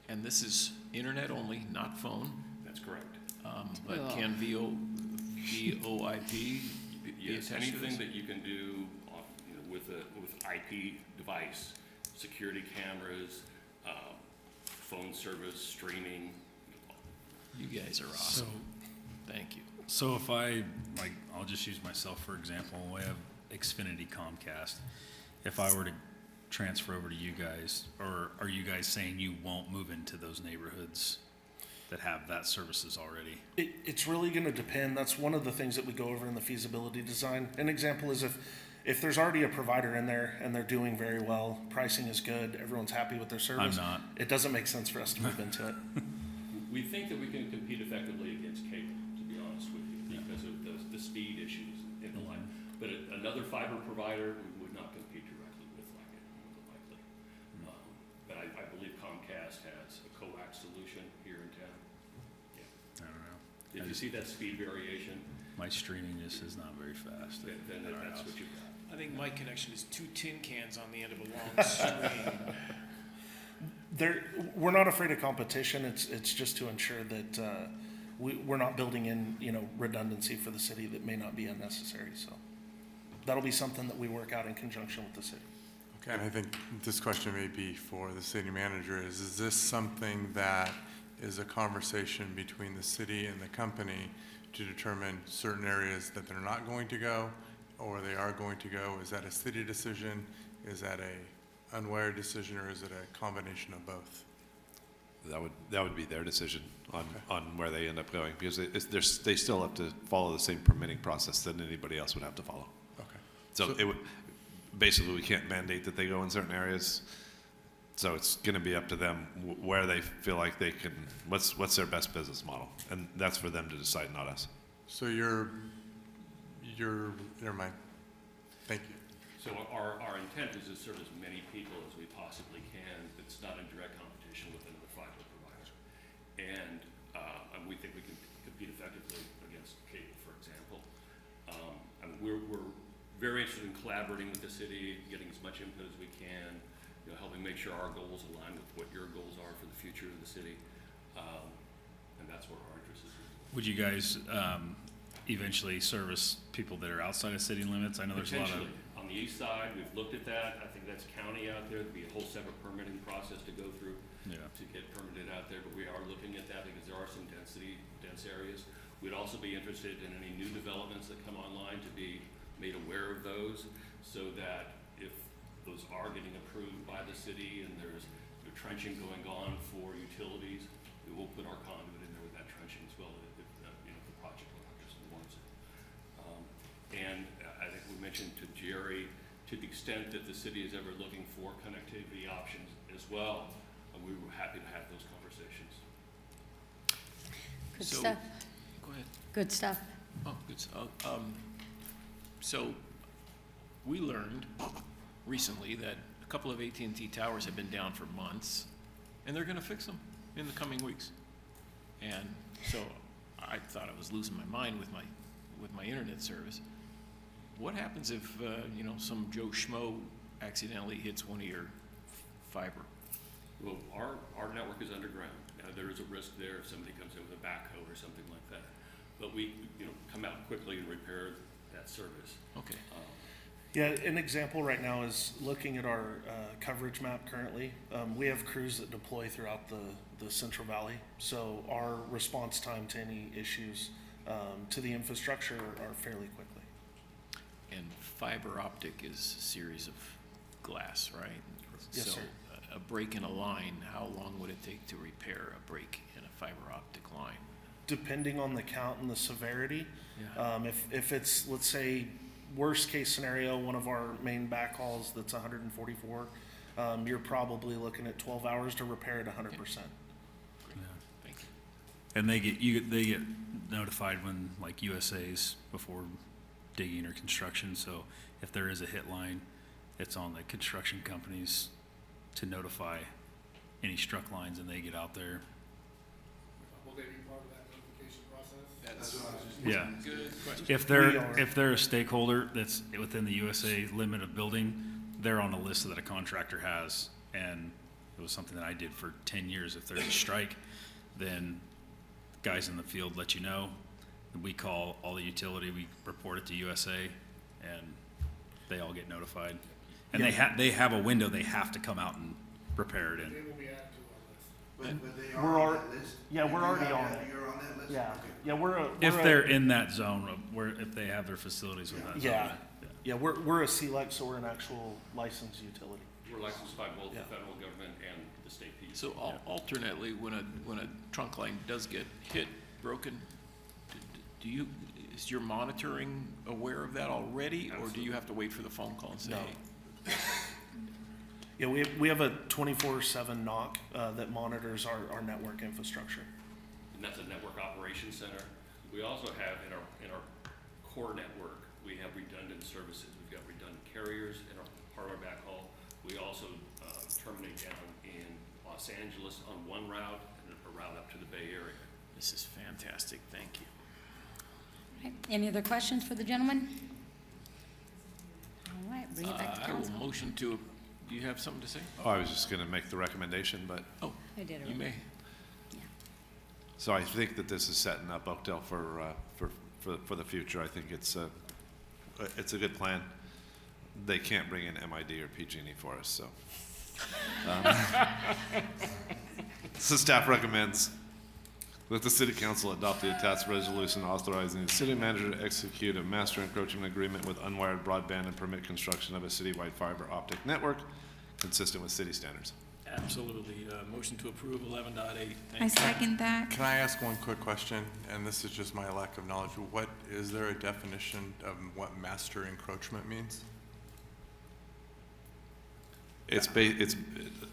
And this is internet only, not phone? That's correct. But can VoIP be Yes, attached to anything this? that you can do with IP device, security cameras, phone service, streaming. You guys are awesome. Thank you. So if I'll just use myself for example. We have Xfinity Comcast. If I were to transfer over to you guys, or are you guys saying you won't move into those neighborhoods that have that services already? It's really going to depend. That's one of the things that we go over in the feasibility design. An example is if there's already a provider in there and they're doing very well, pricing is good, everyone's happy with their service. not. It doesn't make sense for us to move into it. We think that we can compete effectively against cable, to be honest with you, because of the speed issues and the like. But another fiber provider, we would not compete directly with like it, more than likely. But I believe Comcast has a coax solution here in town. Yeah. I don't know. If you see that speed variation, My streaming just is not very fast. then at our that's house. what you've got. I think my connection is 2 tin cans on the end of a long string. We're not afraid of competition. It's just to ensure that we're not building in, redundancy for the city that may not be unnecessary. So that'll be something that we work out in conjunction with the city. Okay, and I think this question may be for the city manager, is this something that is a conversation between the city and the company to determine certain areas that they're not going to go, or they are going to go? Is that a city decision? Is that a unwired decision, or is it a combination of both? That would be their decision on where they end up going, because they still have to follow the same permitting process that anybody else would have to follow. Okay. So it would, basically, we can't mandate that they go in certain areas. So it's going to be up to them where they feel like they can, what's their best business model, and that's for them to decide, not us. So never mind. Thank you. So our intent is to serve as many people as we possibly can. It's not in direct competition with another fiber provider. And we think we can compete effectively against cable, for example. We're very interested in collaborating with the city, getting as much input as we can, helping make sure our goals align with what your goals are for the future of the city. And that's where our interest is. Would you guys eventually service people that are outside of city limits? I know there's a lot of. Potentially. On the east side, we've looked at that. I think that's county out there. There'd be a whole separate permitting process to go through to get permitted out there, but we are looking at that because there are some dense areas. We'd also be interested in any new developments that come online to be made aware of those, so that if those are getting approved by the city and there's trenching going on for utilities, we will put our conduit in there with that trenching as well, if the project just warrants it. And I think we mentioned to Jerry, to the extent that the city is ever looking for connectivity options as well, we were happy to have those conversations. Good So- stuff. Go ahead. Good stuff. Oh, good stuff. So we learned recently that a couple of AT&T towers have been down for months, and they're going to fix them in the coming weeks. And so I thought I was losing my mind with my internet service. What happens if some Joe Schmo accidentally hits one of your fiber? Well, our network is underground. Now, there is a risk there if somebody comes in with a backhoe or something like that. But we, come out quickly and repair that service. Okay. Yeah, an example right now is looking at our coverage map currently. We have crews that deploy throughout the Central Valley, so our response time to any issues to the infrastructure are fairly quickly. And fiber optic is a series of glass, right? Yes, so sir. A break in a line, how long would it take to repair a break in a fiber optic line? Depending on the count and the severity, Yeah. if it's, let's say, worst case scenario, one of our main backhauls that's 144, you're probably looking at 12 hours to repair it 100%. Thank you. And they get notified when, like, USA's before digging or construction. So if there is a hit line, it's on the construction companies to notify any struck lines, and they get out there. Will they be part of that notification process? Yeah. Good question. If they're a stakeholder that's within the USA limit of building, they're on a list that a contractor has, and it was something that I did for 10 years. If there's a strike, then guys in the field let you know. We call all the utility, we report it to USA, and they all get notified. And they have a window they have to come out and repair it in. They will be added to our list. But they We're are on al- that list? Yeah, we're already on it. You're on that list? Yeah, Okay. yeah, If they're in that zone, if they have their facilities with that Yeah, zone. yeah, we're a CLEC, so we're an actual licensed utility. We're licensed by both Yeah. the federal government and the state PUC. So alternately, when a trunk line does get hit, broken, is your monitoring aware of that already, or do you have to wait for the phone call and say? No. Yeah, we have a 24/7 NOC that monitors our network infrastructure. And that's a network operations center. We also have in our core network, we have redundant services. We've got redundant carriers in our part of our backhaul. We also terminate down in Los Angeles on one route and a route up to the Bay Area. This is fantastic, thank you. All right, any other questions for the gentleman? All right, bring it back to I will council. motion to, do you have something to say? Oh, I was just going to make the recommendation, but, Oh, I did it. you may. so I think that this is setting up Oakdale for the future. I think it's a good plan. They can't bring in MID or PG&E for us, so. So staff recommends that the city council adopt the attached resolution authorizing the city manager to execute a master encroachment agreement with Unwired Broadband and permit construction of a citywide fiber optic network consistent with city standards. Absolutely. Motion to approve 11.8. I second that. Can I ask one quick question? And this is just my lack of knowledge. Is there a definition of what master encroachment means?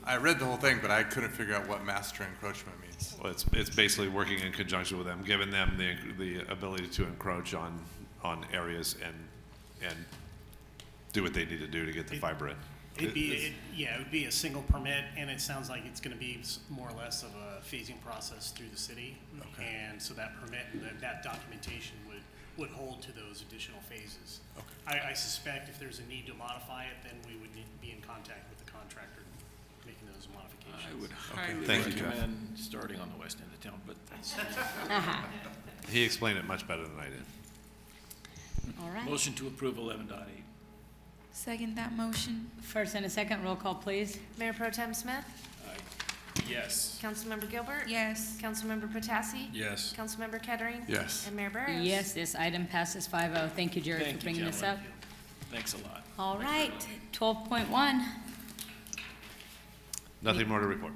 I read the whole thing, but I couldn't figure out what master encroachment means. Well, it's basically working in conjunction with them, giving them the ability to encroach on areas and do what they need to do to get the fiber in. It would be a single permit, and it sounds like it's gonna be more or less of a phasing process through the city. Okay. And so that permit and that documentation would hold to those additional phases. Okay. I suspect if there's a need to modify it, then we would need to be in contact with the contractor making those modifications. I would highly Thank you, Jeff. recommend starting on the west end of town, but that's. He explained it much better than I did. All right. Motion to approve 11.8. Second that motion. First and a second, roll call, please. Mayor Pro Tem Smith, Yes. Councilmember Gilbert, Yes. Councilmember Patassi, Yes. Councilmember Kettering. Yes. And Mayor Barrios. Yes, this item passes 5-0. Thank you, Jerry, Thank for you, bringing this up. gentlemen. Thanks a lot. All right, 12.1. Nothing more to report.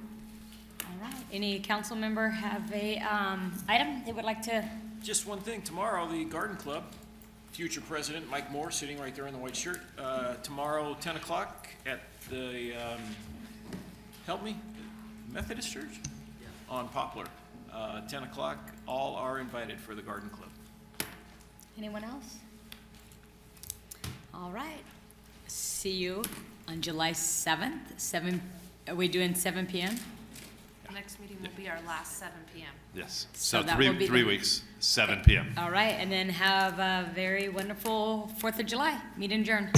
All right, any council member have a item they would like to? Just one thing, tomorrow, the Garden Club, future president Mike Moore, sitting right there in the white shirt, tomorrow, 10 o'clock at the, help me, Methodist Church? On Poplar, 10 o'clock, all are invited for the Garden Club. Anyone else? All right, see you on July 7th, are we doing 7 p.m.? The next meeting will be our last 7 PM. Yes. So So that will be three the- weeks, 7 p.m. All right, and then have a very wonderful 4th of July. Meet and adjourn.